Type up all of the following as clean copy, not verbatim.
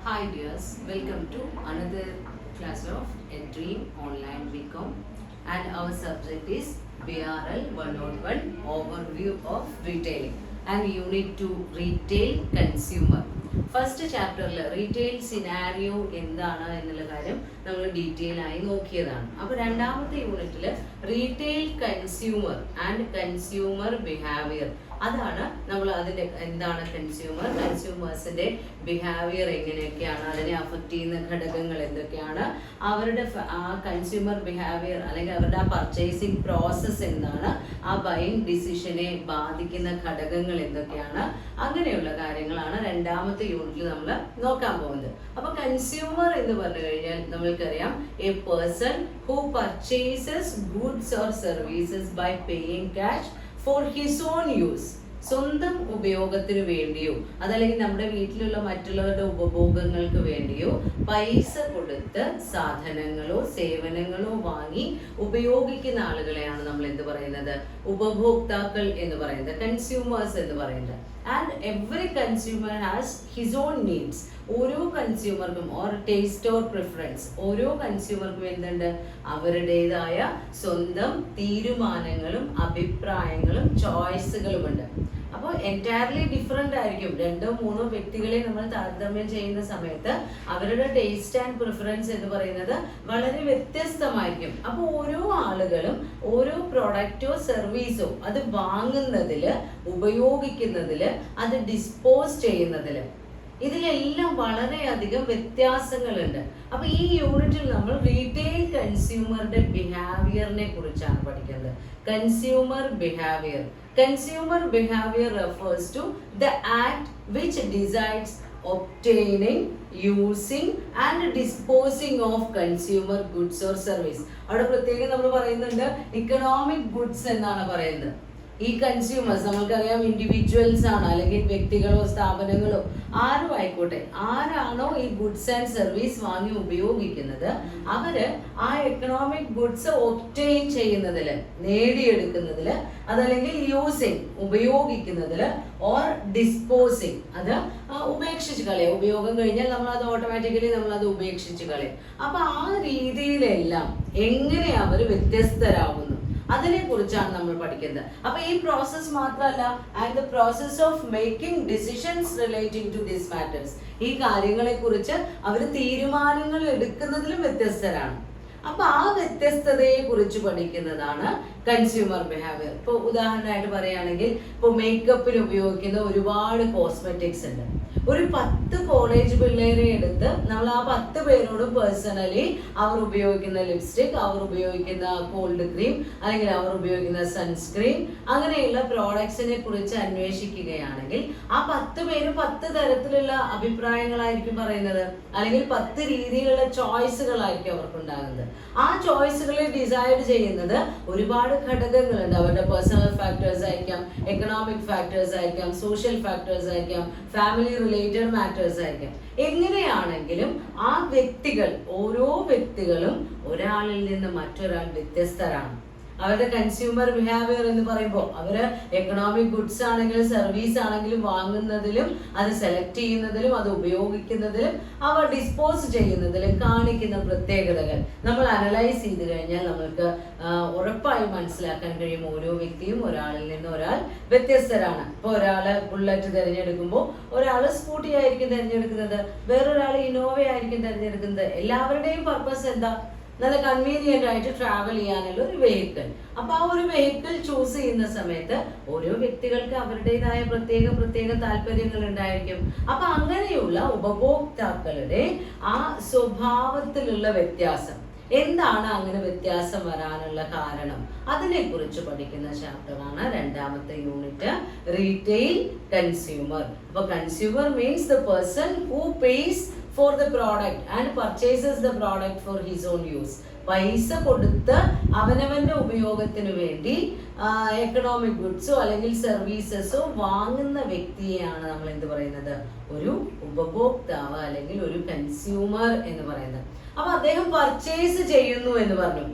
Hi dears, welcome to another class of a Dream Online BCom, and our subject is BRL 101 Overview of Retailing and Unit 2 Retail Consumer. First ചാപ്റ്ററിൽ retail scenario എന്താണ് എന്നുള്ള കാര്യം നമ്മൾ detail ആയി നോക്കിയതാണ്. അപ്പോൾ രണ്ടാമത്തെ യൂണിറ്റിൽ retail consumer and consumer behaviour, അതാണ് നമ്മൾ അതിൻ്റെ എന്താണ് കൺസ്യൂമേഴ്സിന്റെ ബിഹേവിയർ എങ്ങനെയൊക്കെയാണ്, അതിനെ അഫക്റ്റ് ചെയ്യുന്ന ഘടകങ്ങൾ എന്തൊക്കെയാണ്, അവരുടെ ആ കൺസ്യൂമർ ബിഹേവിയർ അല്ലെങ്കിൽ അവരുടെ ആ പർച്ചേസിങ് പ്രോസസ്സ് എന്താണ്, ആ ബൈയിങ് ഡിസിഷനെ ബാധിക്കുന്ന ഘടകങ്ങൾ എന്തൊക്കെയാണ്, അങ്ങനെയുള്ള കാര്യങ്ങളാണ് രണ്ടാമത്തെ യൂണിറ്റിൽ നമ്മൾ നോക്കാൻ പോകുന്നത്. അപ്പൊ കൺസ്യൂമർ എന്ന് പറഞ്ഞു കഴിഞ്ഞാൽ നമ്മൾക്കറിയാം, a person who purchases goods or services by paying cash for his own use, സ്വന്തം ഉപയോഗത്തിന് വേണ്ടിയോ അതല്ലെങ്കിൽ നമ്മുടെ വീട്ടിലുള്ള മറ്റുള്ളവരുടെ ഉപഭോഗങ്ങൾക്ക് വേണ്ടിയോ പൈസ കൊടുത്ത് സാധനങ്ങളോ സേവനങ്ങളോ വാങ്ങി ഉപയോഗിക്കുന്ന ആളുകളെയാണ് നമ്മൾ എന്ത് പറയുന്നത്, ഉപഭോക്താക്കൾ എന്ന് പറയുന്നത്, കൺസ്യൂമേഴ്സ് എന്ന് പറയുന്നത്. And every consumer has his own needs. ഓരോ കൺസ്യൂമർക്കും ഓർ ടേസ്റ്റ് ഓർ പ്രിഫറൻസ്, ഓരോ കൺസ്യൂമർക്കും എന്തുണ്ട്, അവരുടേതായ സ്വന്തം തീരുമാനങ്ങളും അഭിപ്രായങ്ങളും ചോയ്സുകളുമുണ്ട്. അപ്പോൾ എൻറ്റയർലി ഡിഫറെൻ്റ് ആയിരിക്കും. രണ്ടോ മൂന്നോ വ്യക്തികളെ നമ്മൾ താരതമ്യം ചെയ്യുന്ന സമയത്ത് അവരുടെ ടേസ്റ്റ് ആൻഡ് പ്രിഫറൻസ് എന്ന് പറയുന്നത് വളരെ വ്യത്യസ്തമായിരിക്കും. അപ്പോൾ ഓരോ ആളുകളും ഓരോ പ്രോഡക്റ്റോ സർവീസോ അത് വാങ്ങുന്നതിൽ, ഉപയോഗിക്കുന്നതിൽ, അത് ഡിസ്പോസ് ചെയ്യുന്നതിൽ, ഇതിലെല്ലാം വളരെയധികം വ്യത്യാസങ്ങളുണ്ട്. അപ്പൊ ഈ യൂണിറ്റിൽ നമ്മൾ റീറ്റെയിൽ കൺസ്യൂമറുടെ ബിഹേവിയറിനെ കുറിച്ചാണ് പഠിക്കുന്നത്. Consumer behavior refers to the act which decides obtaining, using and disposing of consumer goods or service. അവിടെ പ്രത്യേകം നമ്മൾ പറയുന്നുണ്ട് ഇക്കണോമിക് ഗുഡ്സ് എന്നാണ് പറയുന്നത്. ഈ കൺസ്യൂമേഴ്സ് നമ്മൾക്കറിയാം ഇൻഡിവിജ്വൽസ് ആണ്, അല്ലെങ്കിൽ വ്യക്തികളോ സ്ഥാപനങ്ങളോ ആരും ആയിക്കോട്ടെ, ആരാണോ ഈ ഗുഡ്സ് ആൻഡ് സർവീസ് വാങ്ങി ഉപയോഗിക്കുന്നത്, അവര് ആ എക്കണോമിക് ഗുഡ്സ് ഒബ്റ്റെയിൻ ചെയ്യുന്നതിൽ, നേടിയെടുക്കുന്നതിൽ, അതല്ലെങ്കിൽ യൂസിങ് ഉപയോഗിക്കുന്നതിൽ, ഓർ ഡിസ്പോസിങ് അത് ഉപേക്ഷിച്ച് കളയും. ഉപയോഗം കഴിഞ്ഞാൽ നമ്മൾ അത് ഓട്ടോമാറ്റിക്കലി നമ്മളത് ഉപേക്ഷിച്ച് കളയും. അപ്പൊ ആ രീതിയിലെല്ലാം എങ്ങനെ അവർ വ്യത്യസ്തരാകുന്നു അതിനെ കുറിച്ചാണ് നമ്മൾ പഠിക്കുന്നത്. അപ്പൊ ഈ പ്രോസസ് മാത്രമല്ല, and the process of making decisions relating to this matters, ഈ കാര്യങ്ങളെ കുറിച്ച് അവർ തീരുമാനങ്ങൾ എടുക്കുന്നതിലും വ്യത്യസ്തരാണ്. അപ്പൊ ആ വ്യത്യസ്തതയെ കുറിച്ച് പഠിക്കുന്നതാണ് കൺസ്യൂമർ ബിഹേവിയർ. ഇപ്പൊ ഉദാഹരണമായിട്ട് പറയുകയാണെങ്കിൽ, ഇപ്പൊ മേക്കപ്പിന് ഉപയോഗിക്കുന്ന ഒരുപാട് കോസ്മെറ്റിക്സ് ഉണ്ട്. ഒരു 10 കോളേജ് പിള്ളേരെ എടുത്ത് നമ്മൾ ആ 10 പേരോടും പേഴ്സണലി അവർ ഉപയോഗിക്കുന്ന ലിപ്സ്റ്റിക്, അവർ ഉപയോഗിക്കുന്ന കോൾഡ് ക്രീം, അല്ലെങ്കിൽ അവർ ഉപയോഗിക്കുന്ന സൺസ്ക്രീൻ, അങ്ങനെയുള്ള പ്രോഡക്ട്സിനെ കുറിച്ച് അന്വേഷിക്കുകയാണെങ്കിൽ ആ 10 പേരും 10 തരത്തിലുള്ള അഭിപ്രായങ്ങളായിരിക്കും പറയുന്നത്, അല്ലെങ്കിൽ 10 രീതിയിലുള്ള ചോയ്സുകളായിരിക്കും അവർക്കുണ്ടാകുന്നത്. ആ ചോയ്സുകളെ ഡിസൈഡ് ചെയ്യുന്നത് ഒരുപാട് ഘടകങ്ങളുണ്ട്. അവരുടെ പേഴ്സണൽ ഫാക്ടേഴ്സ് ആയിരിക്കാം, എക്കണോമിക് ഫാക്ടേഴ്സ് ആയിരിക്കാം, സോഷ്യൽ ഫാക്ടേഴ്സ് ആയിരിക്കാം, ഫാമിലി റിലേറ്റഡ് മാറ്റേഴ്സ് ആയിരിക്കാം. എങ്ങനെയാണെങ്കിലും ആ വ്യക്തികൾ, ഓരോ വ്യക്തികളും ഒരാളിൽ നിന്ന് മറ്റൊരാൾ വ്യത്യസ്തരാണ്. അവരുടെ കൺസ്യൂമർ ബിഹേവിയർ എന്ന് പറയുമ്പോൾ അവര് എക്കണോമിക് ഗുഡ്സ് ആണെങ്കിലും സർവീസ് ആണെങ്കിലും വാങ്ങുന്നതിലും, അത് സെലക്ട് ചെയ്യുന്നതിലും, അത് ഉപയോഗിക്കുന്നതിലും, അവ ഡിസ്പോസ് ചെയ്യുന്നതിലും കാണിക്കുന്ന പ്രത്യേകതകൾ നമ്മൾ അനലൈസ് ചെയ്ത് കഴിഞ്ഞാൽ നമ്മൾക്ക് ഉറപ്പായി മനസ്സിലാക്കാൻ കഴിയും ഓരോ വ്യക്തിയും ഒരാളിൽ നിന്ന് ഒരാൾ വ്യത്യസ്തരാണ്. ഇപ്പൊ ഒരാള് ബുള്ളറ്റ് തിരഞ്ഞെടുക്കുമ്പോൾ ഒരാള് സ്കൂട്ടി ആയിരിക്കും തിരഞ്ഞെടുക്കുന്നത്, വേറൊരാൾ ഇന്നോവ ആയിരിക്കും തിരഞ്ഞെടുക്കുന്നത്. എല്ലാവരുടെയും പർപ്പസ് എന്താ, നല്ല കൺവീനിയന്റ് ആയിട്ട് ട്രാവൽ ചെയ്യാനുള്ള ഒരു വെഹിക്കിൾ. അപ്പൊ ആ ഒരു വെഹിക്കിൾ ചൂസ് ചെയ്യുന്ന സമയത്ത് ഓരോ വ്യക്തികൾക്ക് അവരുടേതായ പ്രത്യേക താല്പര്യങ്ങൾ ഉണ്ടായിരിക്കും. അപ്പൊ അങ്ങനെയുള്ള ഉപഭോക്താക്കളുടെ ആ സ്വഭാവത്തിലുള്ള വ്യത്യാസം എന്താണ്, അങ്ങനെ വ്യത്യാസം വരാനുള്ള കാരണം, അതിനെ കുറിച്ച് പഠിക്കുന്ന ചാപ്റ്ററാണ് രണ്ടാമത്തെ യൂണിറ്റ്, റീറ്റെയിൽ കൺസ്യൂമർ. അപ്പൊ consumer means the person who pays for the product and purchases the product for his own use. പൈസ കൊടുത്ത് അവനവന്റെ ഉപയോഗത്തിന് വേണ്ടി എക്കണോമിക് ഗുഡ്സോ അല്ലെങ്കിൽ സർവീസസോ വാങ്ങുന്ന വ്യക്തിയെയാണ് നമ്മൾ എന്ത് പറയുന്നത്, ഒരു ഉപഭോക്താവ് അല്ലെങ്കിൽ ഒരു കൺസ്യൂമർ എന്ന് പറയുന്നത്. അപ്പൊ അദ്ദേഹം പർച്ചേസ് ചെയ്യുന്നു എന്ന് പറഞ്ഞു.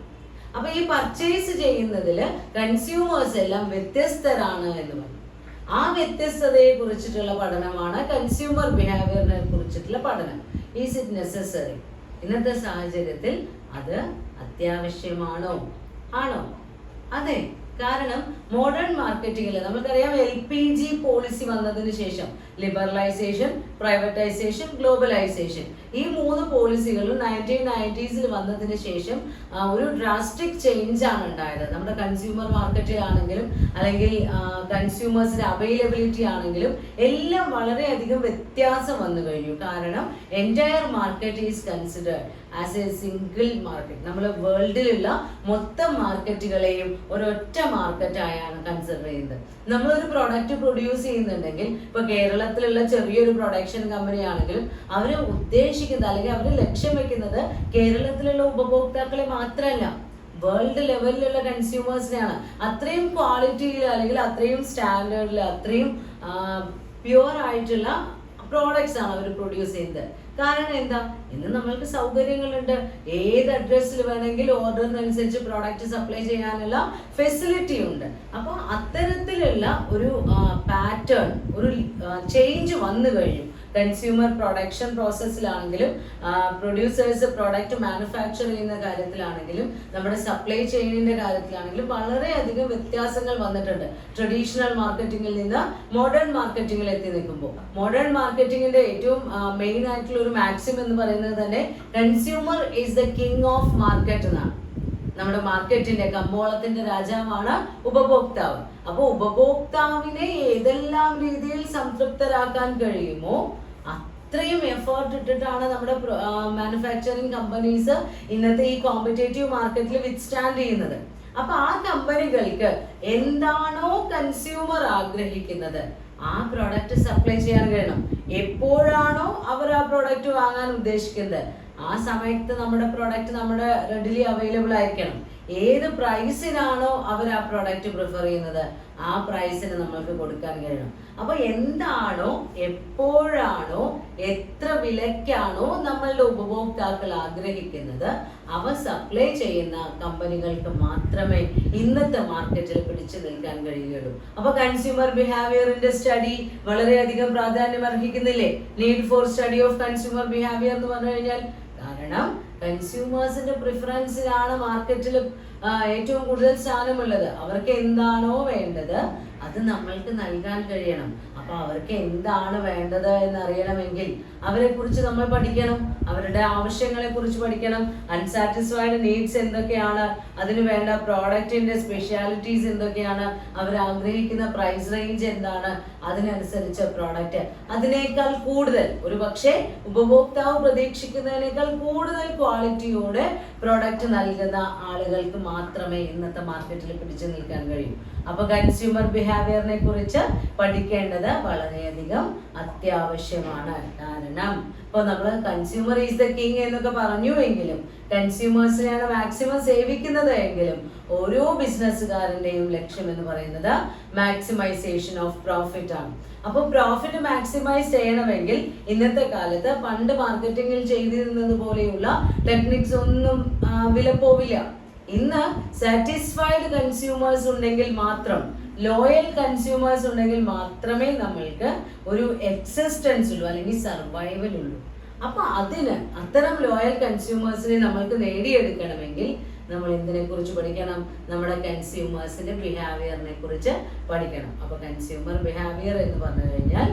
അപ്പൊ ഈ പർച്ചേസ് ചെയ്യുന്നതില് കൺസ്യൂമേഴ്സ് എല്ലാം വ്യത്യസ്തരാണ് എന്ന് പറഞ്ഞു. ആ വ്യത്യസ്തതയെ കുറിച്ചിട്ടുള്ള പഠനമാണ് കൺസ്യൂമർ ബിഹേവിയറിനെ കുറിച്ചിട്ടുള്ള പഠനം. Is it necessary? ഇന്നത്തെ സാഹചര്യത്തിൽ അത് അത്യാവശ്യമാണോ? ആണോ? അതെ. കാരണം മോഡേൺ മാർക്കറ്റിംഗിൽ നമുക്കറിയാം LPG പോളിസി വന്നതിന് ശേഷം ലിബറലൈസേഷൻ, പ്രൈവറ്റൈസേഷൻ, ഗ്ലോബലൈസേഷൻ, ഈ 3 പോളിസികളും 1990s വന്നതിന് ശേഷം ഒരു ഡ്രാസ്റ്റിക് ചേഞ്ച് ആണ് ഉണ്ടായത്. നമ്മുടെ കൺസ്യൂമർ മാർക്കറ്റിലാണെങ്കിലും അല്ലെങ്കിൽ കൺസ്യൂമേഴ്സിന്റെ അവൈലബിലിറ്റി ആണെങ്കിലും എല്ലാം വളരെയധികം വ്യത്യാസം വന്നു കഴിഞ്ഞു. കാരണം entire market is considered as A single market. നമ്മൾ വേൾഡിലുള്ള മൊത്തം മാർക്കറ്റുകളെയും ഒരൊറ്റ മാർക്കറ്റായാണ് കൺസിഡർ ചെയ്യുന്നത്. നമ്മളൊരു പ്രൊഡക്റ്റ് പ്രൊഡ്യൂസ് ചെയ്യുന്നുണ്ടെങ്കിൽ ഇപ്പൊ കേരളത്തിലുള്ള ചെറിയൊരു പ്രൊഡക്ഷൻ കമ്പനി ആണെങ്കിലും അവർ ഉദ്ദേശിക്കുന്നത് അല്ലെങ്കിൽ അവർ ലക്ഷ്യം വെക്കുന്നത് കേരളത്തിലുള്ള ഉപഭോക്താക്കളെ മാത്രമല്ല, വേൾഡ് ലെവലിലുള്ള കൺസ്യൂമേഴ്സിനെയാണ്. അത്രയും ക്വാളിറ്റിയിൽ അല്ലെങ്കിൽ അത്രയും സ്റ്റാൻഡേർഡിൽ അത്രയും പ്യുവർ ആയിട്ടുള്ള പ്രോഡക്ട്സ് ആണ് അവർ പ്രൊഡ്യൂസ് ചെയ്യുന്നത്. കാരണം എന്താ? ഇന്ന് നമ്മൾക്ക് സൗകര്യങ്ങളുണ്ട്. ഏത് അഡ്രസ്സിൽ വേണമെങ്കിലും ഓർഡറിനനുസരിച്ച് പ്രോഡക്റ്റ് സപ്ലൈ ചെയ്യാനുള്ള ഫെസിലിറ്റി ഉണ്ട്. അപ്പോൾ അത്തരത്തിലുള്ള ഒരു പാറ്റേൺ, ഒരു ചേഞ്ച് വന്നു കഴിഞ്ഞു. കൺസ്യൂമർ പ്രൊഡക്ഷൻ പ്രോസസ്സിലാണെങ്കിലും പ്രൊഡ്യൂസേഴ്സ് പ്രോഡക്റ്റ് മാനുഫാക്ചർ ചെയ്യുന്ന കാര്യത്തിലാണെങ്കിലും നമ്മുടെ സപ്ലൈ ചെയിനിന്റെ കാര്യത്തിലാണെങ്കിലും വളരെയധികം വ്യത്യാസങ്ങൾ വന്നിട്ടുണ്ട്. ട്രഡീഷണൽ മാർക്കറ്റിംഗിൽ നിന്ന് മോഡേൺ മാർക്കറ്റിംഗിൽ എത്തി നിൽക്കുമ്പോൾ മോഡേൺ മാർക്കറ്റിംഗിന്റെ ഏറ്റവും മെയിൻ ആയിട്ടുള്ള ഒരു മാക്സിം എന്ന് പറയുന്നത് തന്നെ consumer is the king of market എന്നാണ്. നമ്മുടെ മാർക്കറ്റിന്റെ കമ്പോളത്തിന്റെ രാജാവാണ് ഉപഭോക്താവ്. അപ്പോൾ ഉപഭോക്താവിനെ ഏതെല്ലാം രീതിയിൽ സംതൃപ്തരാക്കാൻ കഴിയുമോ അത്രയും എഫേർട്ട് ഇട്ടിട്ടാണ് നമ്മുടെ മാനുഫാക്ചറിങ് കമ്പനീസ് ഇന്നത്തെ ഈ കോമ്പറ്റേറ്റീവ് മാർക്കറ്റിൽ വിത്ത്സ്റ്റാൻഡ് ചെയ്യുന്നത്. അപ്പൊ ആ കമ്പനികൾക്ക് എന്താണോ കൺസ്യൂമർ ആഗ്രഹിക്കുന്നത് ആ പ്രോഡക്റ്റ് സപ്ലൈ ചെയ്യാൻ കഴിയണം. എപ്പോഴാണോ അവർ ആ പ്രോഡക്റ്റ് വാങ്ങാൻ ഉദ്ദേശിക്കുന്നത് ആ സമയത്ത് നമ്മുടെ പ്രോഡക്റ്റ് നമ്മുടെ റെഡിലി അവൈലബിൾ ആയിരിക്കണം. ഏത് പ്രൈസിനാണോ അവർ ആ പ്രോഡക്റ്റ് പ്രിഫർ ചെയ്യുന്നത് ആ പ്രൈസിന് നമ്മൾക്ക് കൊടുക്കാൻ കഴിയണം. അപ്പൊ എന്താണോ, എപ്പോഴാണോ, എത്ര വിലയ്ക്കാണോ നമ്മളുടെ ഉപഭോക്താക്കൾ ആഗ്രഹിക്കുന്നത് അവ സപ്ലൈ ചെയ്യുന്ന കമ്പനികൾക്ക് മാത്രമേ ഇന്നത്തെ മാർക്കറ്റിൽ പിടിച്ചു നിൽക്കാൻ കഴിയുകയുള്ളൂ. അപ്പൊ കൺസ്യൂമർ ബിഹേവിയറിന്റെ സ്റ്റഡി വളരെയധികം പ്രാധാന്യം അർഹിക്കുന്നില്ലേ? Need for study of consumer behaviour എന്ന് പറഞ്ഞു കഴിഞ്ഞാൽ, കാരണം കൺസ്യൂമേഴ്സിന്റെ പ്രിഫറൻസിലാണ് മാർക്കറ്റിൽ ഏറ്റവും കൂടുതൽ സ്ഥാനമുള്ളത്. അവർക്ക് എന്താണോ വേണ്ടത് അത് നമ്മൾക്ക് നൽകാൻ കഴിയണം. അപ്പൊ അവർക്ക് എന്താണ് വേണ്ടത് എന്നറിയണമെങ്കിൽ അവരെ കുറിച്ച് നമ്മൾ പഠിക്കണം, അവരുടെ ആവശ്യങ്ങളെ കുറിച്ച് പഠിക്കണം. അൺസാറ്റിസ്ഫൈഡ് നീഡ്സ് എന്തൊക്കെയാണ്, അതിന് വേണ്ട പ്രോഡക്റ്റിന്റെ സ്പെഷ്യാലിറ്റീസ് എന്തൊക്കെയാണ്, അവർ ആഗ്രഹിക്കുന്ന പ്രൈസ് റേഞ്ച് എന്താണ്, അതിനനുസരിച്ച് പ്രോഡക്റ്റ് അതിനേക്കാൾ കൂടുതൽ, ഒരു പക്ഷേ ഉപഭോക്താവ് പ്രതീക്ഷിക്കുന്നതിനേക്കാൾ കൂടുതൽ ക്വാളിറ്റിയോടെ പ്രോഡക്റ്റ് നൽകുന്ന ആളുകൾക്ക് മാത്രമേ ഇന്നത്തെ മാർക്കറ്റിൽ പിടിച്ചു നിൽക്കാൻ കഴിയൂ. അപ്പൊ കൺസ്യൂമർ ബിഹേവിയറിനെ കുറിച്ച് പഠിക്കേണ്ടത് വളരെയധികം അത്യാവശ്യമാണ്. കാരണം ഇപ്പൊ നമ്മൾ കൺസ്യൂമർ ഈസ് ദ കിങ് എന്നൊക്കെ പറഞ്ഞു എങ്കിലും കൺസ്യൂമേഴ്സിനെയാണ് മാക്സിമം സേവിക്കുന്നത് എങ്കിലും ഓരോ ബിസിനസ്സുകാരന്റെയും ലക്ഷ്യം എന്ന് പറയുന്നത് മാക്സിമൈസേഷൻ ഓഫ് പ്രോഫിറ്റ് ആണ്. അപ്പൊ പ്രോഫിറ്റ് മാക്സിമൈസ് ചെയ്യണമെങ്കിൽ ഇന്നത്തെ കാലത്ത് പണ്ട് മാർക്കറ്റിംഗിൽ ചെയ്തിരുന്നത് പോലെയുള്ള ടെക്നിക്സ് ഒന്നും വിലപ്പോവില്ല. ഇന്ന് സാറ്റിസ്ഫൈഡ് കൺസ്യൂമേഴ്സ് ഉണ്ടെങ്കിൽ മാത്രം, ലോയൽ കൺസ്യൂമേഴ്സ് ഉണ്ടെങ്കിൽ മാത്രമേ നമ്മൾക്ക് ഒരു എക്സിസ്റ്റൻസ് ഉള്ളൂ അല്ലെങ്കിൽ സർവൈവൽ ഉള്ളൂ. അപ്പൊ അതിന് അത്തരം ലോയൽ കൺസ്യൂമേഴ്സിനെ നമ്മൾക്ക് നേടിയെടുക്കണമെങ്കിൽ നമ്മൾ എന്തിനെ കുറിച്ച് പഠിക്കണം? നമ്മുടെ കൺസ്യൂമേഴ്സിന്റെ ബിഹേവിയറിനെ കുറിച്ച് പഠിക്കണം. അപ്പൊ കൺസ്യൂമർ ബിഹേവിയർ എന്ന് പറഞ്ഞു കഴിഞ്ഞാൽ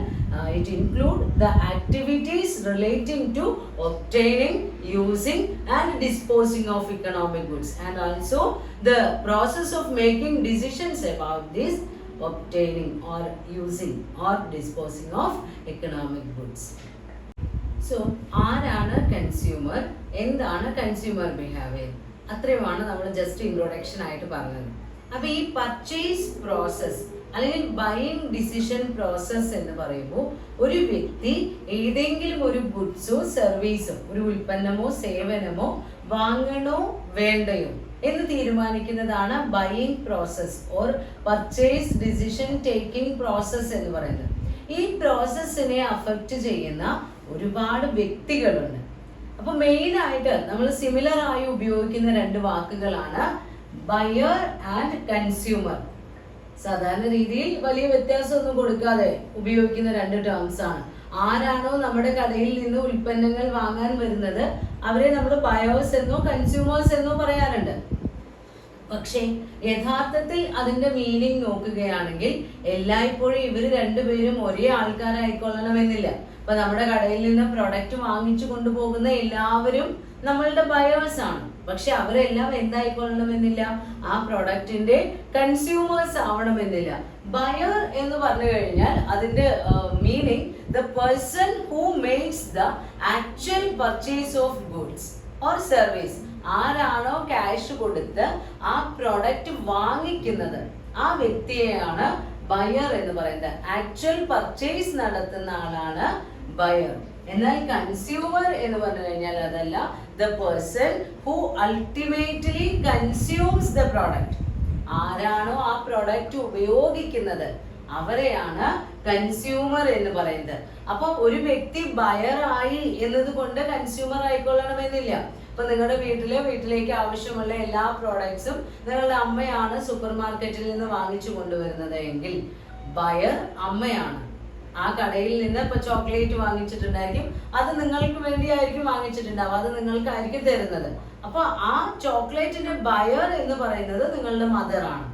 it include the activities relating to obtaining, using and disposing of economic goods and also the process of making decisions about this obtaining or using or disposing of economic goods. So ആരാണ് consumer, എന്താണ് consumer behaviour, അത്രയുമാണ് നമ്മൾ just introduction ആയിട്ട് പറഞ്ഞത്. അപ്പൊ ഈ purchase process അല്ലെങ്കിൽ buying decision process എന്ന് പറയുമ്പോൾ ഒരു വ്യക്തി ഏതെങ്കിലും ഒരു ഗുഡ്സോ സർവീസോ, ഒരു ഉൽപ്പന്നമോ സേവനമോ വാങ്ങണോ വേണ്ടയോ എന്ന് തീരുമാനിക്കുന്നതാണ് buying process or purchase decision taking process എന്ന് പറയുന്നത്. ഈ പ്രോസസ്സിനെ അഫക്റ്റ് ചെയ്യുന്ന ഒരുപാട് വ്യക്തികളുണ്ട്. അപ്പൊ മെയിൻ ആയിട്ട് നമ്മൾ സിമിലർ ആയി ഉപയോഗിക്കുന്ന രണ്ട് വാക്കുകളാണ് ബയർ ആൻഡ് കൺസ്യൂമർ. സാധാരണ രീതിയിൽ വലിയ വ്യത്യാസമൊന്നും കൊടുക്കാതെ ഉപയോഗിക്കുന്ന രണ്ട് ടേംസ് ആണ്. ആരാണോ നമ്മുടെ കടയിൽ നിന്ന് ഉൽപ്പന്നങ്ങൾ വാങ്ങാൻ വരുന്നത് അവരെ നമ്മൾ ബയേഴ്സ് എന്നോ കൺസ്യൂമേഴ്സ് എന്നോ പറയാറുണ്ട്. പക്ഷേ യഥാർത്ഥത്തിൽ അതിന്റെ മീനിങ് നോക്കുകയാണെങ്കിൽ എല്ലായ്പ്പോഴും ഇവർ രണ്ടുപേരും ഒരേ ആൾക്കാരായിക്കൊള്ളണമെന്നില്ല. ഇപ്പൊ നമ്മുടെ കടയിൽ നിന്ന് പ്രൊഡക്റ്റ് വാങ്ങിച്ചു കൊണ്ടുപോകുന്ന എല്ലാവരും നമ്മളുടെ ബയേഴ്സ് ആണ്. പക്ഷെ അവരെല്ലാം എന്തായിക്കൊള്ളണമെന്നില്ല, ആ പ്രൊഡക്റ്റിന്റെ കൺസ്യൂമേഴ്സ് ആവണമെന്നില്ല. ബയർ എന്ന് പറഞ്ഞു കഴിഞ്ഞാൽ അതിന്റെ meaning the person who makes the actual purchase of goods or service. ആരാണോ ക്യാഷ് കൊടുത്ത് ആ പ്രൊഡക്റ്റ് വാങ്ങിക്കുന്നത് ആ വ്യക്തിയെയാണ് ബയർ എന്ന് പറയുന്നത്. ആക്ച്വൽ പർച്ചേസ് നടത്തുന്ന ആളാണ് ബയർ. എന്നാൽ കൺസ്യൂമർ എന്ന് പറഞ്ഞു കഴിഞ്ഞാൽ അതല്ല, the person who ultimately consumes the product. ആരാണോ ആ പ്രോഡക്റ്റ് ഉപയോഗിക്കുന്നത് അവരെയാണ് കൺസ്യൂമർ എന്ന് പറയുന്നത്. അപ്പൊ ഒരു വ്യക്തി ബയർ ആയി എന്നതുകൊണ്ട് കൺസ്യൂമർ ആയിക്കൊള്ളണമെന്നില്ല. ഇപ്പൊ നിങ്ങളുടെ വീട്ടിലേക്ക് ആവശ്യമുള്ള എല്ലാ പ്രോഡക്ട്സും നിങ്ങളുടെ അമ്മയാണ് സൂപ്പർ മാർക്കറ്റിൽ നിന്ന് വാങ്ങിച്ചു കൊണ്ടുവരുന്നത് എങ്കിൽ ബയർ അമ്മയാണ്. ആ കടയിൽ നിന്ന് ഇപ്പൊ ചോക്ലേറ്റ് വാങ്ങിച്ചിട്ടുണ്ടായിരിക്കും, അത് നിങ്ങൾക്ക് വേണ്ടിയായിരിക്കും വാങ്ങിച്ചിട്ടുണ്ടാവും, അത് നിങ്ങൾക്കായിരിക്കും തരുന്നത്. അപ്പൊ ആ ചോക്ലേറ്റിന്റെ ബയർ എന്ന് പറയുന്നത് നിങ്ങളുടെ മദർ ആണ്.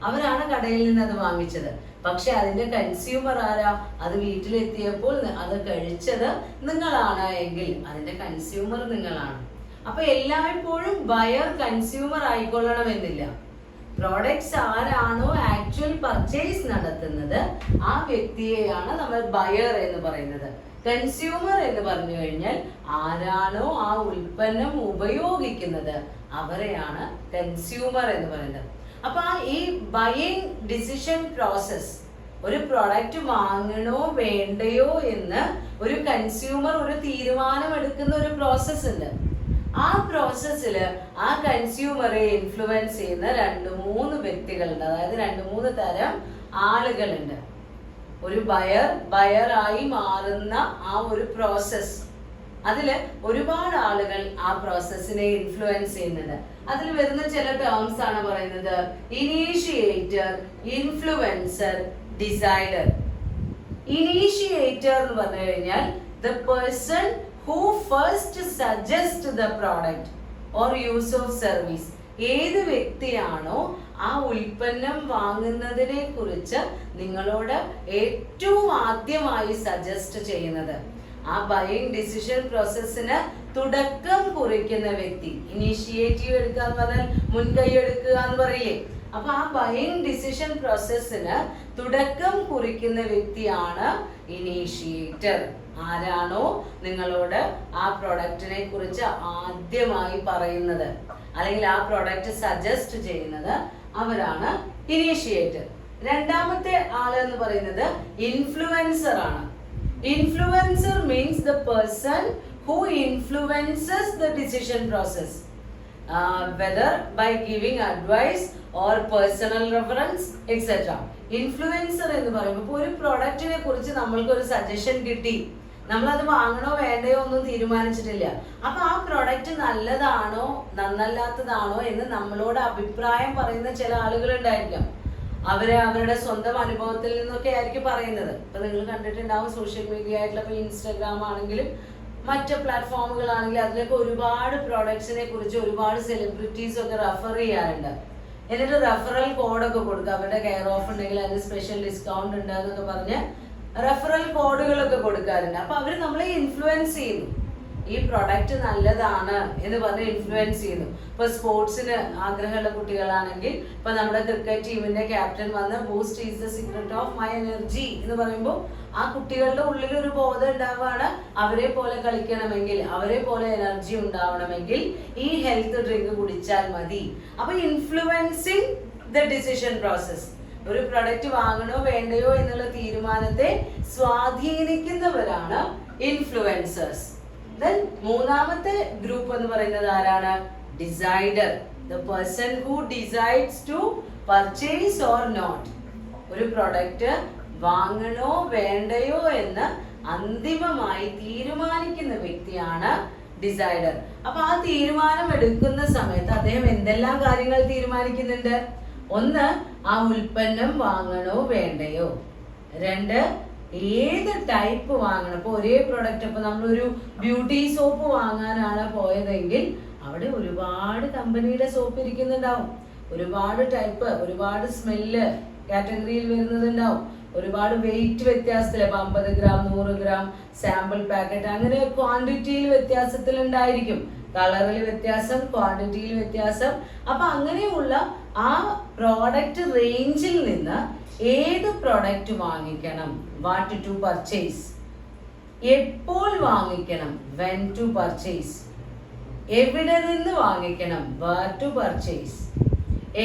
അവരാണ് കടയിൽ നിന്ന് അത് വാങ്ങിച്ചത്. പക്ഷെ അതിന്റെ കൺസ്യൂമർ ആരാ? അത് വീട്ടിലെത്തിയപ്പോൾ അത് കഴിച്ചത് നിങ്ങളാണ് എങ്കിൽ അതിന്റെ കൺസ്യൂമർ നിങ്ങളാണ്. അപ്പൊ എല്ലായ്പ്പോഴും ബയർ കൺസ്യൂമർ ആയിക്കൊള്ളണമെന്നില്ല. പ്രോഡക്ട്സ് ആരാണോ ആക്ച്വൽ പർച്ചേസ് നടത്തുന്നത് ആ വ്യക്തിയെയാണ് നമ്മൾ ബയർ എന്ന് പറയുന്നത്. കൺസ്യൂമർ എന്ന് പറഞ്ഞു കഴിഞ്ഞാൽ ആരാണോ ആ ഉൽപ്പന്നം ഉപയോഗിക്കുന്നത് അവരെയാണ് കൺസ്യൂമർ എന്ന് പറയുന്നത്. അപ്പൊ ഈ ബയിങ് ഡിസിഷൻ പ്രോസസ്, ഒരു പ്രൊഡക്റ്റ് വാങ്ങണോ വേണ്ടയോ എന്ന് ഒരു കൺസ്യൂമർ ഒരു തീരുമാനം എടുക്കുന്ന ഒരു പ്രോസസ് ഉണ്ട്. ആ പ്രോസസ്സില് ആ കൺസ്യൂമറെ ഇൻഫ്ലുവൻസ് ചെയ്യുന്ന 2-3 വ്യക്തികളുണ്ട്, അതായത് 2-3 തരം ആളുകളുണ്ട്. ഒരു ബയറായി മാറുന്ന ആ ഒരു പ്രോസസ്, അതില് ഒരുപാട് ആളുകൾ ആ പ്രോസസ്സിനെ ഇൻഫ്ലുവൻസ് ചെയ്യുന്നുണ്ട്. അതിൽ വരുന്ന ചില ടേംസ് ആണ് പറയുന്നത് ഇനീഷ്യേറ്റർ, ഇൻഫ്ലുവൻസർ, ഡിസൈഡർ. ഇനീഷ്യേറ്റർ എന്ന് പറഞ്ഞു കഴിഞ്ഞാൽ the person who first suggest the product or use of service. ഏത് വ്യക്തിയാണോ ആ ഉൽപ്പന്നം വാങ്ങുന്നതിനെ കുറിച്ച് നിങ്ങളോട് ഏറ്റവും ആദ്യമായി സജസ്റ്റ് ചെയ്യുന്നത്, ആ ബയിങ് ഡിസിഷൻ പ്രോസസ്സിന് തുടക്കം കുറിക്കുന്ന വ്യക്തി. ഇനീഷ്യേറ്റീവ് എടുക്കുക എന്ന് പറഞ്ഞാൽ മുൻകൈ എടുക്കുക എന്ന് പറയില്ലേ. അപ്പൊ ആ ബയിങ് ഡിസിഷൻ പ്രോസസ്സിന് തുടക്കം കുറിക്കുന്ന വ്യക്തിയാണ് ഇനീഷ്യേറ്റർ. ആരാണോ നിങ്ങളോട് ആ പ്രൊഡക്റ്റിനെ കുറിച്ച് ആദ്യമായി പറയുന്നത് അല്ലെങ്കിൽ ആ പ്രൊഡക്റ്റ് സജസ്റ്റ് ചെയ്യുന്നത് അവരാണ് ഇനീഷ്യേറ്റർ. രണ്ടാമത്തെ ആള് എന്ന് പറയുന്നത് ഇൻഫ്ലുവൻസർ ആണ്. Influencer means the person who influences the decision process, whether by giving advice or personal reference etc. Influencer എന്ന് പറയുമ്പോൾ ഒരു പ്രൊഡക്റ്റിനെ കുറിച്ച് നമ്മൾക്ക് ഒരു സജഷൻ കിട്ടി, നമ്മളത് വാങ്ങണോ വേണ്ടയോ ഒന്നും തീരുമാനിച്ചിട്ടില്ല. അപ്പൊ ആ പ്രൊഡക്റ്റ് നല്ലതാണോ നന്നല്ലാത്തതാണോ എന്ന് നമ്മളോട് അഭിപ്രായം പറയുന്ന ചില ആളുകൾ ഉണ്ടായിരിക്കാം. അവരുടെ സ്വന്തം അനുഭവത്തിൽ നിന്നൊക്കെ ആയിരിക്കും പറയുന്നത്. ഇപ്പൊ നിങ്ങൾ കണ്ടിട്ടുണ്ടാവും സോഷ്യൽ മീഡിയ ആയിട്ടുള്ള ഇപ്പൊ ഇൻസ്റ്റാഗ്രാം ആണെങ്കിലും മറ്റ് പ്ലാറ്റ്ഫോമുകളാണെങ്കിലും അതിലൊക്കെ ഒരുപാട് പ്രോഡക്ട്സിനെ കുറിച്ച് ഒരുപാട് സെലിബ്രിറ്റീസ് ഒക്കെ റെഫർ ചെയ്യാറുണ്ട്. എന്നിട്ട് റെഫറൽ കോഡൊക്കെ കൊടുക്കുക, അവരുടെ കെയർ ഓഫ് ഉണ്ടെങ്കിൽ അതിന് സ്പെഷ്യൽ ഡിസ്കൗണ്ട് ഉണ്ട് എന്നൊക്കെ പറഞ്ഞ് റെഫറൽ കോഡുകളൊക്കെ കൊടുക്കാറുണ്ട്. അപ്പൊ അവര് നമ്മളെ ഇൻഫ്ലുവൻസ് ചെയ്യുന്നു, ഈ പ്രൊഡക്റ്റ് നല്ലതാണ് എന്ന് പറഞ്ഞ് ഇൻഫ്ലുവൻസ് ചെയ്യുന്നു. ഇപ്പൊ സ്പോർട്സിന് ആഗ്രഹമുള്ള കുട്ടികളാണെങ്കിൽ ഇപ്പൊ നമ്മുടെ ക്രിക്കറ്റ് ടീമിന്റെ ക്യാപ്റ്റൻ വന്ന് boost is the secret of my energy എന്ന് പറയുമ്പോൾ ആ കുട്ടികളുടെ ഉള്ളിൽ ഒരു ബോധം ഉണ്ടാവുകയാണ്, അവരെ പോലെ കളിക്കണമെങ്കിൽ, അവരെ പോലെ എനർജി ഉണ്ടാവണമെങ്കിൽ ഈ ഹെൽത്ത് ഡ്രിങ്ക് കുടിച്ചാൽ മതി. അപ്പൊ ഇൻഫ്ലുവൻസിങ് ദ ഡിസിഷൻ പ്രോസസ്, ഒരു പ്രൊഡക്റ്റ് വാങ്ങണോ വേണ്ടയോ എന്നുള്ള തീരുമാനത്തെ സ്വാധീനിക്കുന്നവരാണ് ഇൻഫ്ലുവൻസേഴ്സ്. ദെൻ മൂന്നാമത്തെ ഗ്രൂപ്പ് എന്ന് പറയുന്നത് ആരാണ്? Decider, the person who decides to purchase or not. ഒരു പ്രൊഡക്റ്റ് വാങ്ങണോ വേണ്ടയോ എന്ന് അന്തിമമായി തീരുമാനിക്കുന്ന വ്യക്തിയാണ് ഡിസൈഡർ. അപ്പൊ ആ തീരുമാനം എടുക്കുന്ന സമയത്ത് അദ്ദേഹം എന്തെല്ലാം കാര്യങ്ങൾ തീരുമാനിക്കുന്നുണ്ട്? ഒന്ന്, ആ ഉൽപ്പന്നം വാങ്ങണോ വേണ്ടയോ. രണ്ട്, ഏത് ടൈപ്പ് വാങ്ങണം. ഇപ്പോൾ ഒരേ പ്രൊഡക്റ്റ്, ഇപ്പോൾ നമ്മളൊരു ബ്യൂട്ടി സോപ്പ് വാങ്ങാനാണ് പോയതെങ്കിൽ അവിടെ ഒരുപാട് കമ്പനിയുടെ സോപ്പ് ഇരിക്കുന്നുണ്ടാവും, ഒരുപാട് ടൈപ്പ്, ഒരുപാട് സ്മെല്ല് കാറ്റഗറിയിൽ വരുന്നതുണ്ടാവും, ഒരുപാട് വെയിറ്റ് വ്യത്യാസത്തിൽ, ഇപ്പം 50 ഗ്രാം 100 ഗ്രാം സാമ്പിൾ പാക്കറ്റ്, അങ്ങനെ ക്വാണ്ടിറ്റിയിൽ വ്യത്യാസത്തിൽ ഉണ്ടായിരിക്കും, കളറിൽ വ്യത്യാസം, ക്വാണ്ടിറ്റിയിൽ വ്യത്യാസം. അപ്പൊ അങ്ങനെയുള്ള ആ പ്രോഡക്റ്റ് റേഞ്ചിൽ നിന്ന് ഏത് പ്രോഡക്റ്റ് വാങ്ങിക്കണം, വാട്ട് ടു പർച്ചേസ്, എപ്പോൾ വാങ്ങിക്കണം, വെൻ ടു പർച്ചേസ്, എവിടെ നിന്ന് വാങ്ങിക്കണം, വേർ ടു പർച്ചേസ്,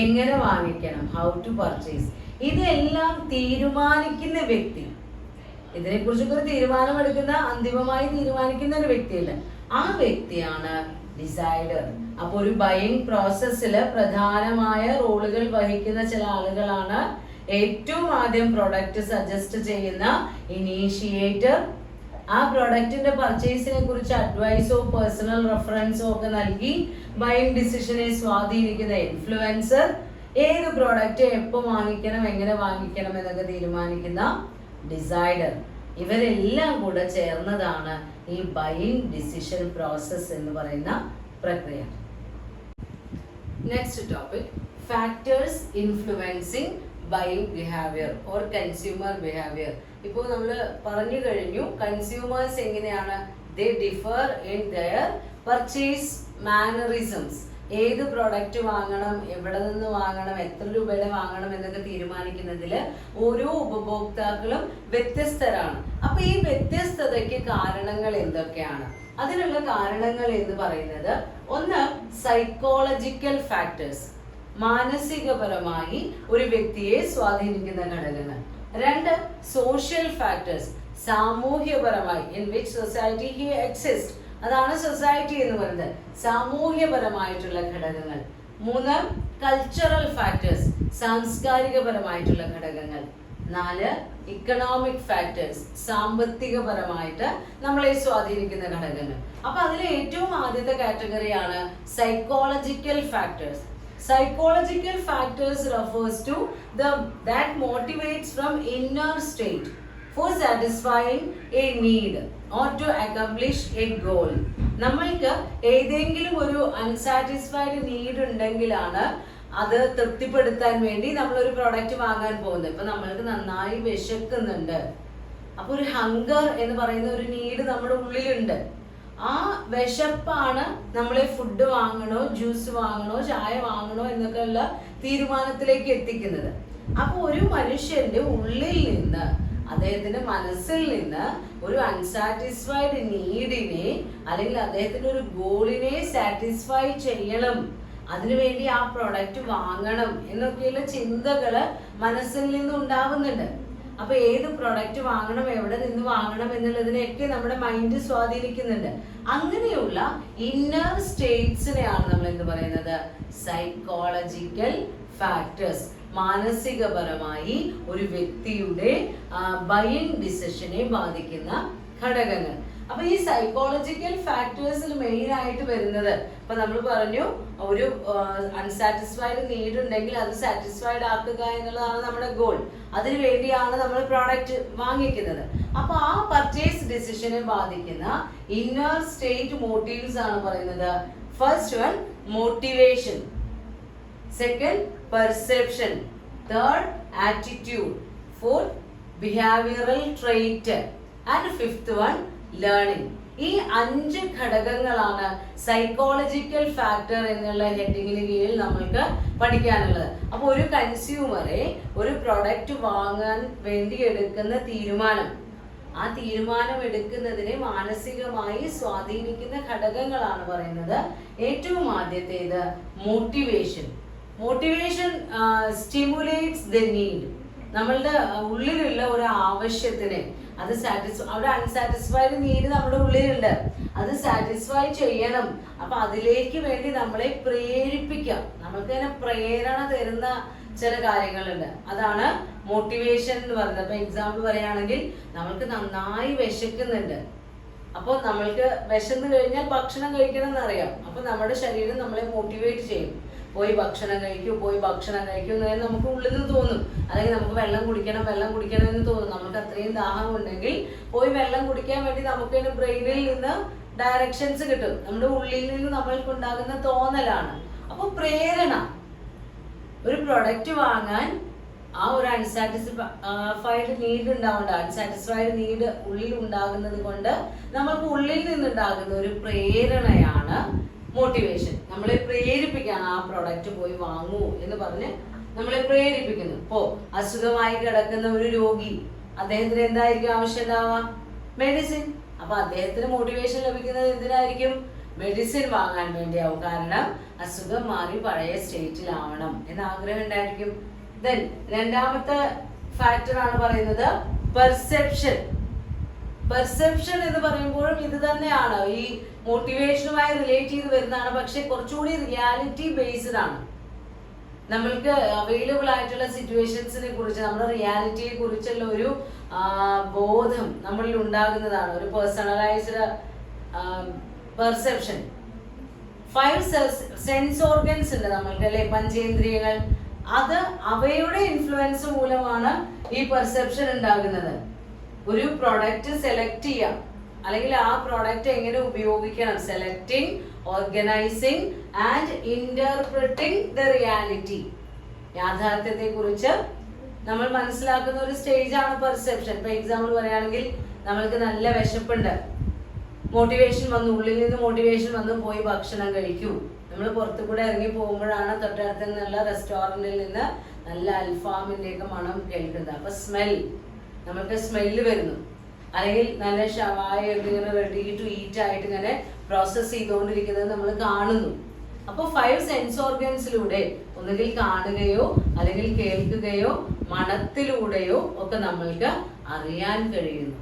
എങ്ങനെ വാങ്ങിക്കണം, ഹൗ ടു പർച്ചേസ്, ഇതെല്ലാം തീരുമാനിക്കുന്ന വ്യക്തി, ഇതിനെക്കുറിച്ചൊക്കെ ഒരു തീരുമാനമെടുക്കുന്ന, അന്തിമമായി തീരുമാനിക്കുന്ന ഒരു വ്യക്തിയല്ല, ആ വ്യക്തിയാണ് ഡിസൈഡർ. അപ്പോൾ ഒരു ബൈയിങ് പ്രോസസ്സിൽ പ്രധാനമായ റോളുകൾ വഹിക്കുന്ന ചില ആളുകളാണ് ഏറ്റവും ആദ്യം പ്രൊഡക്റ്റ് സജസ്റ്റ് ചെയ്യുന്ന ഇനീഷ്യേറ്റർ, ആ പ്രൊഡക്റ്റിന്റെ പർച്ചേസിനെ കുറിച്ച് അഡ്വൈസോ പേഴ്സണൽ റെഫറൻസോ ഒക്കെ നൽകി ബൈയിങ് ഡിസിഷനെ സ്വാധീനിക്കുന്ന ഇൻഫ്ലുവൻസർ, ഏത് പ്രോഡക്റ്റ് എപ്പോൾ വാങ്ങിക്കണം, എങ്ങനെ വാങ്ങിക്കണം എന്നൊക്കെ തീരുമാനിക്കുന്ന ഡിസൈഡർ. ഇവരെല്ലാം കൂടെ ചേർന്നതാണ് ഈ ബൈയിങ് ഡിസിഷൻ പ്രോസസ് എന്ന് പറയുന്ന പ്രക്രിയ. Next topic, factors influencing buying behaviour or consumer behaviour. ഇപ്പോൾ നമ്മൾ പറഞ്ഞു കഴിഞ്ഞു കൺസ്യൂമേഴ്സ് എങ്ങനെയാണ്, ദേ differ in their purchase mannerisms. ഏത് പ്രോഡക്റ്റ് വാങ്ങണം, എവിടെ നിന്ന് വാങ്ങണം, എത്ര രൂപയുടെ വാങ്ങണം എന്നൊക്കെ തീരുമാനിക്കുന്നതിൽ ഓരോ ഉപഭോക്താക്കളും വ്യത്യസ്തരാണ്. അപ്പൊ ഈ വ്യത്യസ്തതയ്ക്ക് കാരണങ്ങൾ എന്തൊക്കെയാണ്? അതിനുള്ള കാരണങ്ങൾ എന്ന് പറയുന്നത്, ഒന്ന് സൈക്കോളജിക്കൽ ഫാക്ടേഴ്സ്, മാനസികപരമായി ഒരു വ്യക്തിയെ സ്വാധീനിക്കുന്ന ഘടകങ്ങൾ. രണ്ട് സോഷ്യൽ ഫാക്ടേഴ്സ്, സാമൂഹ്യപരമായി, in which society he exist, അതാണ് സൊസൈറ്റി എന്ന് പറയുന്നത്, സാമൂഹ്യപരമായിട്ടുള്ള ഘടകങ്ങൾ. മൂന്ന് കൾച്ചറൽ ഫാക്ടേഴ്സ്, സാംസ്കാരികപരമായിട്ടുള്ള ഘടകങ്ങൾ. നാല് ഇക്കണോമിക് ഫാക്ടേഴ്സ്, സാമ്പത്തികപരമായിട്ട് നമ്മളെ സ്വാധീനിക്കുന്ന ഘടകങ്ങൾ. അപ്പൊ അതിൽ ഏറ്റവും ആദ്യത്തെ കാറ്റഗറിയാണ് psychological factors. Psychological factors refers to that motivates from inner state for satisfying a need or to accomplish a goal. നമ്മൾക്ക് ഏതെങ്കിലും ഒരു അൺസാറ്റിസ്ഫൈഡ് നീഡ് ഉണ്ടെങ്കിലാണ് അത് തൃപ്തിപ്പെടുത്താൻ വേണ്ടി നമ്മളൊരു പ്രോഡക്റ്റ് വാങ്ങാൻ പോകുന്നത്. ഇപ്പൊ നമ്മൾക്ക് നന്നായി വിശക്കുന്നുണ്ട്, അപ്പൊ ഒരു ഹങ്കർ എന്ന് പറയുന്ന ഒരു നീഡ് നമ്മുടെ ഉള്ളിലുണ്ട്. ആ വിശപ്പാണ് നമ്മളെ ഫുഡ് വാങ്ങണോ, ജ്യൂസ് വാങ്ങണോ, ചായ വാങ്ങണോ എന്നൊക്കെ ഉള്ള തീരുമാനത്തിലേക്ക് എത്തിക്കുന്നത്. അപ്പൊ ഒരു മനുഷ്യന്റെ ഉള്ളിൽ നിന്ന്, അദ്ദേഹത്തിന്റെ മനസ്സിൽ നിന്ന് ഒരു അൺസാറ്റിസ്ഫൈഡ് നീഡിനെ അല്ലെങ്കിൽ അദ്ദേഹത്തിന്റെ ഒരു ഗോളിനെ സാറ്റിസ്ഫൈ ചെയ്യണം, അതിനുവേണ്ടി ആ പ്രൊഡക്റ്റ് വാങ്ങണം എന്നൊക്കെയുള്ള ചിന്തകള് മനസ്സിൽ നിന്ന് ഉണ്ടാവുന്നുണ്ട്. അപ്പൊ ഏത് പ്രൊഡക്റ്റ് വാങ്ങണം, എവിടെ നിന്ന് വാങ്ങണം എന്നുള്ളതിനെയൊക്കെ നമ്മുടെ മൈൻഡ് സ്വാധീനിക്കുന്നുണ്ട്. അങ്ങനെയുള്ള ഇന്നർ സ്റ്റേറ്റ്സിനെയാണ് നമ്മൾ എന്ത് പറയുന്നത്, സൈക്കോളജിക്കൽ ഫാക്ടേഴ്സ്. മാനസികപരമായി ഒരു വ്യക്തിയുടെ ബൈയിങ് ഡിസിഷനെ ബാധിക്കുന്ന ഘടകങ്ങൾ. അപ്പൊ ഈ സൈക്കോളജിക്കൽ ഫാക്ടേഴ്സിൽ മെയിൻ ആയിട്ട് വരുന്നത്, ഇപ്പൊ നമ്മൾ പറഞ്ഞു ഒരു അൺസാറ്റിസ്ഫൈഡ് നീഡ് ഉണ്ടെങ്കിൽ അത് സാറ്റിസ്ഫൈഡ് ആക്കുക എന്നുള്ളതാണ് നമ്മുടെ ഗോൾ. അതിനു വേണ്ടിയാണ് നമ്മൾ പ്രോഡക്റ്റ് വാങ്ങിക്കുന്നത്. അപ്പൊ ആ പർച്ചേസ് ഡിസിഷനെ ബാധിക്കുന്ന ഇന്നർ സ്റ്റേറ്റ് മോട്ടീവ്സ് ആണ് പറയുന്നത്. First one motivation, second perception, third attitude, fourth behavioural trait and fifth one learning. ഈ 5 ഘടകങ്ങളാണ് സൈക്കോളജിക്കൽ ഫാക്ടർ എന്നുള്ള ഹെഡിങ്ങിന് കീഴിൽ നമ്മൾക്ക് പഠിക്കാനുള്ളത്. അപ്പോൾ ഒരു കൺസ്യൂമറെ ഒരു പ്രൊഡക്റ്റ് വാങ്ങാൻ വേണ്ടി എടുക്കുന്ന തീരുമാനം, ആ തീരുമാനം എടുക്കുന്നതിനെ മാനസികമായി സ്വാധീനിക്കുന്ന ഘടകങ്ങളാണ് പറയുന്നത്. ഏറ്റവും ആദ്യത്തേത് motivation. Motivation stimulates the need. നമ്മളുടെ ഉള്ളിലുള്ള ഒരു ആവശ്യത്തിനെ അത് അവിടെ അൺസാറ്റിസ്ഫൈഡ് നീഡ് നമ്മുടെ ഉള്ളിലുണ്ട്, അത് സാറ്റിസ്ഫൈ ചെയ്യണം. അപ്പൊ അതിലേക്ക് വേണ്ടി നമ്മളെ പ്രേരിപ്പിക്കാം, നമ്മൾക്ക് തന്നെ പ്രേരണ തരുന്ന ചില കാര്യങ്ങളുണ്ട്, അതാണ് മോട്ടിവേഷൻ എന്ന് പറയുന്നത്. അപ്പൊ എക്സാമ്പിൾ പറയുകയാണെങ്കിൽ, നമ്മൾക്ക് നന്നായി വിശക്കുന്നുണ്ട്, അപ്പോൾ നമ്മൾക്ക് വിശന്ന് കഴിഞ്ഞാൽ ഭക്ഷണം കഴിക്കണം എന്നറിയാം. അപ്പൊ നമ്മുടെ ശരീരം നമ്മളെ മോട്ടിവേറ്റ് ചെയ്യും. പോയി ഭക്ഷണം കഴിക്കൂ എന്ന് നമുക്ക് ഉള്ളിൽ നിന്ന് തോന്നും. അല്ലെങ്കിൽ നമുക്ക് വെള്ളം കുടിക്കണം എന്ന് തോന്നും. നമുക്ക് അത്രയും ദാഹം ഉണ്ടെങ്കിൽ പോയി വെള്ളം കുടിക്കാൻ വേണ്ടി നമുക്ക് ബ്രെയിനിൽ നിന്ന് ഡയറക്ഷൻസ് കിട്ടും. നമ്മുടെ ഉള്ളിൽ നിന്ന് നമ്മൾക്ക് ഉണ്ടാകുന്ന തോന്നലാണ്. അപ്പൊ പ്രേരണ, ഒരു പ്രൊഡക്റ്റ് വാങ്ങാൻ ആ ഒരു അൺസാറ്റിസ്ഫൈഡ് നീഡ് ഉണ്ടാവേണ്ട, അൺസാറ്റിസ്ഫൈഡ് നീഡ് ഉള്ളിൽ ഉണ്ടാകുന്നത് കൊണ്ട് നമ്മൾക്ക് ഉള്ളിൽ നിന്നുണ്ടാകുന്ന ഒരു പ്രേരണയാണ് മോട്ടിവേഷൻ. നമ്മളെ പ്രേരിപ്പിക്കുകയാണ്, ആ പ്രൊഡക്റ്റ് പോയി വാങ്ങൂ എന്ന് പറഞ്ഞ് നമ്മളെ പ്രേരിപ്പിക്കുന്നു. ഇപ്പോ അസുഖമായി കിടക്കുന്ന ഒരു രോഗി, അദ്ദേഹത്തിന് എന്തായിരിക്കും ആവശ്യം ഉണ്ടാവുക? മെഡിസിൻ. അപ്പൊ അദ്ദേഹത്തിന് മോട്ടിവേഷൻ ലഭിക്കുന്നത് എന്തിനായിരിക്കും? മെഡിസിൻ വാങ്ങാൻ വേണ്ടിയാവും. കാരണം അസുഖം മാറി പഴയ സ്റ്റേറ്റിലാവണം എന്ന ആഗ്രഹം ഉണ്ടായിരിക്കും. ദെൻ രണ്ടാമത്തെ ഫാക്ടർ ആണ് പറയുന്നത് പെർസെപ്ഷൻ. പെർസെപ്ഷൻ എന്ന് പറയുമ്പോഴും ഇത് തന്നെയാണ്, ഈ മോട്ടിവേഷനുമായി റിലേറ്റ് ചെയ്ത് വരുന്നതാണ്. പക്ഷെ കുറച്ചുകൂടി റിയാലിറ്റി ബേസ്ഡ് ആണ്. നമ്മൾക്ക് അവൈലബിൾ ആയിട്ടുള്ള സിറ്റുവേഷൻസിനെ കുറിച്ച്, നമ്മുടെ റിയാലിറ്റിയെ കുറിച്ചുള്ള ഒരു ബോധം നമ്മളിൽ ഉണ്ടാകുന്നതാണ്, ഒരു പേഴ്സണലൈസ്ഡ് പെർസെപ്ഷൻ. 5 സെൻസ് ഓർഗൻസ് ഉണ്ട് നമ്മൾക്ക്, അല്ലെ, പഞ്ചേന്ദ്രിയങ്ങൾ. അത് അവയുടെ ഇൻഫ്ലുവൻസ് മൂലമാണ് ഈ പെർസെപ്ഷൻ ഉണ്ടാകുന്നത്. ഒരു പ്രൊഡക്റ്റ് സെലക്ട് ചെയ്യാം, അല്ലെങ്കിൽ ആ പ്രൊഡക്റ്റ് എങ്ങനെ ഉപയോഗിക്കണം, selecting, organising and interpreting the reality. യാഥാർത്ഥ്യത്തെ കുറിച്ച് നമ്മൾ മനസ്സിലാക്കുന്ന ഒരു സ്റ്റേജ് ആണ് പെർസെപ്ഷൻ. ഇപ്പൊ എക്സാമ്പിൾ പറയുകയാണെങ്കിൽ, നമ്മൾക്ക് നല്ല വിശപ്പുണ്ട്, മോട്ടിവേഷൻ വന്നു, ഉള്ളിൽ നിന്ന് മോട്ടിവേഷൻ വന്നു, പോയി ഭക്ഷണം കഴിക്കൂ. നമ്മൾ പുറത്തു കൂടെ ഇറങ്ങി പോകുമ്പോഴാണ് തൊട്ടടുത്ത് നിന്നുള്ള റെസ്റ്റോറൻറ്റിൽ നിന്ന് നല്ല അൽഫാമിൻ്റെ ഒക്കെ മണം കേൾക്കുന്നത്. അപ്പൊ നമ്മൾക്ക് സ്മെല്ല് വരുന്നു. അല്ലെങ്കിൽ നല്ല ഷവായൊക്കെ ഇങ്ങനെ റെഡി ടു ഈറ്റ് ആയിട്ട് ഇങ്ങനെ പ്രോസസ് ചെയ്തുകൊണ്ടിരിക്കുന്നത് നമ്മൾ കാണുന്നു. അപ്പോൾ 5 സെൻസ് ഓർഗൻസിലൂടെ ഒന്നുകിൽ കാണുകയോ അല്ലെങ്കിൽ കേൾക്കുകയോ മണത്തിലൂടെയോ ഒക്കെ നമ്മൾക്ക് അറിയാൻ കഴിയുന്നു.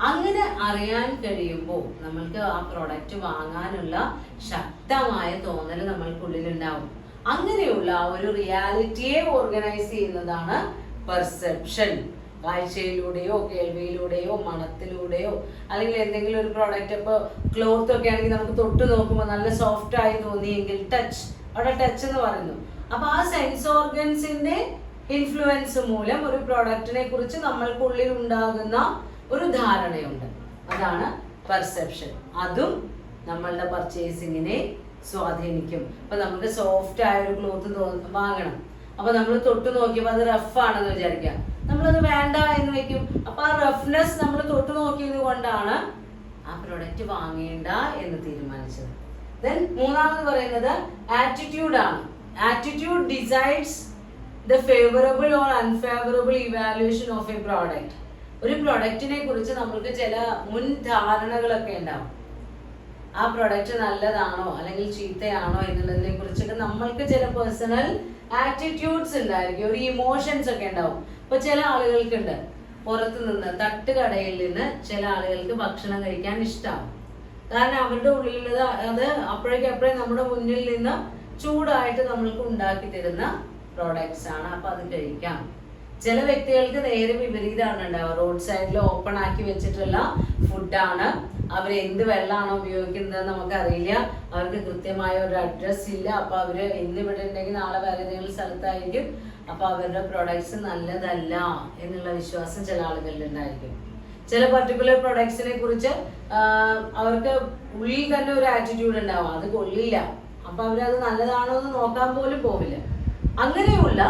അങ്ങനെ അറിയാൻ കഴിയുമ്പോൾ നമ്മൾക്ക് ആ പ്രൊഡക്റ്റ് വാങ്ങാനുള്ള ശക്തമായ തോന്നൽ നമ്മൾക്കുള്ളിൽ ഉണ്ടാവും. അങ്ങനെയുള്ള ആ ഒരു റിയാലിറ്റിയെ ഓർഗനൈസ് ചെയ്യുന്നതാണ് പെർസെപ്ഷൻ. കാഴ്ചയിലൂടെയോ കേൾവിയിലൂടെയോ മണത്തിലൂടെയോ, അല്ലെങ്കിൽ എന്തെങ്കിലും ഒരു പ്രോഡക്റ്റ്, ഇപ്പോൾ ക്ലോത്ത് ഒക്കെ ആണെങ്കിൽ നമുക്ക് തൊട്ട് നോക്കുമ്പോൾ നല്ല സോഫ്റ്റ് ആയി തോന്നിയെങ്കിൽ ടച്ച്, അവിടെ ടച്ച് എന്ന് പറയുന്നു. അപ്പൊ ആ സെൻസ് ഓർഗൻസിന്റെ ഇൻഫ്ലുവൻസ് മൂലം ഒരു പ്രോഡക്റ്റിനെ കുറിച്ച് നമ്മൾക്കുള്ളിൽ ഉണ്ടാകുന്ന ഒരു ധാരണയുണ്ട്, അതാണ് പെർസെപ്ഷൻ. അതും നമ്മളുടെ പർച്ചേസിങ്ങിനെ സ്വാധീനിക്കും. അപ്പൊ നമുക്ക് സോഫ്റ്റ് ആയ ഒരു ക്ലോത്ത് വാങ്ങണം, അപ്പൊ നമ്മൾ തൊട്ട് നോക്കിയപ്പോൾ അത് റഫ് ആണെന്ന് വിചാരിക്കാം, നമ്മളത് വേണ്ട എന്ന് വെക്കും. അപ്പൊ ആ റഫ്നെസ് നമ്മൾ തൊട്ട് നോക്കിയത് കൊണ്ടാണ് ആ പ്രൊഡക്റ്റ് വാങ്ങേണ്ട എന്ന് തീരുമാനിച്ചത്. ദെൻ മൂന്നാമത് പറയുന്നത് ആറ്റിറ്റ്യൂഡ് ആണ്. Attitude decides the favourable or unfavourable evaluation of A product. ഒരു പ്രൊഡക്റ്റിനെ കുറിച്ച് നമ്മൾക്ക് ചില മുൻധാരണകളൊക്കെ ഉണ്ടാവും. ആ പ്രൊഡക്റ്റ് നല്ലതാണോ അല്ലെങ്കിൽ ചീത്തയാണോ എന്നുള്ളതിനെ കുറിച്ചൊക്കെ നമ്മൾക്ക് ചില പേഴ്സണൽ ആറ്റിറ്റ്യൂഡ്സ് ഉണ്ടായിരിക്കും, ഒരു ഇമോഷൻസ് ഒക്കെ ഉണ്ടാവും. ഇപ്പൊ ചില ആളുകൾക്കുണ്ട്, പുറത്തു നിന്ന് തട്ടുകടയിൽ നിന്ന് ചില ആളുകൾക്ക് ഭക്ഷണം കഴിക്കാൻ ഇഷ്ടമാണ്. കാരണം അവരുടെ ഉള്ളിലുള്ളത് അത് അപ്പോഴേക്കപ്പോഴേ നമ്മുടെ മുന്നിൽ നിന്ന് ചൂടായിട്ട് നമ്മൾക്ക് ഉണ്ടാക്കി തരുന്ന പ്രോഡക്ട്സ് ആണ്, അപ്പൊ അത് കഴിക്കാം. ചില വ്യക്തികൾക്ക് നേരെ വിപരീതമാണ് ഉണ്ടാവുക. റോഡ് സൈഡിൽ ഓപ്പൺ ആക്കി വെച്ചിട്ടുള്ള ഫുഡാണ്, അവർ എന്ത് വെള്ളമാണോ ഉപയോഗിക്കുന്നത് നമുക്കറിയില്ല, അവർക്ക് കൃത്യമായ ഒരു അഡ്രസ് ഇല്ല. അപ്പൊ അവര് ഇന്ന് ഇവിടെ ഉണ്ടെങ്കിൽ നാളെ വേറെ ഏതെങ്കിലും സ്ഥലത്തായിരിക്കും. അപ്പൊ അവരുടെ പ്രൊഡക്ട്സ് നല്ലതല്ല എന്നുള്ള വിശ്വാസം ചില ആളുകളിൽ ഉണ്ടായിരിക്കും. ചില പർട്ടിക്കുലർ പ്രൊഡക്ട്സിനെ കുറിച്ച് അവർക്ക് ഉള്ളിൽ തന്നെ ഒരു ആറ്റിറ്റ്യൂഡ് ഉണ്ടാവും, അത് കൊള്ളില്ല, അപ്പൊ അവരത് നല്ലതാണോ എന്ന് നോക്കാൻ പോലും പോവില്ല. അങ്ങനെയുള്ള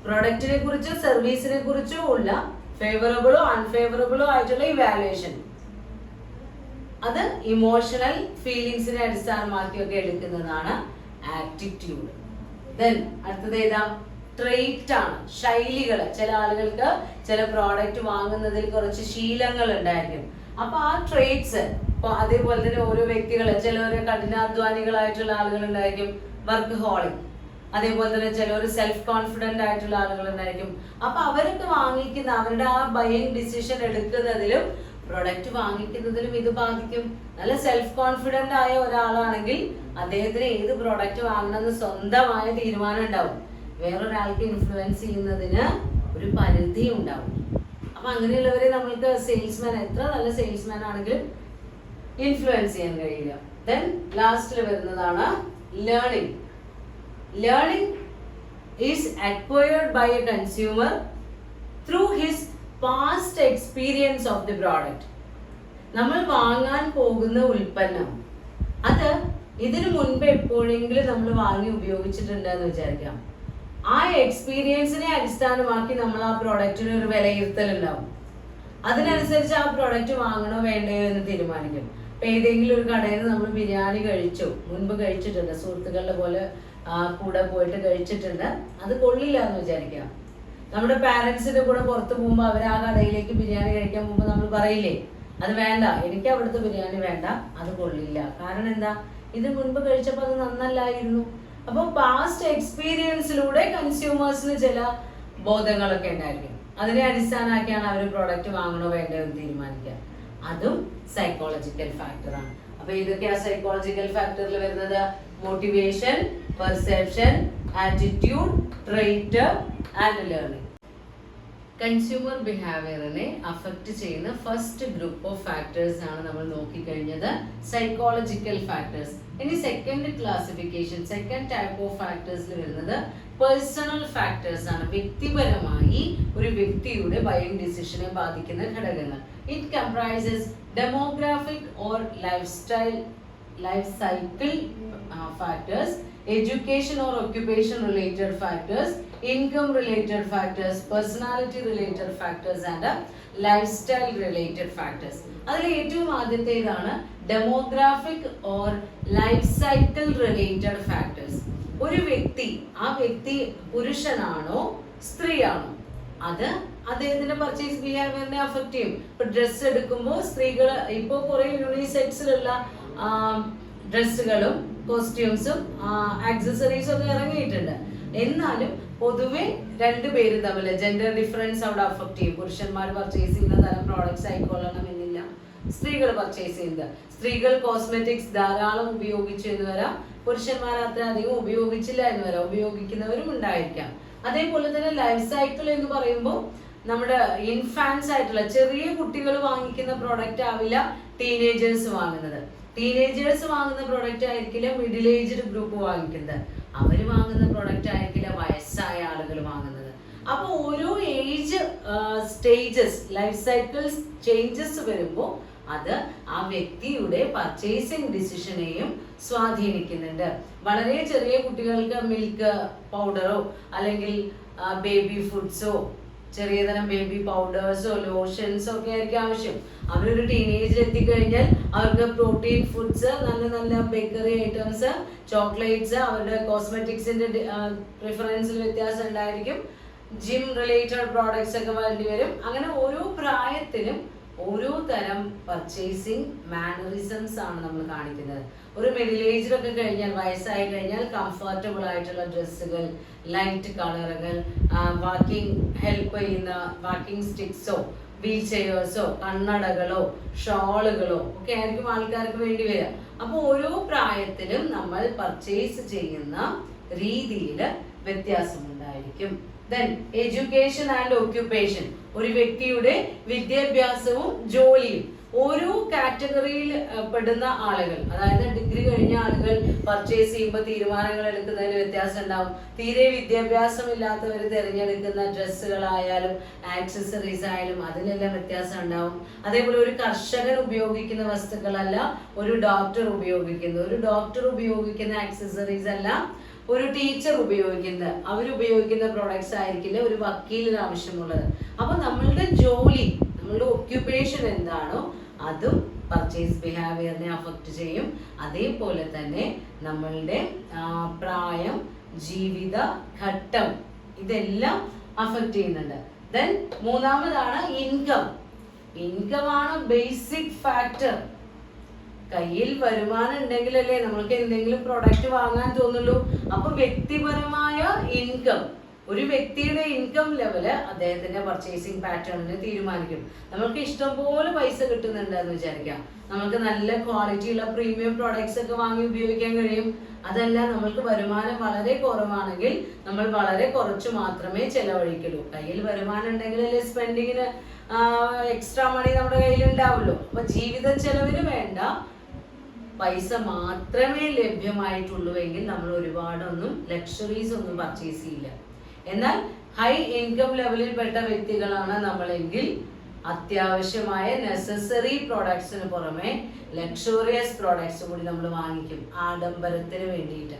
പ്രൊഡക്റ്റിനെ കുറിച്ചും സർവീസിനെ കുറിച്ചും ഉള്ള ഫേവറബിളോ അൺഫേവറബിളോ ആയിട്ടുള്ള ഇവാലുവേഷൻ, അത് ഇമോഷണൽ ഫീലിങ്സിനെ അടിസ്ഥാനമാക്കിയൊക്കെ എടുക്കുന്നതാണ് ആറ്റിറ്റ്യൂഡ്. ദെൻ അടുത്തത് ഏതാ? ട്രെയ്റ്റ് ആണ്, ശൈലികൾ. ചില ആളുകൾക്ക് ചില പ്രോഡക്റ്റ് വാങ്ങുന്നതിൽ കുറച്ച് ശീലങ്ങൾ ഉണ്ടായിരിക്കും. അപ്പൊ ആ ട്രെയ്റ്റ്സ്, ഇപ്പൊ അതേപോലെ തന്നെ ഓരോ വ്യക്തികള്, ചിലവര് കഠിനാധ്വാനികളായിട്ടുള്ള ആളുകൾ ഉണ്ടായിരിക്കും, വർക്ക് ഹോളിക്. അതേപോലെ തന്നെ ചിലവർ സെൽഫ് കോൺഫിഡന്റ് ആയിട്ടുള്ള ആളുകൾ ഉണ്ടായിരിക്കും. അപ്പൊ അവരൊക്കെ വാങ്ങിക്കുന്ന അവരുടെ ആ ബൈയിങ് ഡിസിഷൻ എടുക്കുന്നതിലും പ്രൊഡക്റ്റ് വാങ്ങിക്കുന്നതിലും ഇത് ബാധിക്കും. നല്ല സെൽഫ് കോൺഫിഡന്റ് ആയ ഒരാളാണെങ്കിൽ അദ്ദേഹത്തിന് ഏത് പ്രൊഡക്റ്റ് വാങ്ങണമെന്ന് സ്വന്തമായ തീരുമാനം ഉണ്ടാവും. വേറൊരാൾക്ക് ഇൻഫ്ലുവൻസ് ചെയ്യുന്നതിന് ഒരു പരിധി ഉണ്ടാവും. അപ്പൊ അങ്ങനെയുള്ളവരെ നമ്മൾക്ക് സെയിൽസ്മാൻ, എത്ര നല്ല സെയിൽസ്മാൻ ആണെങ്കിലും ഇൻഫ്ലുവൻസ് ചെയ്യാൻ കഴിയില്ല. ദെൻ ലാസ്റ്റിൽ വരുന്നതാണ് learning. Learning is acquired by a consumer through his past experience of the product. നമ്മൾ വാങ്ങാൻ പോകുന്ന ഉൽപ്പന്നം അത് ഇതിനു മുൻപ് എപ്പോഴെങ്കിലും നമ്മൾ വാങ്ങി ഉപയോഗിച്ചിട്ടുണ്ടെന്ന് വിചാരിക്കാം. ആ എക്സ്പീരിയൻസിനെ അടിസ്ഥാനമാക്കി നമ്മൾ ആ പ്രോഡക്റ്റിന് ഒരു വിലയിരുത്തൽ ഉണ്ടാവും. അതിനനുസരിച്ച് ആ പ്രോഡക്റ്റ് വാങ്ങണോ വേണ്ടയോ എന്ന് തീരുമാനിക്കും. ഇപ്പൊ ഏതെങ്കിലും ഒരു കടയിൽ നിന്ന് നമ്മൾ ബിരിയാണി കഴിച്ചു, മുൻപ് കഴിച്ചിട്ടുണ്ട്, സുഹൃത്തുക്കളുടെ പോലെ കൂടെ പോയിട്ട് കഴിച്ചിട്ടുണ്ട്, അത് കൊള്ളില്ല എന്ന് വിചാരിക്കാം. നമ്മുടെ പാരന്റ്സിന്റെ കൂടെ പുറത്ത് പോകുമ്പോൾ അവർ ആ കടയിലേക്ക് ബിരിയാണി കഴിക്കാൻ പോകുമ്പോൾ നമ്മൾ പറയില്ലേ, അത് വേണ്ട, എനിക്ക് അവിടുത്തെ ബിരിയാണി വേണ്ട, അത് കൊള്ളില്ല. കാരണം എന്താ, ഇത് മുൻപ് കഴിച്ചപ്പോൾ അത് നന്നല്ലായിരുന്നു. അപ്പോൾ പാസ്റ്റ് എക്സ്പീരിയൻസിലൂടെ കൺസ്യൂമേഴ്സിന് ചില ബോധങ്ങളൊക്കെ ഉണ്ടായിരിക്കും. അതിനെ അടിസ്ഥാനമാക്കിയാണ് അവർ പ്രോഡക്റ്റ് വാങ്ങണോ വേണ്ടയോ എന്ന് തീരുമാനിക്കുക. അതും സൈക്കോളജിക്കൽ ഫാക്ടറാണ്. അപ്പൊ ഇതൊക്കെയാ സൈക്കോളജിക്കൽ ഫാക്ടറിൽ വരുന്നത്: motivation, perception, attitude, trait and learning. Consumer ബിഹേവിയറിനെ അഫക്റ്റ് ചെയ്യുന്ന ഫസ്റ്റ് ഗ്രൂപ്പ് ഓഫ് ഫാക്ടേഴ്സ് ആണ് നമ്മൾ നോക്കിക്കഴിഞ്ഞത്, സൈക്കോളജിക്കൽ ഫാക്ടേഴ്സ്. ഇനി second classification, second type of ഫാക്ടേഴ്സിൽ വരുന്നത് പേഴ്സണൽ ഫാക്ടേഴ്സ് ആണ്. വ്യക്തിപരമായി ഒരു വ്യക്തിയുടെ ബൈയിങ് ഡിസിഷനെ ബാധിക്കുന്ന ഘടകങ്ങൾ. It comprises demographic or life cycle factors, education or occupation related factors, income related factors, personality related factors and lifestyle related factors. അതിൽ ഏറ്റവും ആദ്യത്തേതാണ് demographic or life cycle related factors. ഒരു വ്യക്തി, ആ വ്യക്തി പുരുഷനാണോ സ്ത്രീയാണോ, അത് അദ്ദേഹത്തിന്റെ പർച്ചേസ് ബിഹേവിയറിനെ അഫക്ട് ചെയ്യും. ഇപ്പൊ ഡ്രസ്സ് എടുക്കുമ്പോൾ സ്ത്രീകൾ, ഇപ്പോൾ കുറെ യൂണിസെക്സിലുള്ള ഡ്രസ്സുകളും കോസ്റ്റ്യൂംസും ആക്സസറീസും ഒക്കെ ഇറങ്ങിയിട്ടുണ്ട്. എന്നാലും പൊതുവെ രണ്ടുപേരും തമ്മിൽ ജെൻഡർ ഡിഫറൻസ് അവിടെ അഫക്ട് ചെയ്യും. പുരുഷന്മാർ പർച്ചേസ് ചെയ്യുന്ന തരം പ്രോഡക്ട്സ് ആയിക്കൊള്ളണമെന്നില്ല സ്ത്രീകൾ പർച്ചേസ് ചെയ്യുന്നത്. സ്ത്രീകൾ കോസ്മെറ്റിക്സ് ധാരാളം ഉപയോഗിച്ചു എന്ന് വരാം, പുരുഷന്മാർ അത്ര അധികം ഉപയോഗിച്ചില്ല എന്ന് വരാം, ഉപയോഗിക്കുന്നവരും ഉണ്ടായിരിക്കാം. അതേപോലെ തന്നെ ലൈഫ് സൈക്കിൾ എന്ന് പറയുമ്പോൾ നമ്മുടെ ഇൻഫാൻസ് ആയിട്ടുള്ള ചെറിയ കുട്ടികൾ വാങ്ങിക്കുന്ന പ്രോഡക്റ്റ് ആവില്ല ടീനേജേഴ്സ് വാങ്ങുന്നത്. ടീനേജേഴ്സ് വാങ്ങുന്ന പ്രോഡക്റ്റ് ആയിരിക്കില്ല മിഡിൽ ഏജ്ഡ് ഗ്രൂപ്പ് വാങ്ങിക്കുന്നത്. അവർ വാങ്ങുന്ന പ്രോഡക്റ്റ് ആയിരിക്കില്ല വയസ്സായ ആളുകൾ വാങ്ങുന്നത്. അപ്പോൾ ഓരോ age stages, life cycles changes വരുമ്പോൾ അത് ആ വ്യക്തിയുടെ പർച്ചേസിംഗ് ഡിസിഷനെയും സ്വാധീനിക്കുന്നുണ്ട്. വളരെ ചെറിയ കുട്ടികൾക്ക് മിൽക്ക് പൗഡറോ അല്ലെങ്കിൽ ബേബി ഫുഡ്സോ, ചെറിയ തരം ബേബി പൗഡേഴ്സോ ലോഷൻസോ ഒക്കെ ആയിരിക്കും ആവശ്യം. അവരൊരു ടീനേജിൽ എത്തിക്കഴിഞ്ഞാൽ അവർക്ക് പ്രോട്ടീൻ ഫുഡ്സ്, നല്ല നല്ല ബേക്കറി ഐറ്റംസ്, ചോക്ലേറ്റ്സ്, അവരുടെ കോസ്മെറ്റിക്സിന്റെ പ്രിഫറൻസിൽ വ്യത്യാസം ഉണ്ടായിരിക്കും. ജിം റിലേറ്റഡ് പ്രോഡക്ട്സ് ഒക്കെ വേണ്ടി വരും. അങ്ങനെ ഓരോ പ്രായത്തിലും ഓരോ തരം പർച്ചേസിങ് മാനറിസംസ് ആണ് നമ്മൾ കാണിക്കുന്നത്. ഒരു മിഡിൽ ഏജിലൊക്കെ കഴിഞ്ഞാൽ, വയസ്സായി കഴിഞ്ഞാൽ കംഫർട്ടബിൾ ആയിട്ടുള്ള ഡ്രസ്സുകൾ, ലൈറ്റ് കളറുകൾ, വാക്കിംഗ് ഹെൽപ്പ് ചെയ്യുന്ന വാക്കിംഗ് സ്റ്റിക്സോ വീൽ ചെയേഴ്സോ കണ്ണടകളോ ഷോളുകളോ ഒക്കെ ആയിരിക്കും ആൾക്കാർക്ക് വേണ്ടി വരിക. അപ്പോൾ ഓരോ പ്രായത്തിലും നമ്മൾ പർച്ചേസ് ചെയ്യുന്ന രീതിയിൽ വ്യത്യാസമുണ്ടായിരിക്കും. Then education and occupation, ഒരു വ്യക്തിയുടെ വിദ്യാഭ്യാസവും ജോലിയും. ഓരോ കാറ്റഗറിയിൽ പെടുന്ന ആളുകൾ, അതായത് ഡിഗ്രി കഴിഞ്ഞ ആളുകൾ പർച്ചേസ് ചെയ്യുമ്പോൾ തീരുമാനങ്ങൾ എടുക്കുന്നതിന് വ്യത്യാസം ഉണ്ടാവും. തീരെ വിദ്യാഭ്യാസം ഇല്ലാത്തവർ തിരഞ്ഞെടുക്കുന്ന ഡ്രസ്സുകളായാലും ആക്സസറീസ് ആയാലും അതിനെല്ലാം വ്യത്യാസം ഉണ്ടാവും. അതേപോലെ ഒരു കർഷകൻ ഉപയോഗിക്കുന്ന വസ്തുക്കളല്ല ഒരു ഡോക്ടർ ഉപയോഗിക്കുന്ന ആക്സസറീസ് അല്ല ഒരു ടീച്ചർ ഉപയോഗിക്കുന്നത്, അവരുപയോഗിക്കുന്ന പ്രോഡക്ട്സ് ആയിരിക്കില്ല ഒരു വക്കീലിന് ആവശ്യമുള്ളത്. അപ്പൊ നമ്മളുടെ ജോലി, നമ്മളുടെ ഒക്യുപ്പേഷൻ എന്താണോ അതും പർച്ചേസ് ബിഹേവിയറിനെ അഫക്റ്റ് ചെയ്യും. അതേപോലെ തന്നെ നമ്മളുടെ പ്രായം, ജീവിത ഘട്ടം, ഇതെല്ലാം അഫക്റ്റ് ചെയ്യുന്നുണ്ട്. ദെൻ മൂന്നാമതാണ് ഇൻകം. ഇൻകം ആണ് ബേസിക് ഫാക്ടർ. കയ്യിൽ വരുമാനം ഉണ്ടെങ്കിലല്ലേ നമ്മൾക്ക് എന്തെങ്കിലും പ്രൊഡക്റ്റ് വാങ്ങാൻ തോന്നുള്ളൂ. അപ്പൊ വ്യക്തിപരമായ ഇൻകം, ഒരു വ്യക്തിയുടെ ഇൻകം ലെവല് അദ്ദേഹത്തിന്റെ പർച്ചേസിങ് പാറ്റേണിനെ തീരുമാനിക്കും. നമ്മൾക്ക് ഇഷ്ടംപോലെ പൈസ കിട്ടുന്നുണ്ട് എന്ന് വിചാരിക്കാം, നമുക്ക് നല്ല ക്വാളിറ്റിയുള്ള പ്രീമിയം പ്രോഡക്ട്സ് ഒക്കെ വാങ്ങി ഉപയോഗിക്കാൻ കഴിയും. അതല്ല, നമ്മൾക്ക് വരുമാനം വളരെ കുറവാണെങ്കിൽ നമ്മൾ വളരെ കുറച്ച് മാത്രമേ ചെലവഴിക്കുള്ളൂ. കയ്യിൽ വരുമാനം ഉണ്ടെങ്കിലല്ലേ സ്പെൻഡിങ്ങിന് എക്സ്ട്രാ മണി നമ്മുടെ കയ്യിൽ ഉണ്ടാവുള്ളൂ. അപ്പൊ ജീവിത ചെലവിന് വേണ്ട പൈസ മാത്രമേ ലഭ്യമായിട്ടുള്ളൂ എങ്കിൽ നമ്മൾ ഒരുപാടൊന്നും ലക്ഷറീസ് ഒന്നും പർച്ചേസ് ചെയ്യില്ല. എന്നാൽ ഹൈ ഇൻകം ലെവലിൽ പെട്ട വ്യക്തികളാണ് നമ്മളെങ്കിൽ അത്യാവശ്യമായ നെസസറി പ്രോഡക്ട്സിന് പുറമെ ലക്ഷറിയസ് പ്രോഡക്ട്സ് കൂടി നമ്മൾ വാങ്ങിക്കും ആഡംബരത്തിന് വേണ്ടിയിട്ട്.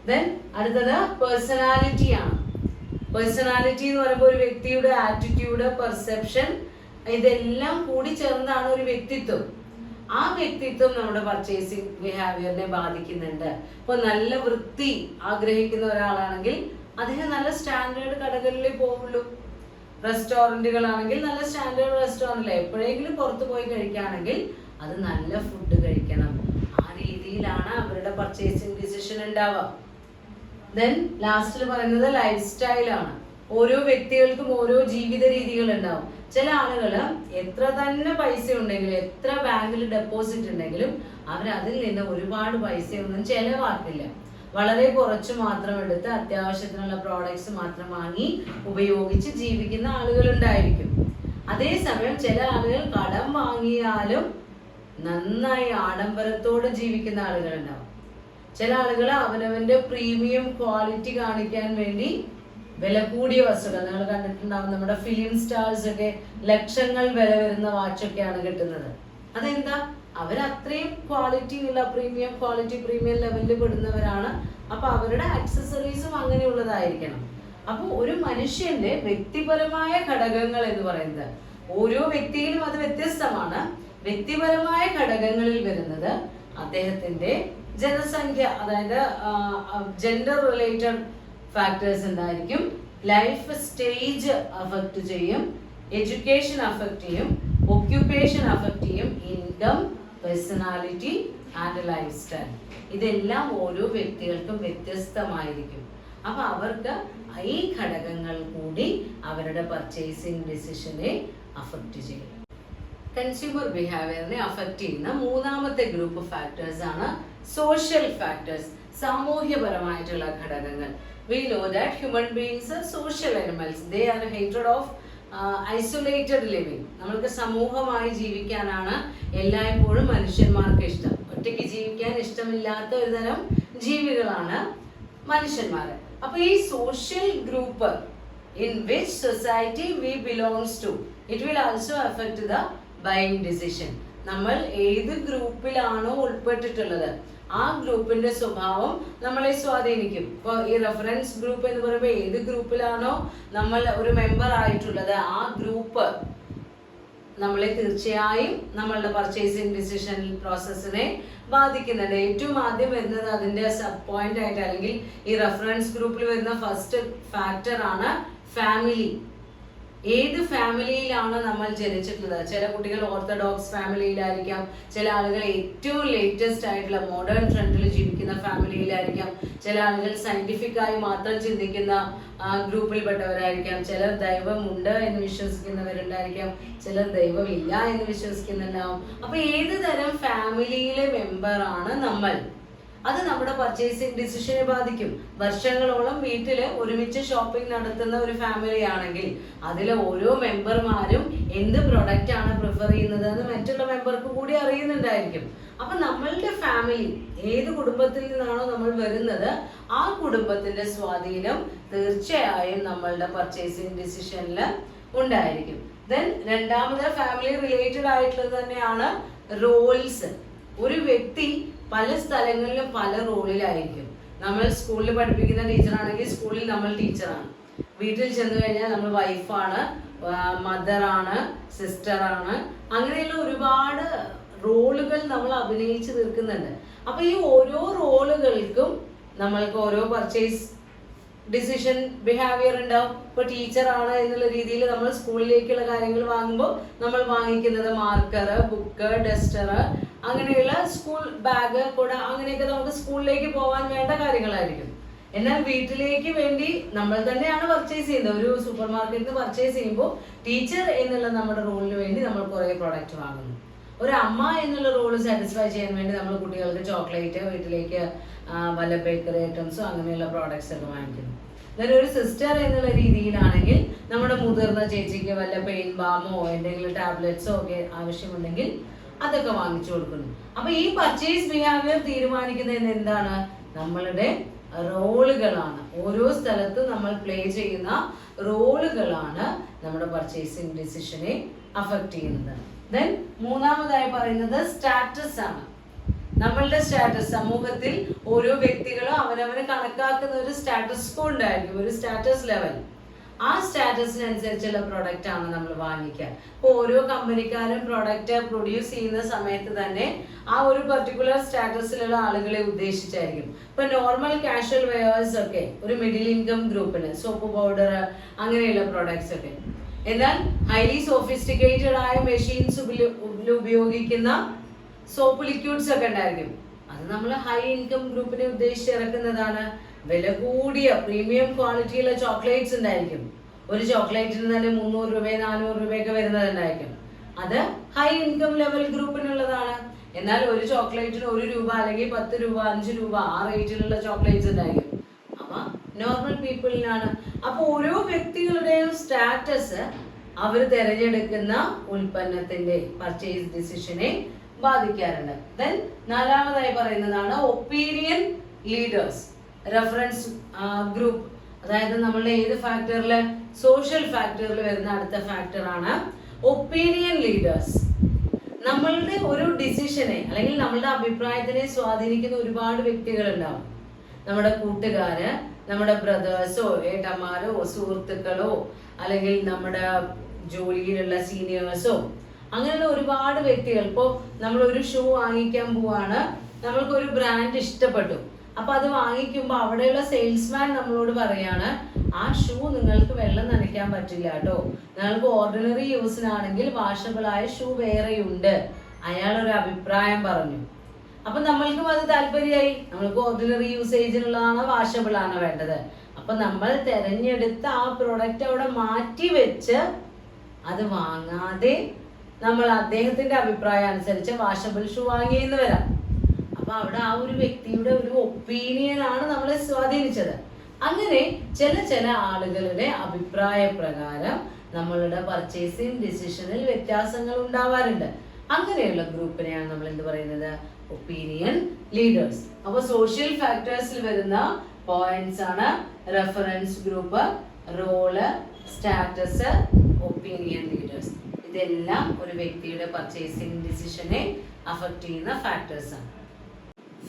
ദെൻ അടുത്തത് പേഴ്സണാലിറ്റി ആണ്. പേഴ്സണാലിറ്റി എന്ന് പറയുമ്പോൾ ഒരു വ്യക്തിയുടെ ആറ്റിറ്റ്യൂഡ്, പെർസെപ്ഷൻ, ഇതെല്ലാം കൂടി ചേർന്നാണ് ഒരു വ്യക്തിത്വം. ആ വ്യക്തിത്വം നമ്മുടെ പർച്ചേസിങ് ബിഹേവിയറിനെ ബാധിക്കുന്നുണ്ട്. ഇപ്പോൾ നല്ല വൃത്തി ആഗ്രഹിക്കുന്ന ഒരാളാണെങ്കിൽ അദ്ദേഹം നല്ല സ്റ്റാൻഡേർഡ് കടകളിലേ പോവുള്ളൂ. റെസ്റ്റോറൻറ്റുകളാണെങ്കിൽ നല്ല സ്റ്റാൻഡേർഡ് റെസ്റ്റോറൻറ്റിലെ എപ്പോഴെങ്കിലും പുറത്തു പോയി കഴിക്കുകയാണെങ്കിൽ അത് നല്ല ഫുഡ് കഴിക്കണം. ആ രീതിയിലാണ് അവരുടെ പർച്ചേസിങ് ഡിസിഷൻ ഉണ്ടാവുക. ദെൻ ലാസ്റ്റിൽ പറയുന്നത് ലൈഫ് സ്റ്റൈലാണ്. ഓരോ വ്യക്തികൾക്കും ഓരോ ജീവിത രീതികൾ ഉണ്ടാവും. ചില ആളുകൾ എത്ര തന്നെ പൈസ ഉണ്ടെങ്കിലും, എത്ര ബാങ്കിൽ ഡെപ്പോസിറ്റ് ഉണ്ടെങ്കിലും അവരതിൽ നിന്ന് ഒരുപാട് പൈസയൊന്നും ചെലവാക്കില്ല. വളരെ കുറച്ച് മാത്രം എടുത്ത് അത്യാവശ്യത്തിനുള്ള പ്രോഡക്ട്സ് മാത്രം വാങ്ങി ഉപയോഗിച്ച് ജീവിക്കുന്ന ആളുകൾ ഉണ്ടായിരിക്കും. അതേസമയം ചില ആളുകൾ കടം വാങ്ങിയാലും നന്നായി ആഡംബരത്തോടെ ജീവിക്കുന്ന ആളുകൾ ഉണ്ടാവും. ചില ആളുകൾ അവനവന്റെ പ്രീമിയം ക്വാളിറ്റി കാണിക്കാൻ വേണ്ടി വില കൂടിയ വസ്തുക്കൾ, നിങ്ങൾ കണ്ടിട്ടുണ്ടാവും, നമ്മുടെ ഫിലിം സ്റ്റാർസ് ഒക്കെ ലക്ഷങ്ങൾ വില വരുന്ന വാച്ചൊക്കെയാണ് കിട്ടുന്നത്. അതെന്താ? അവരത്രയും ക്വാളിറ്റി ഉള്ള പ്രീമിയം ക്വാളിറ്റി, പ്രീമിയം ലെവലിൽ പെടുന്നവരാണ്. അപ്പൊ അവരുടെ ആക്സസറീസും അങ്ങനെയുള്ളതായിരിക്കണം. അപ്പോൾ ഒരു മനുഷ്യന്റെ വ്യക്തിപരമായ ഘടകങ്ങൾ എന്ന് പറയുന്നത് ഓരോ വ്യക്തിയിലും അത് വ്യത്യസ്തമാണ്. വ്യക്തിപരമായ ഘടകങ്ങളിൽ വരുന്നത് അദ്ദേഹത്തിന്റെ ജനസംഖ്യ, അതായത് ജെൻഡർ റിലേറ്റഡ് ഫാക്ടേഴ്സ് ഉണ്ടായിരിക്കും. ലൈഫ് സ്റ്റേജ് അഫക്റ്റ് ചെയ്യും, എഡ്യൂക്കേഷൻ അഫക്റ്റ് ചെയ്യും, ഒക്യുപ്പേഷൻ അഫക്റ്റ് ചെയ്യും, income, personality and life style. ഇതെല്ലാം ഓരോ വ്യക്തികൾക്കും വ്യത്യസ്തമായിരിക്കും. അപ്പൊ അവർക്ക് ഈ ഘടകങ്ങൾ കൂടി അവരുടെ പർച്ചേസിംഗ് ഡിസിഷനെ അഫക്റ്റ് ചെയ്യും. കൺസ്യൂമർ ബിഹേവിയറിനെ അഫക്റ്റ് ചെയ്യുന്ന മൂന്നാമത്തെ ഗ്രൂപ്പ് ഫാക്ടേഴ്സ് ആണ് സോഷ്യൽ ഫാക്ടേഴ്സ്, സാമൂഹ്യപരമായിട്ടുള്ള ഘടകങ്ങൾ. We know that human beings are social animals. They are hatred of isolated living. നമ്മൾക്ക് സമൂഹമായി ജീവിക്കാനാണ് എല്ലായ്പ്പോഴും മനുഷ്യന്മാർക്ക് ഇഷ്ടം. ഒറ്റയ്ക്ക് ജീവിക്കാൻ ഇഷ്ടമില്ലാത്ത ഒരു തരം ജീവികളാണ് മനുഷ്യന്മാർ. അപ്പൊ ഈ social group in which society we belongs to, it will also affect the buying decision. നമ്മൾ ഏത് ഗ്രൂപ്പിലാണോ ഉൾപ്പെട്ടിട്ടുള്ളത് ആ ഗ്രൂപ്പിന്റെ സ്വഭാവം നമ്മളെ സ്വാധീനിക്കും. ഇപ്പോൾ ഈ റെഫറൻസ് ഗ്രൂപ്പ് എന്ന് പറയുമ്പോൾ ഏത് ഗ്രൂപ്പിലാണോ നമ്മൾ ഒരു മെമ്പർ ആയിട്ടുള്ളത് ആ ഗ്രൂപ്പ് നമ്മളെ തീർച്ചയായും നമ്മളുടെ പർച്ചേസിംഗ് ഡിസിഷൻ പ്രോസസ്സിനെ ബാധിക്കുന്നുണ്ട്. ഏറ്റവും ആദ്യം വരുന്നത് അതിന്റെ സബ് പോയിന്റ് ആയിട്ട്, അല്ലെങ്കിൽ ഈ റെഫറൻസ് ഗ്രൂപ്പിൽ വരുന്ന ഫസ്റ്റ് ഫാക്ടർ ആണ് ഫാമിലി. ഏത് ഫാമിലിയിലാണ് നമ്മൾ ജനിച്ചിട്ടുള്ളത്? ചില കുട്ടികൾ ഓർത്തഡോക്സ് ഫാമിലിയിലായിരിക്കാം, ചില ആളുകൾ ഏറ്റവും ലേറ്റസ്റ്റ് ആയിട്ടുള്ള മോഡേൺ ട്രെൻഡിൽ ജീവിക്കുന്ന ഫാമിലിയിലായിരിക്കാം, ചില ആളുകൾ സയന്റിഫിക് ആയി മാത്രം ചിന്തിക്കുന്ന ഗ്രൂപ്പിൽപ്പെട്ടവരായിരിക്കാം, ചിലർ ദൈവമുണ്ട് എന്ന് വിശ്വസിക്കുന്നവരുണ്ടായിരിക്കാം, ചിലർ ദൈവമില്ല എന്ന് വിശ്വസിക്കുന്നുണ്ടാവും. അപ്പൊ ഏത് തരം ഫാമിലിയിലെ മെമ്പറാണ് നമ്മൾ, അത് നമ്മുടെ പർച്ചേസിംഗ് ഡിസിഷനെ ബാധിക്കും. വർഷങ്ങളോളം വീട്ടില് ഒരുമിച്ച് ഷോപ്പിംഗ് നടത്തുന്ന ഒരു ഫാമിലി ആണെങ്കിൽ അതിലെ ഓരോ മെമ്പർമാരും എന്ത് പ്രൊഡക്റ്റ് ആണ് പ്രിഫർ ചെയ്യുന്നത് എന്ന് മറ്റുള്ള മെമ്പർക്ക് കൂടി അറിയുന്നുണ്ടായിരിക്കും. അപ്പൊ നമ്മളുടെ ഫാമിലി, ഏത് കുടുംബത്തിൽ നിന്നാണോ നമ്മൾ വരുന്നത് ആ കുടുംബത്തിന്റെ സ്വാധീനം തീർച്ചയായും നമ്മളുടെ പർച്ചേസിംഗ് ഡിസിഷനിൽ ഉണ്ടായിരിക്കും. ദെൻ രണ്ടാമത് ഫാമിലി റിലേറ്റഡ് ആയിട്ടുള്ളത് തന്നെയാണ് റോൾസ്. ഒരു വ്യക്തി പല സ്ഥലങ്ങളിലും പല റോളിലായിരിക്കും. നമ്മൾ സ്കൂളിൽ പഠിപ്പിക്കുന്ന ടീച്ചറാണെങ്കിൽ സ്കൂളിൽ നമ്മൾ ടീച്ചറാണ്, വീട്ടിൽ ചെന്ന് കഴിഞ്ഞാൽ നമ്മൾ വൈഫാണ്, മദറാണ്, സിസ്റ്ററാണ്, അങ്ങനെയുള്ള ഒരുപാട് റോളുകൾ നമ്മൾ അഭിനയിച്ച് തീർക്കുന്നുണ്ട്. അപ്പൊ ഈ ഓരോ റോളുകൾക്കും നമ്മൾക്ക് ഓരോ പർച്ചേസ് ഡിസിഷൻ ബിഹേവിയർ ഉണ്ടാവും. ഇപ്പോൾ ടീച്ചറാണ് എന്നുള്ള രീതിയിൽ നമ്മൾ സ്കൂളിലേക്കുള്ള കാര്യങ്ങൾ വാങ്ങുമ്പോൾ നമ്മൾ വാങ്ങിക്കുന്നത് മാർക്കർ, ബുക്ക്, ഡസ്റ്റർ, അങ്ങനെയുള്ള സ്കൂൾ ബാഗ്, കുട, അങ്ങനെയൊക്കെ നമുക്ക് സ്കൂളിലേക്ക് പോകാൻ വേണ്ട കാര്യങ്ങളായിരിക്കും. എന്നാൽ വീട്ടിലേക്ക് വേണ്ടി നമ്മൾ തന്നെയാണ് പർച്ചേസ് ചെയ്യുന്നത്. ഒരു സൂപ്പർ മാർക്കറ്റിൽ നിന്ന് പർച്ചേസ് ചെയ്യുമ്പോൾ ടീച്ചർ എന്നുള്ള നമ്മുടെ റോളിന് വേണ്ടി നമ്മൾ കുറേ പ്രോഡക്റ്റ് വാങ്ങുന്നു. ഒരു അമ്മ എന്നുള്ള റോള് സാറ്റിസ്ഫൈ ചെയ്യാൻ വേണ്ടി നമ്മൾ കുട്ടികൾക്ക് ചോക്ലേറ്റ്, വീട്ടിലേക്ക് വല്ല ബേക്കറി ഐറ്റംസോ അങ്ങനെയുള്ള പ്രോഡക്ട്സ് ഒക്കെ വാങ്ങിക്കുന്നു. എന്നാലും ഒരു സിസ്റ്റർ എന്നുള്ള രീതിയിലാണെങ്കിൽ നമ്മുടെ മുതിർന്ന ചേച്ചിക്ക് വല്ല പെയിൻ ബാമോ എന്തെങ്കിലും ടാബ്ലറ്റ്സോ ഒക്കെ ആവശ്യമുണ്ടെങ്കിൽ അതൊക്കെ വാങ്ങിച്ചു കൊടുക്കുന്നു. അപ്പൊ ഈ പർച്ചേസ് ബിഹേവിയർ തീരുമാനിക്കുന്നത് എന്താണ്? നമ്മളുടെ റോളുകളാണ്. ഓരോ സ്ഥലത്തും നമ്മൾ പ്ലേ ചെയ്യുന്ന റോളുകളാണ് നമ്മുടെ പർച്ചേസിങ് ഡിസിഷനെ അഫക്റ്റ് ചെയ്യുന്നത്. ദെൻ മൂന്നാമതായി പറയുന്നത് സ്റ്റാറ്റസ് ആണ്. നമ്മളുടെ സ്റ്റാറ്റസ്, സമൂഹത്തിൽ ഓരോ വ്യക്തികളും അവനവന് കണക്കാക്കുന്ന ഒരു സ്റ്റാറ്റസ് കോ ഉണ്ടായിരിക്കും, ഒരു സ്റ്റാറ്റസ് ലെവൽ. ആ സ്റ്റാറ്റസിനനുസരിച്ചുള്ള പ്രൊഡക്റ്റ് ആണ് നമ്മൾ വാങ്ങിക്കുക. ഇപ്പോൾ ഓരോ കമ്പനിക്കാരും പ്രൊഡക്റ്റ് പ്രൊഡ്യൂസ് ചെയ്യുന്ന സമയത്ത് തന്നെ ആ ഒരു പർട്ടിക്കുലർ സ്റ്റാറ്റസിലുള്ള ആളുകളെ ഉദ്ദേശിച്ചായിരിക്കും. ഇപ്പൊ നോർമൽ കാഷ്വൽ വെയേഴ്സ് ഒക്കെ ഒരു മിഡിൽ ഇൻകം ഗ്രൂപ്പിന് സോപ്പ് പൗഡർ അങ്ങനെയുള്ള പ്രൊഡക്ട്സ് ഒക്കെ. എന്നാൽ ഹൈലി സോഫിസ്റ്റിക്കേറ്റഡ് ആയ മെഷീൻസ് ഉപയോഗിക്കുന്ന സോപ്പ് ലിക്വിഡ്സ് ഒക്കെ ഉണ്ടായിരിക്കും. അത് നമ്മൾ ഹൈ ഇൻകം ഗ്രൂപ്പിനെ ഉദ്ദേശിച്ച് ഇറക്കുന്നതാണ്. വില കൂടിയ പ്രീമിയം ക്വാളിറ്റിയുള്ള ചോക്ലേറ്റ്സ് ഉണ്ടായിരിക്കും. ഒരു ചോക്ലേറ്റിന് തന്നെ 300 രൂപ 400 രൂപയൊക്കെ വരുന്നതുണ്ടായിരിക്കും. അത് ഹൈ ഇൻകം ലെവൽ ഗ്രൂപ്പിനുള്ളതാണ്. എന്നാൽ ഒരു ചോക്ലേറ്റിന് 1 രൂപ അല്ലെങ്കിൽ 10 രൂപ 5 രൂപ ആ റേറ്റിലുള്ള ചോക്ലേറ്റ്സ് ഉണ്ടായിരിക്കും. അപ്പൊ നോർമൽ പീപ്പിളിനാണ്. അപ്പൊ ഓരോ വ്യക്തികളുടെയും സ്റ്റാറ്റസ് അവർ തിരഞ്ഞെടുക്കുന്ന ഉൽപ്പന്നത്തിന്റെ പർച്ചേസ് ഡിസിഷനെ ബാധിക്കാറുണ്ട്. ദെൻ നാലാമതായി പറയുന്നതാണ് ഒപ്പീനിയൻ ലീഡേഴ്സ്, റെഫറൻസ് ഗ്രൂപ്പ്. അതായത് നമ്മളുടെ ഏത് ഫാക്ടറില്, സോഷ്യൽ ഫാക്ടറിൽ വരുന്ന അടുത്ത ഫാക്ടർ ആണ് ഒപ്പീനിയൻ ലീഡേഴ്സ്. നമ്മളുടെ ഒരു ഡിസിഷനെ അല്ലെങ്കിൽ നമ്മളുടെ അഭിപ്രായത്തിനെ സ്വാധീനിക്കുന്ന ഒരുപാട് വ്യക്തികൾ ഉണ്ടാവും. നമ്മുടെ കൂട്ടുകാര്, നമ്മുടെ ബ്രദേഴ്സോ ഏട്ടന്മാരോ സുഹൃത്തുക്കളോ അല്ലെങ്കിൽ നമ്മുടെ ജോലിയിലുള്ള സീനിയേഴ്സോ, അങ്ങനെയുള്ള ഒരുപാട് വ്യക്തികൾ. ഇപ്പോൾ നമ്മൾ ഒരു ഷൂ വാങ്ങിക്കാൻ പോവാണ്, നമ്മൾക്ക് ഒരു ബ്രാൻഡ് ഇഷ്ടപ്പെട്ടു. അപ്പൊ അത് വാങ്ങിക്കുമ്പോൾ അവിടെയുള്ള സെയിൽസ്മാൻ നമ്മളോട് പറയാണ്, ആ ഷൂ നിങ്ങൾക്ക് വെള്ളം നനയ്ക്കാൻ പറ്റില്ല കേട്ടോ, നിങ്ങൾക്ക് ഓർഡിനറി യൂസിനാണെങ്കിൽ വാഷബിൾ ആയ ഷൂ വേറെയുണ്ട്. അയാളൊരു അഭിപ്രായം പറഞ്ഞു. അപ്പൊ നമ്മൾക്കും അത് താല്പര്യമായി. നമ്മൾക്ക് ഓർഡിനറി യൂസേജിനുള്ളതാണ്, വാഷബിൾ ആണ് വേണ്ടത്. അപ്പൊ നമ്മൾ തെരഞ്ഞെടുത്ത ആ പ്രൊഡക്റ്റ് അവിടെ മാറ്റി വെച്ച് അത് വാങ്ങാതെ നമ്മൾ അദ്ദേഹത്തിന്റെ അഭിപ്രായം അനുസരിച്ച് വാഷബിൾ ഷൂ വാങ്ങിയെന്ന് വരാം. അപ്പൊ അവിടെ ആ ഒരു വ്യക്തിയുടെ ഒരു ഒപ്പീനിയൻ ആണ് നമ്മളെ സ്വാധീനിച്ചത്. അങ്ങനെ ചില ആളുകളുടെ അഭിപ്രായ പ്രകാരം നമ്മളുടെ പർച്ചേസിംഗ് ഡിസിഷനിൽ വ്യത്യാസങ്ങൾ ഉണ്ടാവാറുണ്ട്. അങ്ങനെയുള്ള ഗ്രൂപ്പിനെയാണ് നമ്മൾ എന്ത് പറയുന്നത്? Opinion leaders. അപ്പൊ സോഷ്യൽ ഫാക്ടേഴ്സിൽ വരുന്ന പോയിന്റ്സ് ആണ് reference group, role, status, opinion leaders. ഇതെല്ലാം ഒരു വ്യക്തിയുടെ പർച്ചേസിംഗ് ഡിസിഷനെ അഫക്റ്റ് ചെയ്യുന്ന ഫാക്ടേഴ്സ് ആണ്.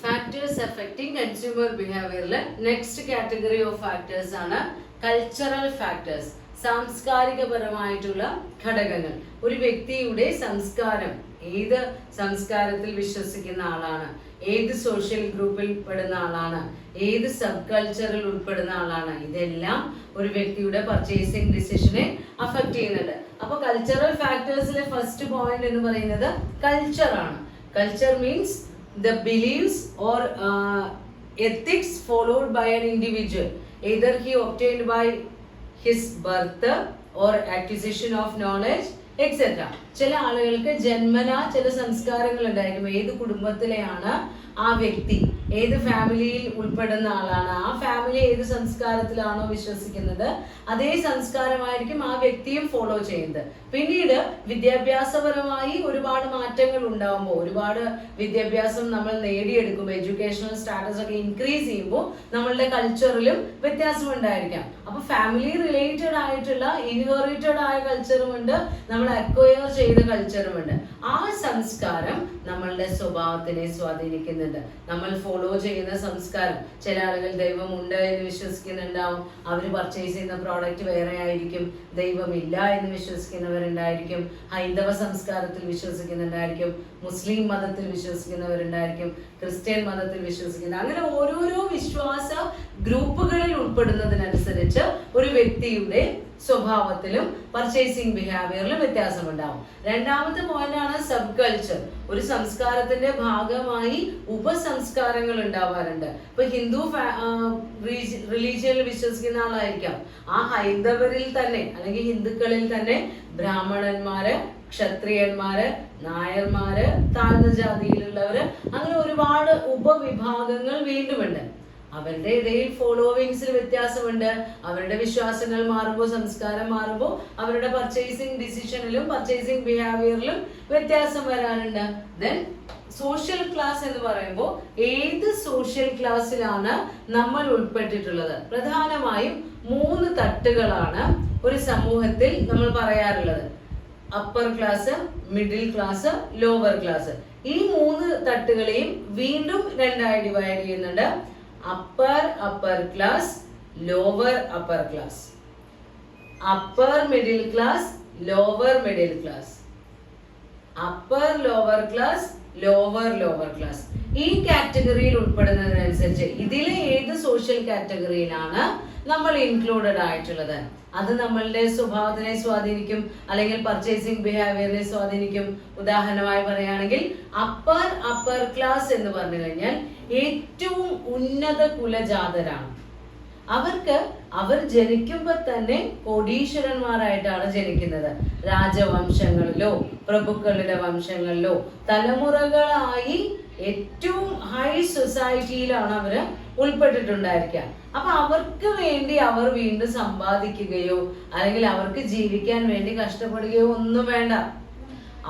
ഫാക്ടേഴ്സ് അഫക്റ്റിംഗ് കൺസ്യൂമർ ബിഹേവിയറിൽ നെക്സ്റ്റ് കാറ്റഗറി ഓഫ് ഫാക്ടേഴ്സ് ആണ് കൾച്ചറൽ ഫാക്ടേഴ്സ്, സാംസ്കാരികപരമായിട്ടുള്ള ഘടകങ്ങൾ. ഒരു വ്യക്തിയുടെ സംസ്കാരം, ഏത് സംസ്കാരത്തിൽ വിശ്വസിക്കുന്ന ആളാണ്, ഏത് സോഷ്യൽ ഗ്രൂപ്പിൽ പെടുന്ന ആളാണ്, ഏത് സബ് കൾച്ചറിൽ ഉൾപ്പെടുന്ന ആളാണ്, ഇതെല്ലാം ഒരു വ്യക്തിയുടെ പർച്ചേസിംഗ് ഡിസിഷനെ അഫക്റ്റ് ചെയ്യുന്നുണ്ട്. അപ്പൊ കൾച്ചറൽ ഫാക്ടേഴ്സിലെ ഫസ്റ്റ് പോയിന്റ് എന്ന് പറയുന്നത് കൾച്ചർ ആണ്. Culture means the beliefs or ethics followed by an individual, either he obtained by his birth or acquisition of knowledge etc. ചില ആളുകൾക്ക് ജന്മനാ ചില സംസ്കാരങ്ങൾ ഉണ്ടായിരിക്കും. ഏത് കുടുംബത്തിലെയാണ് ആ വ്യക്തി, ഏത് ഫാമിലിയിൽ ഉൾപ്പെടുന്ന ആളാണ്, ആ ഫാമിലി ഏത് സംസ്കാരത്തിലാണോ വിശ്വസിക്കുന്നത് അതേ സംസ്കാരമായിരിക്കും ആ വ്യക്തിയും ഫോളോ ചെയ്യുന്നത്. പിന്നീട് വിദ്യാഭ്യാസപരമായി ഒരുപാട് മാറ്റങ്ങൾ ഉണ്ടാകുമ്പോൾ, ഒരുപാട് വിദ്യാഭ്യാസം നമ്മൾ നേടിയെടുക്കുമ്പോൾ, എഡ്യൂക്കേഷണൽ സ്റ്റാറ്റസ് ഒക്കെ ഇൻക്രീസ് ചെയ്യുമ്പോൾ നമ്മളുടെ കൾച്ചറിലും വ്യത്യാസം ഉണ്ടായിരിക്കാം. അപ്പൊ ഫാമിലി റിലേറ്റഡ് ആയിട്ടുള്ള ഇൻഹെറിറ്റഡ് ആയ കൾച്ചറും ഉണ്ട്, നമ്മൾ അക്വയർ ചെയ്ത കൾച്ചറും ഉണ്ട്. ആ സംസ്കാരം നമ്മളുടെ സ്വഭാവത്തിനെ സ്വാധീനിക്കുന്നുണ്ട്. നമ്മൾ ഫോളോ ചെയ്യുന്ന സംസ്കാരം, ചില ആളുകൾ ദൈവം ഉണ്ട് എന്ന് വിശ്വസിക്കുന്നുണ്ടാവും, അവർ പർച്ചേസ് ചെയ്യുന്ന പ്രോഡക്റ്റ് വേറെ ആയിരിക്കും. ദൈവമില്ല എന്ന് വിശ്വസിക്കുന്നവരുണ്ടായിരിക്കും, ഹൈന്ദവ സംസ്കാരത്തിൽ വിശ്വസിക്കുന്നുണ്ടായിരിക്കും, മുസ്ലിം മതത്തിൽ വിശ്വസിക്കുന്നവരുണ്ടായിരിക്കും, ക്രിസ്ത്യൻ മതത്തിൽ വിശ്വസിക്കുന്ന, അങ്ങനെ ഓരോരോ വിശ്വാസ ഗ്രൂപ്പുകളിൽ ഉൾപ്പെടുന്നതിനനുസരിച്ച് ഒരു വ്യക്തിയുടെ സ്വഭാവത്തിലും പർച്ചേസിംഗ് ബിഹേവിയറിലും വ്യത്യാസമുണ്ടാവും. രണ്ടാമത്തെ പോയിന്റ് ആണ് സബ് കൾച്ചർ. ഒരു സംസ്കാരത്തിന്റെ ഭാഗമായി ഉപസംസ്കാരങ്ങൾ ഉണ്ടാവാറുണ്ട്. ഇപ്പൊ ഹിന്ദു റിലീജിയനിൽ വിശ്വസിക്കുന്ന ആളായിരിക്കാം, ആ ഹൈന്ദവരിൽ തന്നെ അല്ലെങ്കിൽ ഹിന്ദുക്കളിൽ തന്നെ ബ്രാഹ്മണന്മാര്, ക്ഷത്രിയന്മാര്, നായർമാര്, താഴ്ന്ന ജാതിയിലുള്ളവര്, അങ്ങനെ ഒരുപാട് ഉപവിഭാഗങ്ങൾ വീണ്ടുമുണ്ട്. അവരുടെ ഇടയിൽ ഫോളോവിങ്സിൽ വ്യത്യാസമുണ്ട്. അവരുടെ വിശ്വാസങ്ങൾ മാറുമ്പോൾ, സംസ്കാരം മാറുമ്പോൾ അവരുടെ പർച്ചേസിംഗ് ഡിസിഷനിലും പർച്ചേസിംഗ് ബിഹേവിയറിലും വ്യത്യാസം വരാനുണ്ട്. ദെൻ സോഷ്യൽ ക്ലാസ് എന്ന് പറയുമ്പോൾ ഏത് സോഷ്യൽ ക്ലാസ്സിലാണ് നമ്മൾ ഉൾപ്പെട്ടിട്ടുള്ളത്? പ്രധാനമായും 3 തട്ടുകളാണ് ഒരു സമൂഹത്തിൽ നമ്മൾ പറയാറുള്ളത്. Upper class, middle class, lower class. ഈ 3 തട്ടുകളെയും വീണ്ടും 2ആയി ഡിവൈഡ് ചെയ്യുന്നുണ്ട്. Upper class, lower upper class, upper middle class, lower middle class, upper lower class, lower class. ഈ കാറ്റഗറിയിൽ ഉൾപ്പെടുന്നതിനനുസരിച്ച് ഇതിലെ ഏത് സോഷ്യൽ കാറ്റഗറിയിലാണ് നമ്മൾ ഇൻക്ലൂഡഡ് ആയിട്ടുള്ളത്, അത് നമ്മളുടെ സ്വഭാവത്തിനെ സ്വാധീനിക്കും, അല്ലെങ്കിൽ പർച്ചേസിംഗ് ബിഹേവിയറിനെ സ്വാധീനിക്കും. ഉദാഹരണമായി പറയുകയാണെങ്കിൽ അപ്പർ ക്ലാസ് എന്ന് പറഞ്ഞു കഴിഞ്ഞാൽ ഏറ്റവും ഉന്നത കുലജാതരാണ്. അവർ ജനിക്കുമ്പോൾ തന്നെ കോടീശ്വരന്മാരായിട്ടാണ് ജനിക്കുന്നത്. രാജവംശങ്ങളിലോ പ്രഭുക്കളുടെ വംശങ്ങളിലോ തലമുറകളായി ഏറ്റവും ഹൈ സൊസൈറ്റിയിലാണ് അവര് ഉൾപ്പെട്ടിട്ടുണ്ടായിരിക്കുക. അപ്പൊ അവർക്ക് വേണ്ടി അവർ വീണ്ടും സമ്പാദിക്കുകയോ അല്ലെങ്കിൽ അവർക്ക് ജീവിക്കാൻ വേണ്ടി കഷ്ടപ്പെടുകയോ ഒന്നും വേണ്ട.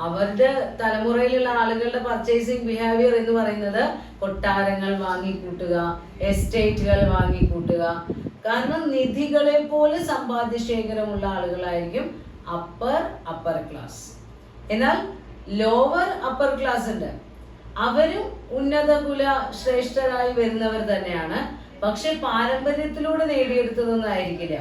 അവരുടെ തലമുറയിലുള്ള ആളുകളുടെ പർച്ചേസിംഗ് ബിഹേവിയർ എന്ന് പറയുന്നത് കൊട്ടാരങ്ങൾ വാങ്ങിക്കൂട്ടുക, എസ്റ്റേറ്റുകൾ വാങ്ങിക്കൂട്ടുക. കാരണം നിധികളെ പോലെ സമ്പാദ്യശേഖരമുള്ള ആളുകളായിരിക്കും അപ്പർ ക്ലാസ്. എന്നാൽ ലോവർ അപ്പർ ക്ലാസ് ഉണ്ട്, അവരും ഉന്നത കുല ശ്രേഷ്ഠരായി വരുന്നവർ തന്നെയാണ്. പക്ഷെ പാരമ്പര്യത്തിലൂടെ നേടിയെടുത്തതൊന്നും ആയിരിക്കില്ല.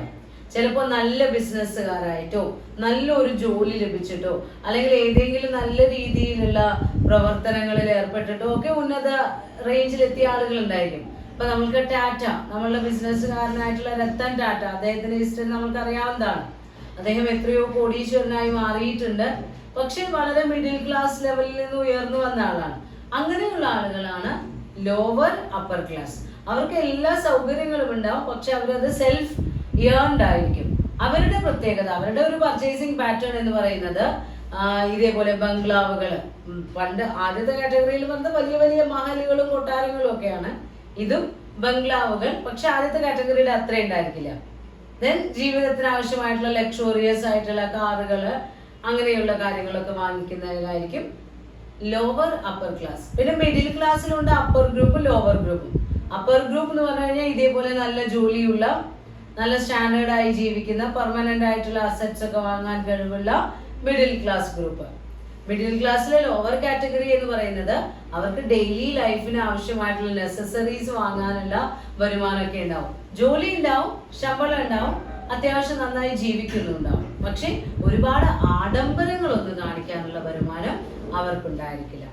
ചിലപ്പോൾ നല്ല ബിസിനസ്സുകാരായിട്ടോ നല്ലൊരു ജോലി ലഭിച്ചിട്ടോ അല്ലെങ്കിൽ ഏതെങ്കിലും നല്ല രീതിയിലുള്ള പ്രവർത്തനങ്ങളിൽ ഏർപ്പെട്ടിട്ടോ ഒക്കെ ഉന്നത റേഞ്ചിലെത്തിയ ആളുകൾ ഉണ്ടായിരിക്കും. ഇപ്പൊ നമ്മൾക്ക് ടാറ്റ, നമ്മളുടെ ബിസിനസ്സുകാരനായിട്ടുള്ള രത്തൻ ടാറ്റ, അദ്ദേഹത്തിന്റെ ഹിസ്റ്ററി നമ്മൾക്ക് അറിയാവുന്നതാണ്. അദ്ദേഹം എത്രയോ കോടീശ്വരനായി മാറിയിട്ടുണ്ട്. പക്ഷെ വളരെ മിഡിൽ ക്ലാസ് ലെവലിൽ നിന്ന് ഉയർന്നു വന്ന ആളാണ്. അങ്ങനെയുള്ള ആളുകളാണ് ലോവർ അപ്പർ ക്ലാസ്. അവർക്ക് എല്ലാ സൗകര്യങ്ങളും ഉണ്ടാവും, പക്ഷെ അവരത് സെൽഫ് ഏൺഡ് ആയിരിക്കും. അവരുടെ പ്രത്യേകത, അവരുടെ ഒരു പർച്ചേസിംഗ് പാറ്റേൺ എന്ന് പറയുന്നത് ഇതേപോലെ ബംഗ്ലാവുകൾ, പണ്ട് ആദ്യത്തെ കാറ്റഗറിയിൽ വന്ന വലിയ വലിയ മഹലുകളും കൊട്ടാരങ്ങളും ഒക്കെയാണ്. ഇതും ബംഗ്ലാവുകൾ, പക്ഷെ ആദ്യത്തെ കാറ്റഗറിയിൽ അത്ര ഉണ്ടായിരിക്കില്ല. ദെൻ ജീവിതത്തിന് ആവശ്യമായിട്ടുള്ള ലക്ഷറിയസ് ആയിട്ടുള്ള കാറുകള്, അങ്ങനെയുള്ള കാര്യങ്ങളൊക്കെ വാങ്ങിക്കുന്നതിലായിരിക്കും ലോവർ അപ്പർ ക്ലാസ്. പിന്നെ മിഡിൽ ക്ലാസ്സിലുണ്ട് അപ്പർ ഗ്രൂപ്പ്, ലോവർ ഗ്രൂപ്പും. അപ്പർ ഗ്രൂപ്പ് എന്ന് പറഞ്ഞു കഴിഞ്ഞാൽ ഇതേപോലെ നല്ല ജോലിയുള്ള, നല്ല സ്റ്റാൻഡേർഡ് ആയി ജീവിക്കുന്ന, പെർമനന്റ് ആയിട്ടുള്ള അസറ്റ്സ് ഒക്കെ വാങ്ങാൻ കഴിവുള്ള മിഡിൽ ക്ലാസ് ഗ്രൂപ്പ്. മിഡിൽ ക്ലാസ്സിലെ ലോവർ കാറ്റഗറി എന്ന് പറയുന്നത് അവർക്ക് ഡെയിലി ലൈഫിന് ആവശ്യമായിട്ടുള്ള നെസസറീസ് വാങ്ങാനുള്ള വരുമാനമൊക്കെ ഉണ്ടാവും. ജോലി ഉണ്ടാവും, ശമ്പളം ഉണ്ടാവും, അത്യാവശ്യം നന്നായി ജീവിക്കുന്നുണ്ടാവും. പക്ഷെ ഒരുപാട് ആഡംബരങ്ങളൊന്നും കാണിക്കാനുള്ള വരുമാനം അവർക്കുണ്ടായിരിക്കില്ല.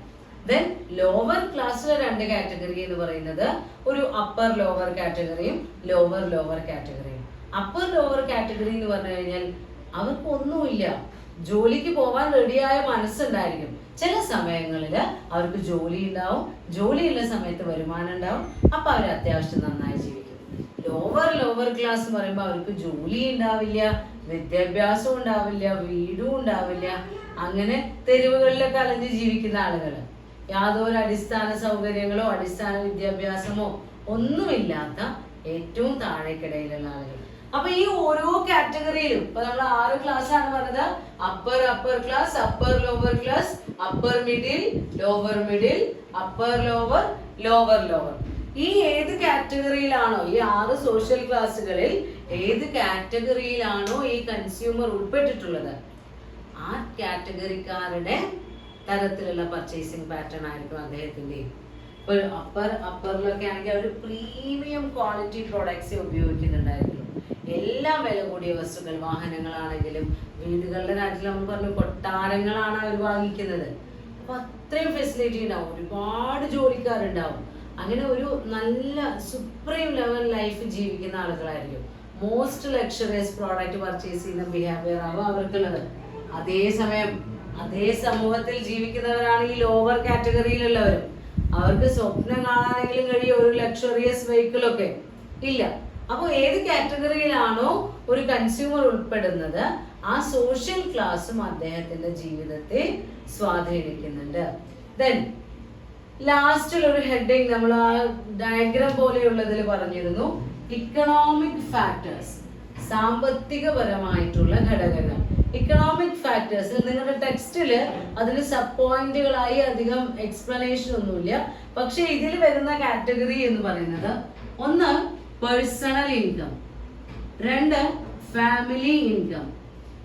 ദെൻ ലോവർ ക്ലാസ്സിലെ 2 കാറ്റഗറി എന്ന് പറയുന്നത് ഒരു അപ്പർ ലോവർ കാറ്റഗറിയും ലോവർ കാറ്റഗറിയും. അപ്പർ ലോവർ കാറ്റഗറി എന്ന് പറഞ്ഞു കഴിഞ്ഞാൽ അവർക്കൊന്നുമില്ല, ജോലിക്ക് പോവാൻ റെഡിയായ മനസ്സുണ്ടായിരിക്കും. ചില സമയങ്ങളിൽ അവർക്ക് ജോലി ഉണ്ടാവും, ജോലിയുള്ള സമയത്ത് വരുമാനം ഉണ്ടാവും, അപ്പൊ അവർ അത്യാവശ്യം നന്നായി ജീവിക്കും. ലോവർ ക്ലാസ് എന്ന് പറയുമ്പോൾ അവർക്ക് ജോലി ഉണ്ടാവില്ല, വിദ്യാഭ്യാസം ഉണ്ടാവില്ല, വീടും ഉണ്ടാവില്ല. അങ്ങനെ തെരുവുകളിലൊക്കെ അലഞ്ഞ് ജീവിക്കുന്ന ആളുകൾ, യാതൊരു അടിസ്ഥാന സൗകര്യങ്ങളോ അടിസ്ഥാന വിദ്യാഭ്യാസമോ ഒന്നുമില്ലാത്ത ഏറ്റവും താഴേക്കിടയിലുള്ള ആളുകൾ. അപ്പൊ ഈ ഓരോ കാറ്റഗറിയിലും ഇപ്പൊ നമ്മൾ 6 ക്ലാസ് ആണ് പറഞ്ഞത്. Upper class, upper lower class, upper middle, upper lower. ഈ ഏത് കാറ്റഗറിയിലാണോ, ഈ 6 സോഷ്യൽ ക്ലാസ്സുകളിൽ ഏത് കാറ്റഗറിയിലാണോ ഈ കൺസ്യൂമർ ഉൾപ്പെട്ടിട്ടുള്ളത്, ആ കാറ്റഗറിക്കാരുടെ തരത്തിലുള്ള പർച്ചേസിംഗ് പാറ്റേൺ ആയിരിക്കും അദ്ദേഹത്തിന്റെ. ഇപ്പോൾ അപ്പറിലൊക്കെ ആണെങ്കിൽ അവർ പ്രീമിയം ക്വാളിറ്റി പ്രോഡക്ട്സേ ഉപയോഗിക്കുന്നുണ്ടായിരിക്കും. എല്ലാം വില കൂടിയ വസ്തുക്കൾ, വാഹനങ്ങളാണെങ്കിലും വീടുകളുടെ കാര്യത്തിൽ നമ്മൾ പറഞ്ഞു കൊട്ടാരങ്ങളാണ് അവർ വാങ്ങിക്കുന്നത്. അപ്പൊ അത്രയും ഫെസിലിറ്റി ഉണ്ടാവും, ഒരുപാട് ജോലിക്കാരുണ്ടാവും. അങ്ങനെ ഒരു നല്ല സുപ്രീം ലെവൽ ലൈഫ് ജീവിക്കുന്ന ആളുകളായിരിക്കും. മോസ്റ്റ് ലക്ഷറിയസ് പ്രോഡക്റ്റ് പർച്ചേസ് ചെയ്യുന്ന ബിഹേവിയർ ആവും അവർക്കുള്ളത്. അതേസമയം അതേ സമൂഹത്തിൽ ജീവിക്കുന്നവരാണ് ഈ ലോവർ കാറ്റഗറിയിലുള്ളവരും. അവർക്ക് സ്വപ്നം കാണാനെങ്കിലും കഴിയും ഒരു ലക്ഷറിയസ് വെഹിക്കിളൊക്കെ ഇല്ല. അപ്പോൾ ഏത് കാറ്റഗറിയിലാണോ ഒരു കൺസ്യൂമർ ഉൾപ്പെടുന്നത്, ആ സോഷ്യൽ ക്ലാസ്സും അദ്ദേഹത്തിന്റെ ജീവിതത്തെ സ്വാധീനിക്കുന്നുണ്ട്. ദെൻ ലാസ്റ്റിൽ ഒരു ഹെഡിങ് നമ്മൾ ആ ഡയഗ്രാം പോലെയുള്ളതിൽ പറഞ്ഞിരുന്നു, ഇക്കണോമിക് ഫാക്ടേഴ്സ്, സാമ്പത്തികപരമായിട്ടുള്ള ഘടകങ്ങൾ. ഇക്കണോമിക് ഫാക്ടേഴ്സ് നിങ്ങളുടെ ടെക്സ്റ്റിൽ അതിന് സബ് പോയിന്റുകളായി അധികം എക്സ്പ്ലനേഷൻ ഒന്നുമില്ല. പക്ഷെ ഇതിൽ വരുന്ന കാറ്റഗറി എന്ന് പറയുന്നത്, ഒന്ന് പേഴ്സണൽ ഇൻകം, രണ്ട് ഫാമിലി ഇൻകം,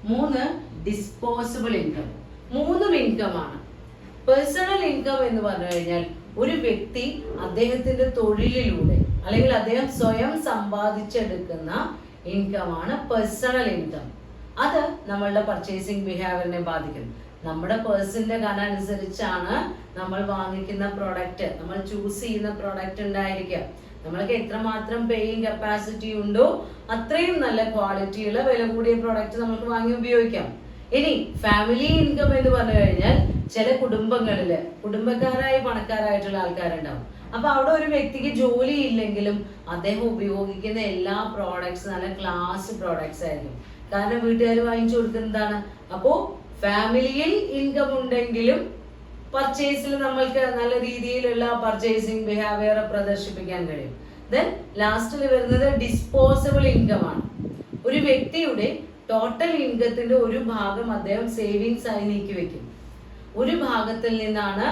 മൂന്ന് ഡിസ്പോസിബിൾ ഇൻകം. മൂന്നും ഇൻകം ആണ്. പേഴ്സണൽ ഇൻകം എന്ന് പറഞ്ഞു കഴിഞ്ഞാൽ ഒരു വ്യക്തി അദ്ദേഹത്തിന്റെ തൊഴിലിലൂടെ അല്ലെങ്കിൽ അദ്ദേഹം സ്വയം സമ്പാദിച്ചെടുക്കുന്ന ഇൻകം ആണ് പേഴ്സണൽ ഇൻകം. അത് നമ്മളുടെ പർച്ചേസിങ് ബിഹേവിയറിനെ ബാധിക്കും. നമ്മുടെ പേഴ്സന്റെ കന അനുസരിച്ചാണ് നമ്മൾ വാങ്ങിക്കുന്ന പ്രോഡക്റ്റ്, നമ്മൾ ചൂസ് ചെയ്യുന്ന പ്രോഡക്റ്റ് ഉണ്ടായിരിക്കുക. നമ്മൾക്ക് എത്രമാത്രം പേയിങ് കപ്പാസിറ്റി ഉണ്ടോ അത്രയും നല്ല ക്വാളിറ്റിയുള്ള വില കൂടിയ പ്രോഡക്റ്റ് നമുക്ക് വാങ്ങി ഉപയോഗിക്കാം. ഇനി ഫാമിലി ഇൻകം എന്ന് പറഞ്ഞു കഴിഞ്ഞാൽ ചില കുടുംബങ്ങളില് കുടുംബക്കാരായി പണക്കാരായിട്ടുള്ള ആൾക്കാരുണ്ടാവും. അപ്പൊ അവിടെ ഒരു വ്യക്തിക്ക് ജോലി ഇല്ലെങ്കിലും അദ്ദേഹം ഉപയോഗിക്കുന്ന എല്ലാ പ്രോഡക്ട്സ് നല്ല ക്ലാസ് പ്രോഡക്ട്സ് ആയിരിക്കും. കാരണം വീട്ടുകാർ വാങ്ങിച്ചു കൊടുക്കുന്നതാണ്. അപ്പോ ഫാമിലിയിൽ ഇൻകം ഉണ്ടെങ്കിലും പർച്ചേസിൽ നമ്മൾക്ക് നല്ല രീതിയിലുള്ള പർച്ചേസിങ് ബിഹേവിയർ പ്രദർശിപ്പിക്കാൻ കഴിയും. ദെൻ ലാസ്റ്റിൽ വരുന്നത് ഡിസ്പോസിബിൾ ഇൻകം ആണ്. ഒരു വ്യക്തിയുടെ ടോട്ടൽ ഇൻകത്തിന്റെ ഒരു ഭാഗം അദ്ദേഹം സേവിങ്സ് ആയി നീക്കി വെക്കും. ഒരു ഭാഗത്തിൽ നിന്നാണ്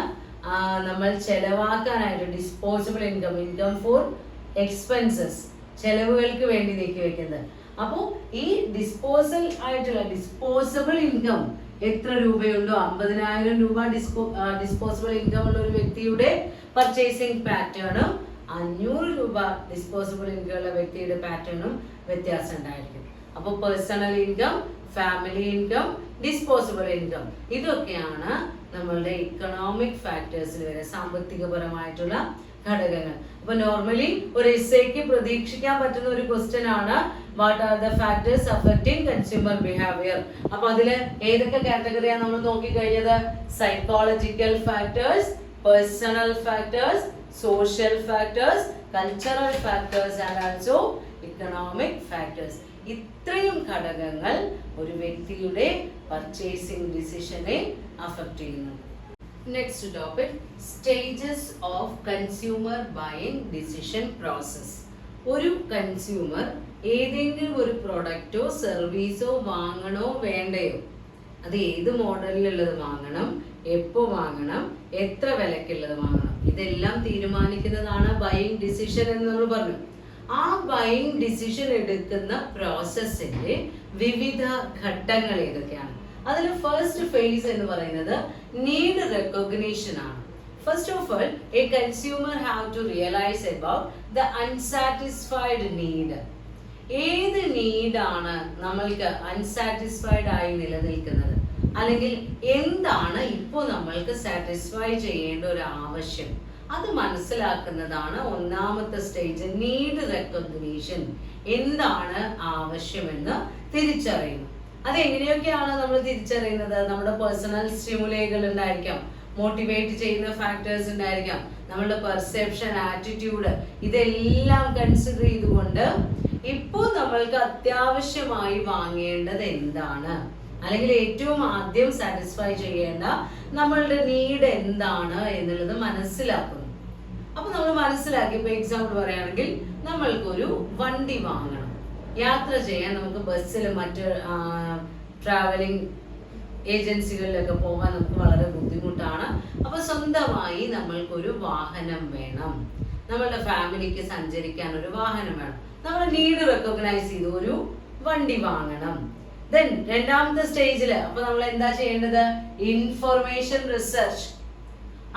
നമ്മൾ ചെലവാക്കാനായിട്ട് disposable income, income for expenses, ചെലവുകൾക്ക് വേണ്ടി നീക്കി വെക്കുന്നത്. അപ്പോൾ ഈ ഡിസ്പോസിബിൾ ഇൻകം എത്ര രൂപയുണ്ടോ, 50,000 രൂപ ഡിസ്പോസിബിൾ ഇൻകം ഉള്ള ഒരു വ്യക്തിയുടെ പർച്ചേസിംഗ് പാറ്റേണും 500 രൂപ ഡിസ്പോസിബിൾ ഇൻകം ഉള്ള വ്യക്തിയുടെ പാറ്റേണും വ്യത്യാസം ഉണ്ടായിരിക്കും. അപ്പോൾ personal income, family income, disposable income, ഇതൊക്കെയാണ് നമ്മളുടെ ഇക്കണോമിക് ഫാക്ടേഴ്സിൽ വരെ സാമ്പത്തികപരമായിട്ടുള്ള ഘടകങ്ങൾ. അപ്പൊ നോർമലി ഒരു എസ്സേക്ക് പ്രതീക്ഷിക്കാൻ പറ്റുന്ന ഒരു ക്വസ്റ്റ്യൻ ആണ്, what are the factors affecting consumer behaviour. അപ്പൊ അതില് ഏതൊക്കെ കാറ്റഗറിയാണ് നമ്മൾ നോക്കിക്കഴിഞ്ഞത്? Psychological factors, personal factors, social factors, cultural factors and also economic factors. ഇത്രയും ഘടകങ്ങൾ ഒരു വ്യക്തിയുടെ പർച്ചേസിംഗ് ഡിസിഷനെ അഫക്റ്റ് ചെയ്യുന്നു. Next topic, stages of consumer buying decision process. ഒരു കൺസ്യൂമർ ഏതെങ്കിലും ഒരു പ്രൊഡക്റ്റോ സർവീസോ വാങ്ങണോ വേണ്ടയോ, അത് ഏത് മോഡലിലുള്ളത് വാങ്ങണം, എപ്പോൾ വാങ്ങണം, എത്ര വിലക്കുള്ളത് വാങ്ങണം, ഇതെല്ലാം തീരുമാനിക്കുന്നതാണ് ബൈയിങ് ഡിസിഷൻ എന്ന് നമ്മൾ പറഞ്ഞു. ആ ബൈയിങ് ഡിസിഷൻ എടുക്കുന്ന പ്രോസസ്സിന്റെ വിവിധ ഘട്ടങ്ങൾ ഏതൊക്കെയാണ്? അതിൽ ഫസ്റ്റ് ഫേസ് എന്ന് പറയുന്നത് നീഡ് റെക്കഗ്നീഷൻ ആണ്. First of all, a consumer have to realise about the unsatisfied need. ഏത് നീഡാണ് നമ്മൾക്ക് അൺസാറ്റിസ്ഫൈഡ് ആയി നിലനിൽക്കുന്നത്, അല്ലെങ്കിൽ എന്താണ് ഇപ്പോൾ നമ്മൾക്ക് സാറ്റിസ്ഫൈ ചെയ്യേണ്ട ഒരു ആവശ്യം, അത് മനസ്സിലാക്കുന്നതാണ് ഒന്നാമത്തെ സ്റ്റേജ്, നീഡ് റെക്കഗ്നീഷൻ. എന്താണ് ആവശ്യമെന്ന് തിരിച്ചറിയുന്നു. അതെങ്ങനെയൊക്കെയാണ് നമ്മൾ തിരിച്ചറിയുന്നത്? നമ്മുടെ പേഴ്സണൽ സ്റ്റിമുലൈകൾ ഉണ്ടായിരിക്കാം, മോട്ടിവേറ്റ് ചെയ്യുന്ന ഫാക്ടേഴ്സ് ഉണ്ടായിരിക്കാം, നമ്മളുടെ പെർസെപ്ഷൻ, ആറ്റിറ്റ്യൂഡ്, ഇതെല്ലാം കൺസിഡർ ചെയ്തുകൊണ്ട് ഇപ്പോൾ നമ്മൾക്ക് അത്യാവശ്യമായി വാങ്ങേണ്ടത് എന്താണ്, അല്ലെങ്കിൽ ഏറ്റവും ആദ്യം സാറ്റിസ്ഫൈ ചെയ്യേണ്ട നമ്മളുടെ നീഡ് എന്താണ് എന്നുള്ളത് മനസ്സിലാക്കുന്നു. അപ്പൊ നമ്മൾ മനസ്സിലാക്കി, ഇപ്പൊ എക്സാമ്പിൾ പറയുകയാണെങ്കിൽ നമ്മൾക്കൊരു വണ്ടി വാങ്ങണം, യാത്ര ചെയ്യാൻ നമുക്ക് ബസ്സിൽ മറ്റ് ട്രാവലിംഗ് ഏജൻസികളിലൊക്കെ പോകാൻ നമുക്ക് വളരെ ബുദ്ധിമുട്ടാണ്. അപ്പൊ സ്വന്തമായി നമ്മൾക്കൊരു വാഹനം വേണം, നമ്മളുടെ ഫാമിലിക്ക് സഞ്ചരിക്കാൻ ഒരു വാഹനം വേണം. നമ്മൾ നീഡ് റെക്കഗ്നൈസ് ചെയ്തു, ഒരു വണ്ടി വാങ്ങണം. ദെൻ രണ്ടാമത്തെ സ്റ്റേജില് അപ്പൊ നമ്മൾ എന്താ ചെയ്യേണ്ടത്? Information research.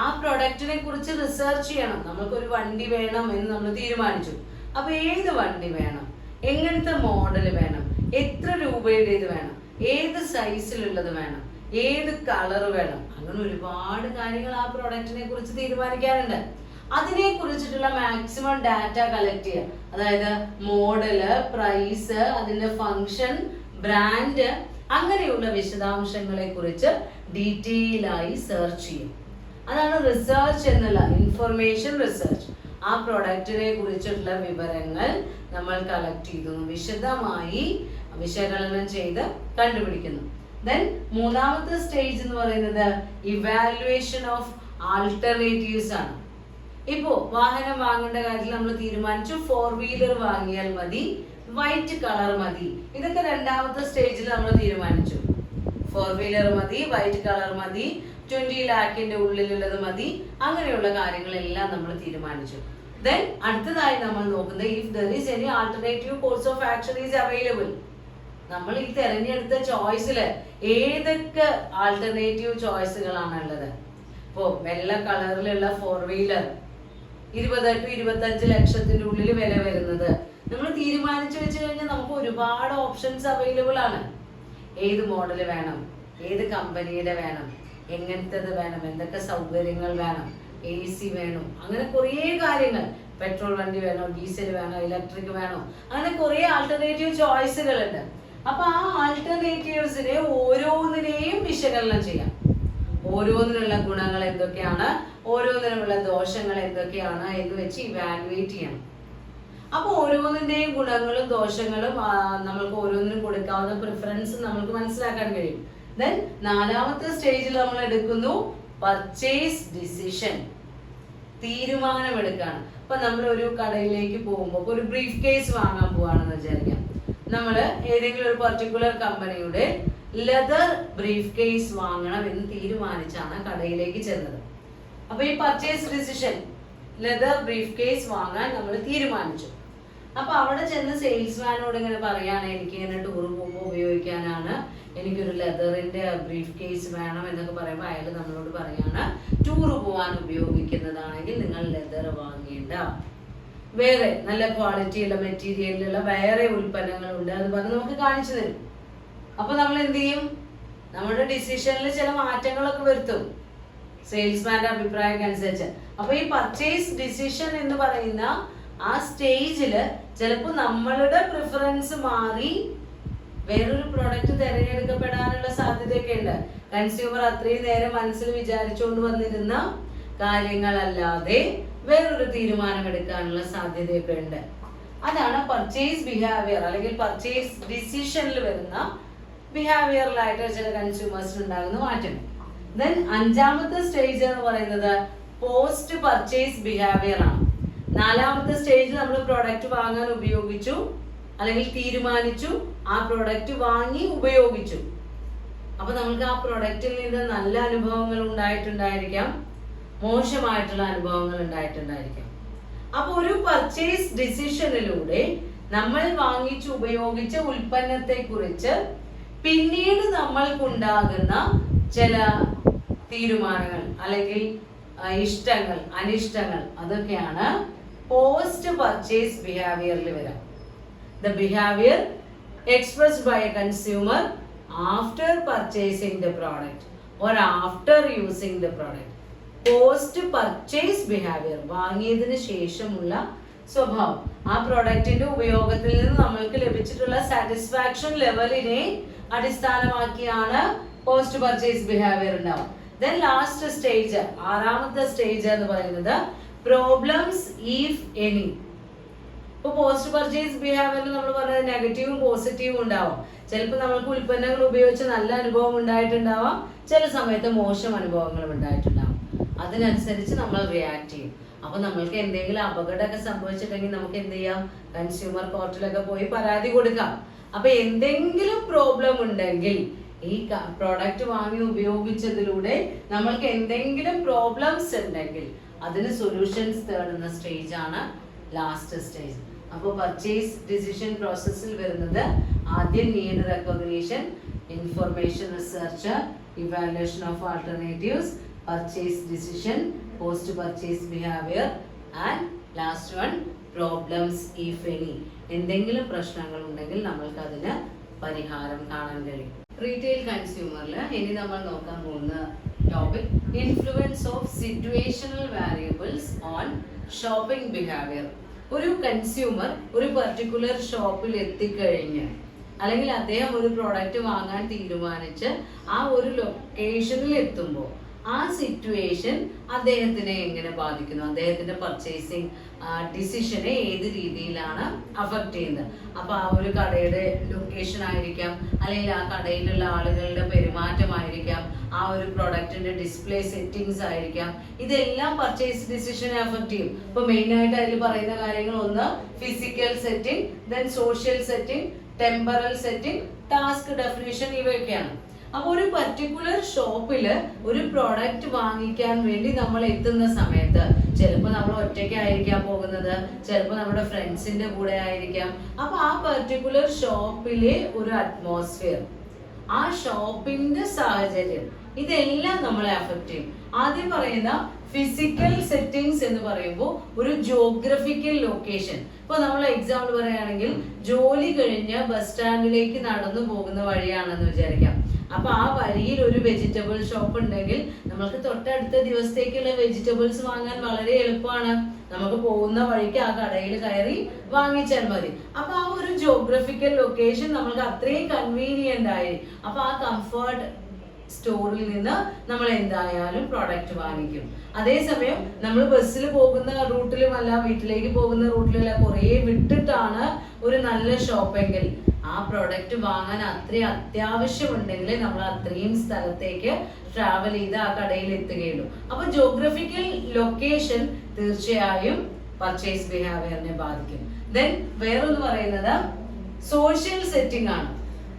ആ പ്രൊഡക്റ്റിനെ കുറിച്ച് റിസർച്ച് ചെയ്യണം. നമ്മൾക്കൊരു വണ്ടി വേണം എന്ന് നമ്മൾ തീരുമാനിച്ചു. അപ്പൊ ഏത് വണ്ടി വേണം, എങ്ങനത്തെ മോഡൽ വേണം, എത്ര രൂപയുടെ ഇത് വേണം, ഏത് സൈസിലുള്ളത് വേണം, ഏത് കളർ വേണം, അങ്ങനെ ഒരുപാട് കാര്യങ്ങൾ ആ പ്രൊഡക്റ്റിനെ കുറിച്ച് തീരുമാനിക്കാനുണ്ട്. അതിനെ കുറിച്ചിട്ടുള്ള മാക്സിമം ഡാറ്റ കളക്ട് ചെയ്യുക. അതായത് മോഡല്, പ്രൈസ്, അതിന്റെ ഫങ്ഷൻ, ബ്രാൻഡ്, അങ്ങനെയുള്ള വിശദാംശങ്ങളെ കുറിച്ച് ഡീറ്റെയിൽ ആയി സെർച്ച് ചെയ്യും. അതാണ് റിസർച്ച് എന്നുള്ള, ഇൻഫർമേഷൻ റിസർച്ച്. ആ പ്രൊഡക്റ്റിനെ കുറിച്ചുള്ള വിവരങ്ങൾ നമ്മൾ കളക്ട് ചെയ്തു, വിശദമായി വിശകലനം ചെയ്ത് കണ്ടുപിടിക്കുന്നു. ദെൻ മൂന്നാമത്തെ സ്റ്റേജ് എന്ന് പറയുന്നത് ഇവാലുവേഷൻ ഓഫ് ആൾട്ടർനേറ്റീവ്സ് ആണ്. ഇപ്പോ വാഹനം വാങ്ങേണ്ട കാര്യത്തിൽ നമ്മൾ തീരുമാനിച്ചു 4-വീലർ വാങ്ങിയാൽ മതി, വൈറ്റ് കളർ മതി. ഇതൊക്കെ രണ്ടാമത്തെ സ്റ്റേജിൽ നമ്മൾ തീരുമാനിച്ചു. 4-വീലർ മതി, വൈറ്റ് കളർ മതി, 20 lakhന്റെ ഉള്ളിലുള്ളത് മതി, അങ്ങനെയുള്ള കാര്യങ്ങളെല്ലാം നമ്മൾ തീരുമാനിച്ചു. ദെൻ അടുത്തതായി നമ്മൾ നോക്കുന്നത് if there is any alternative course of action is available. നമ്മൾ ഈ തെരഞ്ഞെടുത്ത ചോയ്സിൽ ഏതൊക്കെ ആൾട്ടർനേറ്റീവ് ചോയ്സുകളാണ് ഉള്ളത്. ഇപ്പോൾ വെള്ള കളറിലുള്ള 4-വീലർ 20 to 25 ലക്ഷത്തിന്റെ ഉള്ളിൽ വില വരുന്നത് നമ്മൾ തീരുമാനിച്ചു വെച്ച് കഴിഞ്ഞാൽ നമുക്ക് ഒരുപാട് ഓപ്ഷൻസ് അവൈലബിൾ ആണ്. ഏത് മോഡൽ വേണം, ഏത് കമ്പനിയുടെ വേണം, എങ്ങനത്തേത് വേണം, എന്തൊക്കെ സൗകര്യങ്ങൾ വേണം, AC വേണം, അങ്ങനെ കുറേ കാര്യങ്ങൾ. പെട്രോൾ വണ്ടി വേണോ, ഡീസൽ വേണോ, ഇലക്ട്രിക് വേണോ, അങ്ങനെ കുറേ ആൾട്ടർനേറ്റീവ് ചോയ്സുകളുണ്ട്. അപ്പൊ ആ ആൾട്ടർനേറ്റീവ്സിനെ ഓരോന്നിനെയും വിശകലനം ചെയ്യാം. ഓരോന്നിനുള്ള ഗുണങ്ങൾ എന്തൊക്കെയാണ്, ഓരോന്നിനുള്ള ദോഷങ്ങൾ എന്തൊക്കെയാണ് എന്ന് വെച്ച് ഇവാലുവേറ്റ് ചെയ്യണം. അപ്പൊ ഓരോന്നിന്റെയും ഗുണങ്ങളും ദോഷങ്ങളും നമ്മൾക്ക് ഓരോന്നിനും കൊടുക്കാവുന്ന പ്രിഫറൻസ് നമുക്ക് മനസ്സിലാക്കാൻ കഴിയും. ദെൻ നാലാമത്തെ സ്റ്റേജിൽ നമ്മൾ എടുക്കുന്നു പർച്ചേസ് ഡിസിഷൻ, തീരുമാനമെടുക്കാണ്. അപ്പൊ നമ്മൾ ഒരു കടയിലേക്ക് പോകുമ്പോൾ ഒരു ബ്രീഫ് കേസ് വാങ്ങാൻ പോവാണെന്ന് വിചാരിക്കാം. നമ്മൾ ഏതെങ്കിലും ഒരു പർട്ടിക്കുലർ കമ്പനിയുടെ ലെതർ ബ്രീഫ് കേസ് വാങ്ങണം എന്ന് തീരുമാനിച്ചാണ് കടയിലേക്ക് ചെന്നത്. അപ്പൊ ഈ purchase decision, leather brief case വാങ്ങാൻ നമ്മൾ തീരുമാനിച്ചു. അപ്പൊ അവിടെ ചെന്ന് സെയിൽസ്മാനോട് ഇങ്ങനെ പറയാണ്, എനിക്ക് ഇങ്ങനെ ടൂർ പോകുമ്പോൾ ഉപയോഗിക്കാനാണ്, എനിക്കൊരു ലെതറിന്റെ ബ്രീഫ് കേസ് വേണം എന്നൊക്കെ പറയുമ്പോൾ അയാൾ നമ്മളോട് പറയാണ്, ടൂർ പോകാൻ ഉപയോഗിക്കുന്നതാണെങ്കിൽ നിങ്ങൾ ലെതർ വാങ്ങേണ്ട, വേറെ നല്ല ക്വാളിറ്റിയുള്ള മെറ്റീരിയലിലുള്ള വേറെ ഉൽപ്പന്നങ്ങളുണ്ട് അത് പറഞ്ഞ് നമുക്ക് കാണിച്ചു തരും. അപ്പൊ നമ്മൾ എന്ത് ചെയ്യും, നമ്മുടെ ഡിസിഷനിൽ ചില മാറ്റങ്ങളൊക്കെ വരുത്തും സെയിൽസ്മാന്റെ അഭിപ്രായം അനുസരിച്ച്. അപ്പൊ ഈ പർച്ചേസ് ഡിസിഷൻ എന്ന് പറയുന്ന ആ സ്റ്റേജില് ചിലപ്പോൾ നമ്മളുടെ പ്രിഫറൻസ് മാറി വേറൊരു പ്രോഡക്റ്റ് തിരഞ്ഞെടുക്കപ്പെടാനുള്ള സാധ്യതയൊക്കെ ഉണ്ട്. കൺസ്യൂമർ അത്രയും നേരം മനസ്സിൽ വിചാരിച്ചുകൊണ്ട് വന്നിരുന്ന കാര്യങ്ങളല്ലാതെ വേറൊരു തീരുമാനം എടുക്കാനുള്ള സാധ്യതയൊക്കെ ഉണ്ട്. അതാണ് പർച്ചേസ് ബിഹേവിയർ അല്ലെങ്കിൽ പർച്ചേസ് ഡിസിഷനിൽ വരുന്ന ബിഹേവിയറിലായിട്ട് ചില കൺസ്യൂമേഴ്സിന് ഉണ്ടാകുന്ന മാറ്റം. ദെൻ അഞ്ചാമത്തെ സ്റ്റേജ് എന്ന് പറയുന്നത് പോസ്റ്റ് പർച്ചേസ് ബിഹേവിയർ ആണ്. നാലാമത്തെ സ്റ്റേജിൽ നമ്മൾ പ്രോഡക്റ്റ് വാങ്ങാൻ ഉപയോഗിച്ചു അല്ലെങ്കിൽ തീരുമാനിച്ചു, ആ പ്രോഡക്റ്റ് വാങ്ങി ഉപയോഗിച്ചു. അപ്പൊ നമുക്ക് ആ പ്രോഡക്റ്റിൽ നിന്ന് നല്ല അനുഭവങ്ങൾ ഉണ്ടായിട്ടുണ്ടായിരിക്കാം, മോശമായിട്ടുള്ള അനുഭവങ്ങൾ ഉണ്ടായിട്ടുണ്ടായിരിക്കാം. അപ്പൊ ഒരു പർച്ചേസ് ഡിസിഷനിലൂടെ നമ്മൾ വാങ്ങിച്ചു ഉപയോഗിച്ച ഉൽപ്പന്നത്തെ കുറിച്ച് പിന്നീട് നമ്മൾക്കുണ്ടാകുന്ന ചില തീരുമാനങ്ങൾ അല്ലെങ്കിൽ ഇഷ്ടങ്ങൾ അനിഷ്ടങ്ങൾ അതൊക്കെയാണ് പോസ്റ്റ് പർച്ചേസ് ബിഹേവിയറിൽ വരാം. The behavior expressed by a consumer after purchasing the product or after using the product. Post purchase behaviour, വാങ്ങിയതിന് ശേഷമുള്ള സ്വഭാവം, ആ പ്രോഡക്റ്റിന്റെ ഉപയോഗത്തിൽ നിന്ന് നമ്മൾക്ക് ലഭിച്ചിട്ടുള്ള സാറ്റിസ്ഫാക്ഷൻ ലെവലിനെ അടിസ്ഥാനമാക്കിയാണ് പോസ്റ്റ് പർച്ചേസ് ബിഹേവിയർ ഉണ്ടാവും. ദെൻ ലാസ്റ്റ് സ്റ്റേജ്, ആറാമത്തെ സ്റ്റേജ് എന്ന് പറയുന്നത് പ്രോബ്ലംസ് ഇഫ് എനി. ഇപ്പൊ പോസ്റ്റ് പർച്ചേസ് ബിഹേവിയറിൽ നമ്മൾ പറഞ്ഞത് നെഗറ്റീവും പോസിറ്റീവും ഉണ്ടാവും. ചിലപ്പോൾ നമ്മൾക്ക് ഉൽപ്പന്നങ്ങൾ ഉപയോഗിച്ച് നല്ല അനുഭവം ഉണ്ടായിട്ടുണ്ടാവാം, ചില സമയത്ത് മോശം അനുഭവങ്ങളും ഉണ്ടായിട്ടുണ്ടാവും. അതിനനുസരിച്ച് നമ്മൾ റിയാക്ട് ചെയ്യും. അപ്പൊ നമ്മൾക്ക് എന്തെങ്കിലും അപകടമൊക്കെ സംഭവിച്ചിട്ടുണ്ടെങ്കിൽ നമുക്ക് എന്ത് ചെയ്യാം, കൺസ്യൂമർ കോർട്ടിലൊക്കെ പോയി പരാതി കൊടുക്കാം. അപ്പൊ എന്തെങ്കിലും പ്രോബ്ലം ഉണ്ടെങ്കിൽ, ഈ പ്രോഡക്റ്റ് വാങ്ങി ഉപയോഗിച്ചതിലൂടെ നമ്മൾക്ക് എന്തെങ്കിലും പ്രോബ്ലംസ് ഉണ്ടെങ്കിൽ അതിന് സൊല്യൂഷൻസ് തേടുന്ന സ്റ്റേജ് ആണ് ലാസ്റ്റ് സ്റ്റേജ്. അപ്പോൾ പർച്ചേസ് ഡിസിഷൻ പ്രോസസ്സിൽ വരുന്നത് ആദ്യം need recognition, information research, evaluation of alternatives, purchase decision, post purchase behaviour and last one problems if any. എന്തെങ്കിലും പ്രശ്നങ്ങൾ ഉണ്ടെങ്കിൽ നമ്മൾക്ക് അതിന് പരിഹാരം കാണാൻ കഴിയും. റീറ്റെയിൽ കൺസ്യൂമറിൽ ഇനി നമ്മൾ നോക്കാൻ പോകുന്ന topic influence of situational variables on shopping behaviour. ഒരു കൺസ്യൂമർ ഒരു പർട്ടിക്കുലർ ഷോപ്പിൽ എത്തിക്കഴിഞ്ഞ് അല്ലെങ്കിൽ അദ്ദേഹം ഒരു പ്രോഡക്റ്റ് വാങ്ങാൻ തീരുമാനിച്ച് ആ ഒരു ലൊക്കേഷനിൽ എത്തുമ്പോൾ ആ സിറ്റുവേഷൻ അദ്ദേഹത്തിനെ എങ്ങനെ ബാധിക്കുന്നു, അദ്ദേഹത്തിന്റെ പർച്ചേസിങ് ഡിസിഷനെ ഏത് രീതിയിലാണ് അഫക്റ്റ് ചെയ്യുന്നത്. അപ്പൊ ആ ഒരു കടയുടെ ലൊക്കേഷൻ ആയിരിക്കാം, അല്ലെങ്കിൽ ആ കടയിലുള്ള ആളുകളുടെ പെരുമാറ്റമായിരിക്കാം, ആ ഒരു പ്രൊഡക്റ്റിന്റെ ഡിസ്പ്ലേ സെറ്റിംഗ്സ് ആയിരിക്കാം, ഇതെല്ലാം പർച്ചേസ് ഡിസിഷനെ അഫക്റ്റ് ചെയ്യും. ഇപ്പൊ മെയിൻ ആയിട്ട് അതിൽ പറയുന്ന കാര്യങ്ങൾ ഒന്ന് physical setting, then social setting, temporal setting, task definition, ഇവയൊക്കെയാണ്. അപ്പൊ ഒരു പർട്ടിക്കുലർ ഷോപ്പില് ഒരു പ്രോഡക്റ്റ് വാങ്ങിക്കാൻ വേണ്ടി നമ്മൾ എത്തുന്ന സമയത്ത് ചിലപ്പോൾ നമ്മൾ ഒറ്റയ്ക്കായിരിക്കാം പോകുന്നത്, ചിലപ്പോൾ നമ്മുടെ ഫ്രണ്ട്സിന്റെ കൂടെ ആയിരിക്കാം. അപ്പൊ ആ പർട്ടിക്കുലർ ഷോപ്പിലെ ഒരു അറ്റ്മോസ്ഫിയർ, ആ ഷോപ്പിന്റെ സാഹചര്യം, ഇതെല്ലാം നമ്മളെ അഫക്റ്റ് ചെയ്യും. ആദ്യം പറയുന്ന ഫിസിക്കൽ സെറ്റിംഗ്സ് എന്ന് പറയുമ്പോൾ ഒരു ജോഗ്രഫിക്കൽ ലൊക്കേഷൻ. ഇപ്പൊ നമ്മൾ എക്സാമ്പിൾ പറയുകയാണെങ്കിൽ ജോലി കഴിഞ്ഞ് ബസ് സ്റ്റാൻഡിലേക്ക് നടന്നു പോകുന്ന വഴിയാണെന്ന് വിചാരിക്കാം. അപ്പൊ ആ വഴിയിൽ ഒരു വെജിറ്റബിൾ ഷോപ്പ് ഉണ്ടെങ്കിൽ നമുക്ക് തൊട്ടടുത്ത ദിവസത്തേക്കുള്ള വെജിറ്റബിൾസ് വാങ്ങാൻ വളരെ എളുപ്പമാണ്. നമുക്ക് പോകുന്ന വഴിക്ക് ആ കടയിൽ കയറി വാങ്ങിച്ചാൽ മതി. അപ്പൊ ആ ഒരു ജോഗ്രഫിക്കൽ ലൊക്കേഷൻ നമ്മൾക്ക് അത്രയും കൺവീനിയന്റ് ആയി. അപ്പൊ ആ കംഫർട്ട് സ്റ്റോറിൽ നിന്ന് നമ്മൾ എന്തായാലും പ്രോഡക്റ്റ് വാങ്ങിക്കും. അതേസമയം നമ്മൾ ബസ്സിൽ പോകുന്ന റൂട്ടിലുമല്ല, വീട്ടിലേക്ക് പോകുന്ന റൂട്ടിലല്ല, കുറേ വിട്ടിട്ടാണ് ഒരു നല്ല ഷോപ്പെങ്കിൽ ആ പ്രോഡക്റ്റ് വാങ്ങാൻ അത്രയും അത്യാവശ്യമുണ്ടെങ്കിൽ നമ്മൾ അത്രയും സ്ഥലത്തേക്ക് ട്രാവൽ ചെയ്ത് ആ കടയിൽ എത്തുകയുള്ളൂ. അപ്പൊ ജോഗ്രഫിക്കൽ ലൊക്കേഷൻ തീർച്ചയായും പർച്ചേസ് ബിഹേവിയറിനെ ബാധിക്കും. ദെൻ വേറൊന്ന് പറയുന്നത് സോഷ്യൽ സെറ്റിംഗ് ആണ്.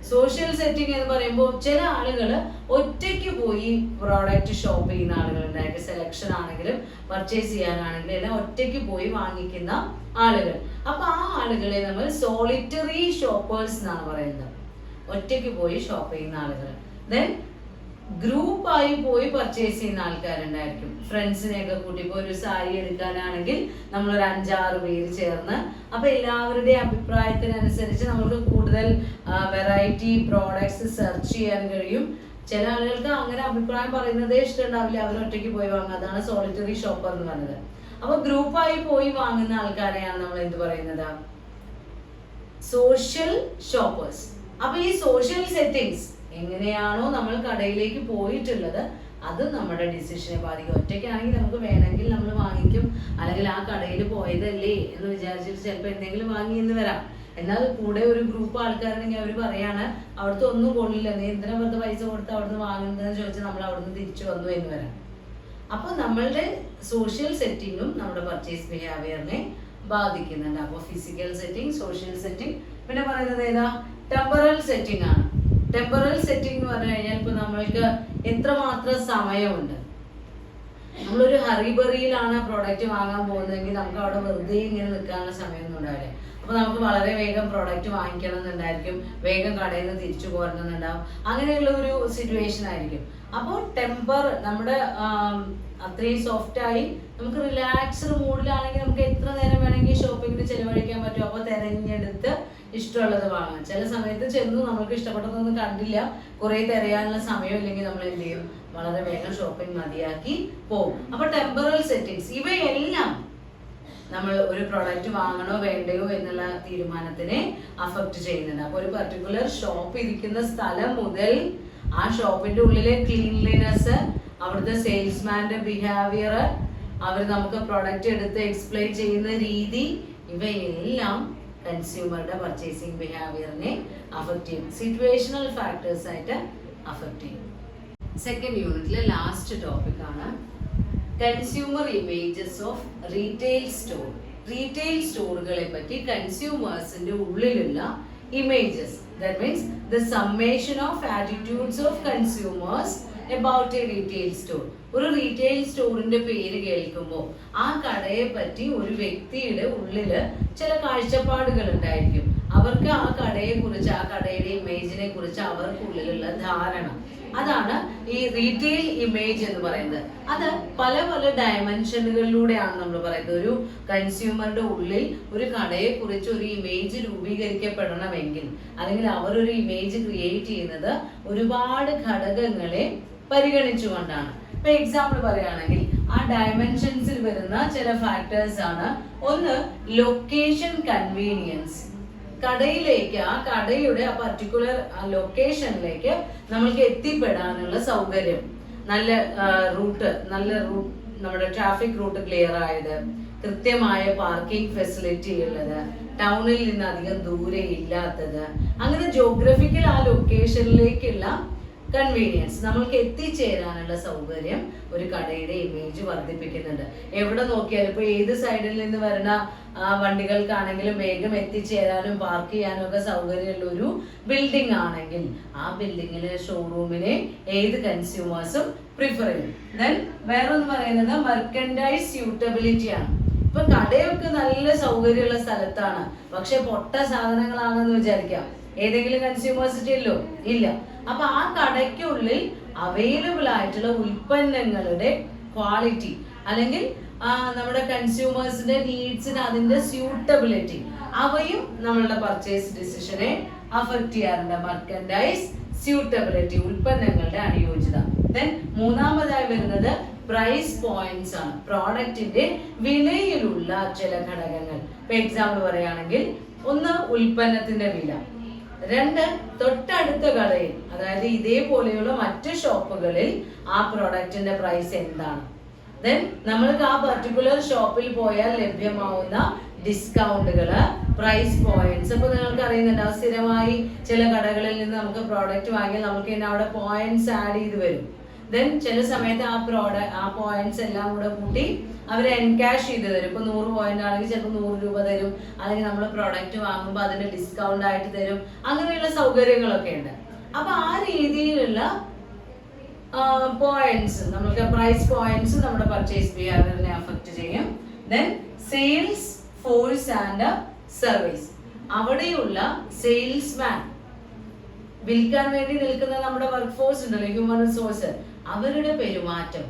സോഷ്യൽ സെറ്റിംഗ് എന്ന് പറയുമ്പോൾ ചില ആളുകൾ ഒറ്റയ്ക്ക് പോയി പ്രോഡക്റ്റ് ഷോപ്പ് ചെയ്യുന്ന ആളുകളുണ്ടായിരിക്കും. സെലക്ഷൻ ആണെങ്കിലും പർച്ചേസ് ചെയ്യാനാണെങ്കിലും എല്ലാം ഒറ്റയ്ക്ക് പോയി വാങ്ങിക്കുന്ന ആളുകൾ. അപ്പൊ ആ ആളുകളെ നമ്മൾ സോളിറ്ററി ഷോപ്പേഴ്സ് എന്നാണ് പറയുന്നത്, ഒറ്റയ്ക്ക് പോയി ഷോപ്പ് ചെയ്യുന്ന ആളുകൾ. ദെൻ ഗ്രൂപ്പായി പോയി പർച്ചേസ് ചെയ്യുന്ന ആൾക്കാരുണ്ടായിരിക്കും. ഫ്രണ്ട്സിനെയൊക്കെ കൂട്ടി ഇപ്പോൾ ഒരു സാരി എടുക്കാനാണെങ്കിൽ നമ്മളൊരു 5-6 പേര് ചേർന്ന്, അപ്പൊ എല്ലാവരുടെയും അഭിപ്രായത്തിനനുസരിച്ച് നമുക്ക് കൂടുതൽ വെറൈറ്റി പ്രോഡക്ട്സ് സെർച്ച് ചെയ്യാൻ കഴിയും. ചില ആളുകൾക്ക് അങ്ങനെ അഭിപ്രായം പറയുന്നതേ ഇഷ്ടമുണ്ടാവില്ല, അവർ ഒറ്റയ്ക്ക് പോയി വാങ്ങുക. അതാണ് സോളിറ്ററി ഷോപ്പർ എന്ന് പറയുന്നത്. അപ്പൊ ഗ്രൂപ്പായി പോയി വാങ്ങുന്ന ആൾക്കാരെയാണ് നമ്മൾ എന്ത് പറയുന്നത്, സോഷ്യൽ ഷോപ്പേഴ്സ്. അപ്പൊ ഈ സോഷ്യൽ സെറ്റിംഗ്സ് എങ്ങനെയാണോ നമ്മൾ കടയിലേക്ക് പോയിട്ടുള്ളത് അത് നമ്മുടെ ഡിസിഷനെ ബാധിക്കും. ഒറ്റയ്ക്കാണെങ്കിൽ നമുക്ക് വേണമെങ്കിൽ നമ്മൾ വാങ്ങിക്കും, അല്ലെങ്കിൽ ആ കടയിൽ പോയതല്ലേ എന്ന് വിചാരിച്ചിട്ട് ചിലപ്പോൾ എന്തെങ്കിലും വാങ്ങി എന്ന് വരാം. എന്നാൽ കൂടെ ഒരു ഗ്രൂപ്പ് ആൾക്കാരുണ്ടെങ്കിൽ അവർ പറയാണ് അവിടുത്തെ ഒന്നും കൊള്ളില്ല, നീ എന്തിനാ വെറുതെ പൈസ കൊടുത്ത് അവിടുന്ന് വാങ്ങുന്നതെന്ന് ചോദിച്ചാൽ നമ്മൾ അവിടുന്ന് തിരിച്ചു വന്നു എന്ന് വരാം. അപ്പൊ നമ്മളുടെ സോഷ്യൽ സെറ്റിങ്ങും നമ്മുടെ പർച്ചേസ് ബിഹേവിയറിനെ ബാധിക്കുന്നുണ്ട്. അപ്പോൾ ഫിസിക്കൽ സെറ്റിംഗ്, സോഷ്യൽ സെറ്റിംഗ്, പിന്നെ പറയുന്നത് ഏതാ, ടെമ്പറൽ സെറ്റിംഗ് ആണ്. ടെമ്പറൽ സെറ്റിംഗ് എന്ന് പറഞ്ഞു കഴിഞ്ഞാൽ ഇപ്പൊ നമ്മൾക്ക് എത്രമാത്രം സമയമുണ്ട്. നമ്മളൊരു ഹറിബറിയിലാണ് പ്രോഡക്റ്റ് വാങ്ങാൻ പോകുന്നതെങ്കിൽ നമുക്ക് അവിടെ വെറുതെ ഇങ്ങനെ നിൽക്കാനുള്ള സമയമൊന്നും ഉണ്ടാവില്ല. അപ്പൊ നമുക്ക് വളരെ വേഗം പ്രോഡക്റ്റ് വാങ്ങിക്കണം എന്നുണ്ടായിരിക്കും, വേഗം കടയിൽ നിന്ന് തിരിച്ചു പോരണമെന്നുണ്ടാവും, അങ്ങനെയുള്ള ഒരു സിറ്റുവേഷൻ ആയിരിക്കും. അപ്പോൾ ടെമ്പർ നമ്മുടെ അത്രയും സോഫ്റ്റ് ആയി നമുക്ക് റിലാക്സ്ഡ് മൂഡിലാണെങ്കിൽ നമുക്ക് എത്ര നേരം വേണമെങ്കിൽ ഷോപ്പിങ്ങിന് ചെലവഴിക്കാൻ പറ്റും. അപ്പോൾ തിരഞ്ഞെടുത്ത് ഇഷ്ടമുള്ളത് വാങ്ങാം. ചില സമയത്ത് ചെന്നു നമുക്ക് ഇഷ്ടപ്പെട്ടതൊന്നും കണ്ടില്ല, കുറെ തിരയാനുള്ള സമയം ഇല്ലെങ്കിൽ നമ്മൾ എന്ത് ചെയ്യും, വളരെ വേഗം ഷോപ്പിംഗ് മതിയാക്കി പോകും. അപ്പൊ ടെമ്പറൽ സെറ്റിംഗ്സ് ഇവയെല്ലാം നമ്മൾ ഒരു പ്രോഡക്റ്റ് വാങ്ങണോ വേണ്ടയോ എന്നുള്ള തീരുമാനത്തിനെ അഫക്റ്റ് ചെയ്യുന്നുണ്ട്. അപ്പൊ ഒരു പർട്ടിക്കുലർ ഷോപ്പ് ഇരിക്കുന്ന സ്ഥലം മുതൽ ആ ഷോപ്പിന്റെ ഉള്ളിലെ ക്ലീൻലിനെസ്, അവിടുത്തെ സെയിൽസ്മാന്റെ ബിഹേവിയർ, അവർ നമുക്ക് പ്രോഡക്റ്റ് എടുത്ത് എക്സ്പ്ലെയിൻ ചെയ്യുന്ന രീതി, ഇവയെല്ലാം കൺസ്യൂമറുടെ പർച്ചേസിംഗ് ബിഹേവിയറിനെ അഫക്റ്റ് ചെയ്യും, സിറ്റുവേഷണൽ ഫാക്ടേഴ്സ് ആയിട്ട് അഫക്റ്റ് ചെയ്യും. സെക്കൻഡ് യൂണിറ്റിലെ ലാസ്റ്റ് ടോപ്പിക് ആണ് consumer images of retail store. Retail സ്റ്റോറുകളെ പറ്റി കൺസ്യൂമേഴ്സിന്റെ ഉള്ളിലുള്ള images, that means the summation of attitudes of consumers about a retail store. ഒരു റീറ്റെയിൽ സ്റ്റോറിന്റെ പേര് കേൾക്കുമ്പോൾ ആ കടയെ പറ്റി ഒരു വ്യക്തിയുടെ ഉള്ളില് ചില കാഴ്ചപ്പാടുകൾ ഉണ്ടായിരിക്കും. അവർക്ക് ആ കടയെ കുറിച്ച്, ആ കടയുടെ ഇമേജിനെ കുറിച്ച് അവർക്കുള്ളിലുള്ള ധാരണ, അതാണ് ഈ റീറ്റെയിൽ ഇമേജ് എന്ന് പറയുന്നത്. അത് പല പല ഡയമെൻഷനുകളിലൂടെയാണ് നമ്മൾ പറയുന്നത്. ഒരു കൺസ്യൂമറുടെ ഉള്ളിൽ ഒരു കടയെ കുറിച്ച് ഒരു ഇമേജ് രൂപീകരിക്കപ്പെടണമെങ്കിൽ, അല്ലെങ്കിൽ അവർ ഒരു ഇമേജ് ക്രിയേറ്റ് ചെയ്യുന്നത് ഒരുപാട് ഘടകങ്ങളെ പരിഗണിച്ചുകൊണ്ടാണ്. ഇപ്പൊ എക്സാമ്പിൾ പറയുകയാണെങ്കിൽ ആ ഡയമെൻഷൻസിൽ വരുന്ന ചില ഫാക്ടേഴ്സ് ആണ്. ഒന്ന്, ലൊക്കേഷൻ കൺവീനിയൻസ്. കടയിലേക്ക്, ആ കടയുടെ ആ പർട്ടിക്കുലർ ലൊക്കേഷനിലേക്ക് നമ്മൾക്ക് എത്തിപ്പെടാനുള്ള സൗകര്യം. നല്ല റൂട്ട് നമ്മുടെ ട്രാഫിക് റൂട്ട് ക്ലിയർ ആയത്, കൃത്യമായ പാർക്കിംഗ് ഫെസിലിറ്റി ഉള്ളത്, ടൗണിൽ നിന്ന് അധികം ദൂരെ ഇല്ലാത്തത്, അങ്ങനെ ജോഗ്രഫിക്കൽ ആ ലൊക്കേഷനിലേക്കുള്ള കൺവീനിയൻസ്, നമ്മൾക്ക് എത്തിച്ചേരാനുള്ള സൗകര്യം ഒരു കടയുടെ ഇമേജ് വർദ്ധിപ്പിക്കുന്നുണ്ട്. എവിടെ നോക്കിയാലും ഇപ്പൊ ഏത് സൈഡിൽ നിന്ന് വരുന്ന വണ്ടികൾക്കാണെങ്കിലും വേഗം എത്തിച്ചേരാനും പാർക്ക് ചെയ്യാനും ഒക്കെ സൗകര്യമുള്ള ഒരു ബിൽഡിംഗ് ആണെങ്കിൽ ആ ബിൽഡിങ്ങിന് ഷോറൂമിനെ ഏത് കൺസ്യൂമേഴ്സും പ്രിഫർ ചെയ്യും. ദെൻ വേറൊന്ന് പറയുന്നത് മെർക്കൻഡൈസ് സ്യൂട്ടബിലിറ്റി ആണ്. ഇപ്പൊ കടയൊക്കെ നല്ല സൗകര്യമുള്ള സ്ഥലത്താണ്, പക്ഷെ പൊട്ട സാധനങ്ങളാണെന്ന് വിചാരിക്കാം, ഏതെങ്കിലും കൺസ്യൂമേഴ്സ് ചെല്ലോ ഇല്ല. അപ്പൊ ആ കടയ്ക്കുള്ളിൽ അവൈലബിൾ ആയിട്ടുള്ള ഉൽപ്പന്നങ്ങളുടെ ക്വാളിറ്റി അല്ലെങ്കിൽ നമ്മുടെ കൺസ്യൂമേഴ്സിന്റെ നീഡ്സിന് അതിന്റെ സ്യൂട്ടബിലിറ്റി അവയും നമ്മളുടെ പർച്ചേസ് ഡിസിഷനെ അഫക്ട് ചെയ്യാറുണ്ട്. മെർക്കൻഡൈസ് സ്യൂട്ടബിലിറ്റി, ഉൽപ്പന്നങ്ങളുടെ അനുയോജ്യത. ദെൻ മൂന്നാമതായി വരുന്നത് പ്രൈസ് പോയിന്റ്സ് ആണ്. പ്രോഡക്റ്റിന്റെ വിലയിലുള്ള ചില ഘടകങ്ങൾ. ഇപ്പൊ എക്സാമ്പിൾ പറയുകയാണെങ്കിൽ, ഒന്ന് ഉൽപ്പന്നത്തിന്റെ വില, രണ്ട് തൊട്ടടുത്ത കടയിൽ അതായത് ഇതേപോലെയുള്ള മറ്റു ഷോപ്പുകളിൽ ആ പ്രോഡക്റ്റിന്റെ പ്രൈസ് എന്താണ്. ദെൻ നമ്മൾക്ക് ആ പർട്ടിക്കുലർ ഷോപ്പിൽ പോയാൽ ലഭ്യമാവുന്ന ഡിസ്കൗണ്ടുകള്, പ്രൈസ് പോയിന്റ്സ്. അപ്പൊ നിങ്ങൾക്ക് അറിയുന്നുണ്ടാവും, സ്ഥിരമായി ചില കടകളിൽ നിന്ന് നമുക്ക് പ്രോഡക്റ്റ് വാങ്ങിയാൽ നമുക്ക് തന്നെ അവിടെ പോയിന്റ്സ് ആഡ് ചെയ്ത് വരും. ദെൻ ചില സമയത്ത് ആ പോയിന്റ്സ് എല്ലാം കൂടെ കൂട്ടി അവർ എൻകാഷ് ചെയ്ത് തരും. ഇപ്പൊ 100 പോയിന്റ് ആണെങ്കിൽ ചിലപ്പോൾ 100 രൂപ തരും, അല്ലെങ്കിൽ നമ്മൾ പ്രോഡക്റ്റ് വാങ്ങുമ്പോൾ അതിന് ഡിസ്കൗണ്ട് ആയിട്ട് തരും. അങ്ങനെയുള്ള സൗകര്യങ്ങളൊക്കെ ഉണ്ട്. അപ്പൊ ആ രീതിയിലുള്ള പോയിന്റ്സ്, നമുക്ക് പ്രൈസ് പോയിന്റ്സ് നമ്മുടെ പർച്ചേസ് ബിഹേവിയറിനെ അഫക്ട് ചെയ്യും. Then sales force and service. അവിടെയുള്ള സെയിൽസ്മാൻ, വിൽക്കാൻ വേണ്ടി നിൽക്കുന്ന നമ്മുടെ വർക്ക് ഫോഴ്സ് ഉണ്ടല്ലോ, ഹ്യൂമൻ റിസോഴ്സ്, അവരുടെ പെരുമാറ്റം,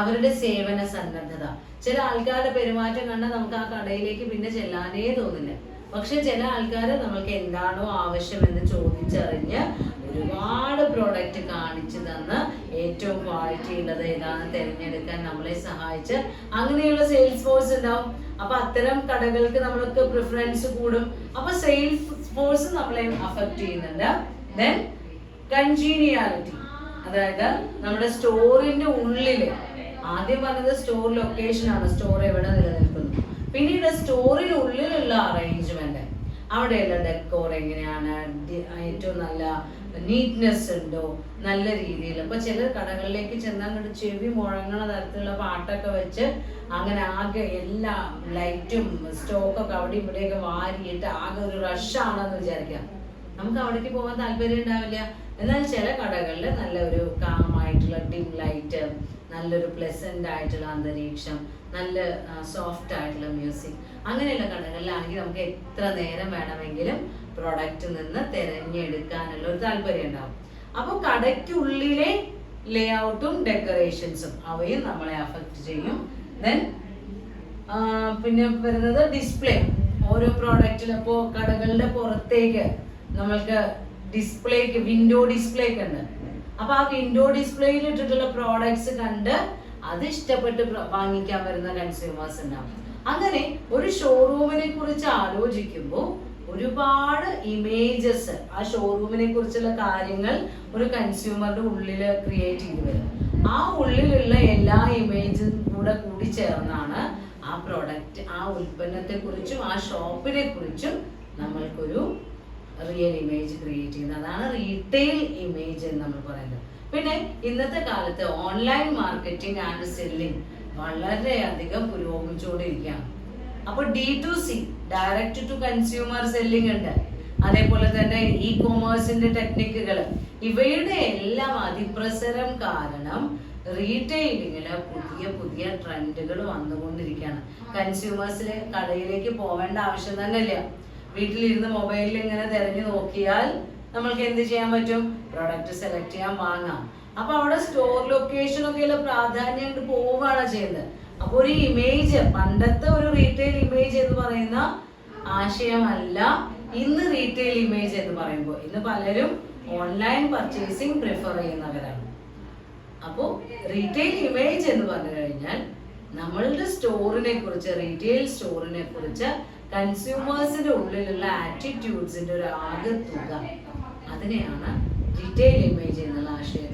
അവരുടെ സേവന സന്നദ്ധത. ചില ആൾക്കാരുടെ പെരുമാറ്റം കണ്ടാൽ നമുക്ക് ആ കടയിലേക്ക് പിന്നെ ചെല്ലാനേ തോന്നില്ല. പക്ഷെ ചില ആൾക്കാർ നമ്മൾക്ക് എന്താണോ ആവശ്യമെന്ന് ചോദിച്ചറിഞ്ഞ് ഒരുപാട് പ്രോഡക്റ്റ് കാണിച്ചു തന്ന് ഏറ്റവും ക്വാളിറ്റി ഉള്ളത് ഏതാണെന്ന് തിരഞ്ഞെടുക്കാൻ നമ്മളെ സഹായിച്ച് അങ്ങനെയുള്ള സെയിൽസ് ഫോഴ്സ് ഉണ്ടാവും. അപ്പൊ അത്തരം കടകൾക്ക് നമ്മൾക്ക് പ്രിഫറൻസ് കൂടും. അപ്പൊ സെയിൽസ് ഫോഴ്സ് നമ്മളെ അഫക്ട് ചെയ്യുന്നുണ്ട്. ദെൻ കൺജീനിയാലിറ്റി, അതായത് നമ്മുടെ സ്റ്റോറിന്റെ ഉള്ളില്, ആദ്യം പറഞ്ഞത് സ്റ്റോർ ലൊക്കേഷൻ ആണ്, സ്റ്റോർ എവിടെ നിലനിൽക്കുന്നു. പിന്നീട് സ്റ്റോറിനുള്ളിലുള്ള അറേഞ്ച്മെന്റ്, അവിടെയുള്ള ഡെക്കോർ എങ്ങനെയാണ്, ഏറ്റവും നല്ല നീറ്റ്നെസ് ഉണ്ടോ, നല്ല രീതിയിൽ. അപ്പൊ ചില കടകളിലേക്ക് ചെന്നാൽ കണ്ട് ചെവി മുഴങ്ങണ തരത്തിലുള്ള പാട്ടൊക്കെ വെച്ച് അങ്ങനെ ആകെ എല്ലാ ലൈറ്റും സ്റ്റോക്കൊക്കെ അവിടെ ഇവിടെയൊക്കെ വാരിയിട്ട് ആകെ ഒരു റഷാണെന്ന് വിചാരിക്കാം. നമുക്ക് അവിടേക്ക് പോകാൻ താല്പര്യം ഉണ്ടാവില്ല. എന്നാൽ ചില കടകളിൽ നല്ല ഒരു കാമായിട്ടുള്ള ഡിം ലൈറ്റ്, നല്ലൊരു പ്ലസന്റ് ആയിട്ടുള്ള അന്തരീക്ഷം, നല്ല സോഫ്റ്റ് ആയിട്ടുള്ള മ്യൂസിക്, അങ്ങനെയുള്ള കടകളിലാണെങ്കിൽ നമുക്ക് എത്ര നേരം വേണമെങ്കിലും പ്രോഡക്റ്റ് നിന്ന് തിരഞ്ഞെടുക്കാനുള്ള ഒരു താല്പര്യം ഉണ്ടാവും. അപ്പോൾ കടയ്ക്കുള്ളിലെ ലേ ഔട്ടും ഡെക്കറേഷൻസും അവയും നമ്മളെ അഫക്റ്റ് ചെയ്യും. ദെൻ പിന്നെ വരുന്നത് ഡിസ്പ്ലേ. ഓരോ പ്രോഡക്റ്റിലും ഇപ്പോൾ കടകളുടെ പുറത്തേക്ക് നമ്മൾക്ക് ഡിസ്പ്ലേക്ക്, വിൻഡോ ഡിസ്പ്ലേ ഒക്കെ ഉണ്ട്. അപ്പൊ ആ വിൻഡോ ഡിസ്പ്ലേയിൽ ഇട്ടിട്ടുള്ള പ്രോഡക്ട്സ് കണ്ട് അത് ഇഷ്ടപ്പെട്ട് വാങ്ങിക്കാൻ വരുന്ന കൺസ്യൂമേഴ്സ് ഉണ്ടാവും. അങ്ങനെ ഒരു ഷോറൂമിനെ കുറിച്ച് ആലോചിക്കുമ്പോൾ ഒരുപാട് ഇമേജസ്, ആ ഷോറൂമിനെ കുറിച്ചുള്ള കാര്യങ്ങൾ ഒരു കൺസ്യൂമറുടെ ഉള്ളില് ക്രിയേറ്റ് ചെയ്ത് വരും. ആ ഉള്ളിലുള്ള എല്ലാ ഇമേജും കൂടി ചേർന്നാണ് ആ പ്രോഡക്റ്റ്, ആ ഉൽപ്പന്നത്തെ കുറിച്ചും ആ ഷോപ്പിനെ കുറിച്ചും നമ്മൾക്കൊരു റിയൽ ഇമേജ് ക്രിയേറ്റ് ചെയ്യുന്നത്. അതാണ് റീറ്റെയിൽ ഇമേജ് എന്ന് നമ്മൾ പറയുന്നത്. പിന്നെ ഇന്നത്തെ കാലത്ത് ഓൺലൈൻ മാർക്കറ്റിംഗ് ആൻഡ് സെല്ലിംഗ് വളരെയധികം പുരോഗമിച്ചുകൊണ്ടിരിക്കുകയാണ്. അപ്പൊ D2C, direct to consumer selling ഉണ്ട്. അതേപോലെ തന്നെ ഇ കൊമേഴ്സിന്റെ ടെക്നിക്കുകൾ, ഇവയുടെ എല്ലാം അതിപ്രസരം കാരണം റീറ്റെയിലിങ്ങില് പുതിയ പുതിയ ട്രെൻഡുകൾ വന്നുകൊണ്ടിരിക്കുകയാണ്. കൺസ്യൂമേഴ്സിന് കടയിലേക്ക് പോവേണ്ട ആവശ്യം തന്നെ ഇല്ല. വീട്ടിലിരുന്ന് മൊബൈലിൽ ഇങ്ങനെ തിരഞ്ഞു നോക്കിയാൽ നമ്മൾക്ക് എന്ത് ചെയ്യാൻ പറ്റും? പ്രൊഡക്റ്റ് സെലക്ട് ചെയ്യാൻ, വാങ്ങാം. അപ്പൊ അവിടെ സ്റ്റോർ ലൊക്കേഷൻ ഒക്കെയുള്ള പ്രാധാന്യം പോവുകയാണ് ചെയ്യുന്നത്. അപ്പൊ ഒരു ഇമേജ്, പണ്ടത്തെ ഒരു റീറ്റെയിൽ ഇമേജ് എന്ന് പറയുന്ന ആശയമല്ല ഇന്ന് റീറ്റെയിൽ ഇമേജ് എന്ന് പറയുമ്പോൾ. ഇന്ന് പലരും ഓൺലൈൻ പർച്ചേസിങ് പ്രിഫർ ചെയ്യുന്നവരാണ്. അപ്പോൾ റീറ്റെയിൽ ഇമേജ് എന്ന് പറഞ്ഞു കഴിഞ്ഞാൽ നമ്മളുടെ സ്റ്റോറിനെ കുറിച്ച്, റീറ്റെയിൽ സ്റ്റോറിനെ കുറിച്ച് കൺസ്യൂമേഴ്സിന്റെ ഉള്ളിലുള്ള ആറ്റിറ്റ്യൂഡ്സിന്റെ ഒരു ആകെത്തുക, അതിനെയാണ് റീറ്റെയിൽ ഇമേജ് എന്നുള്ള ആശയം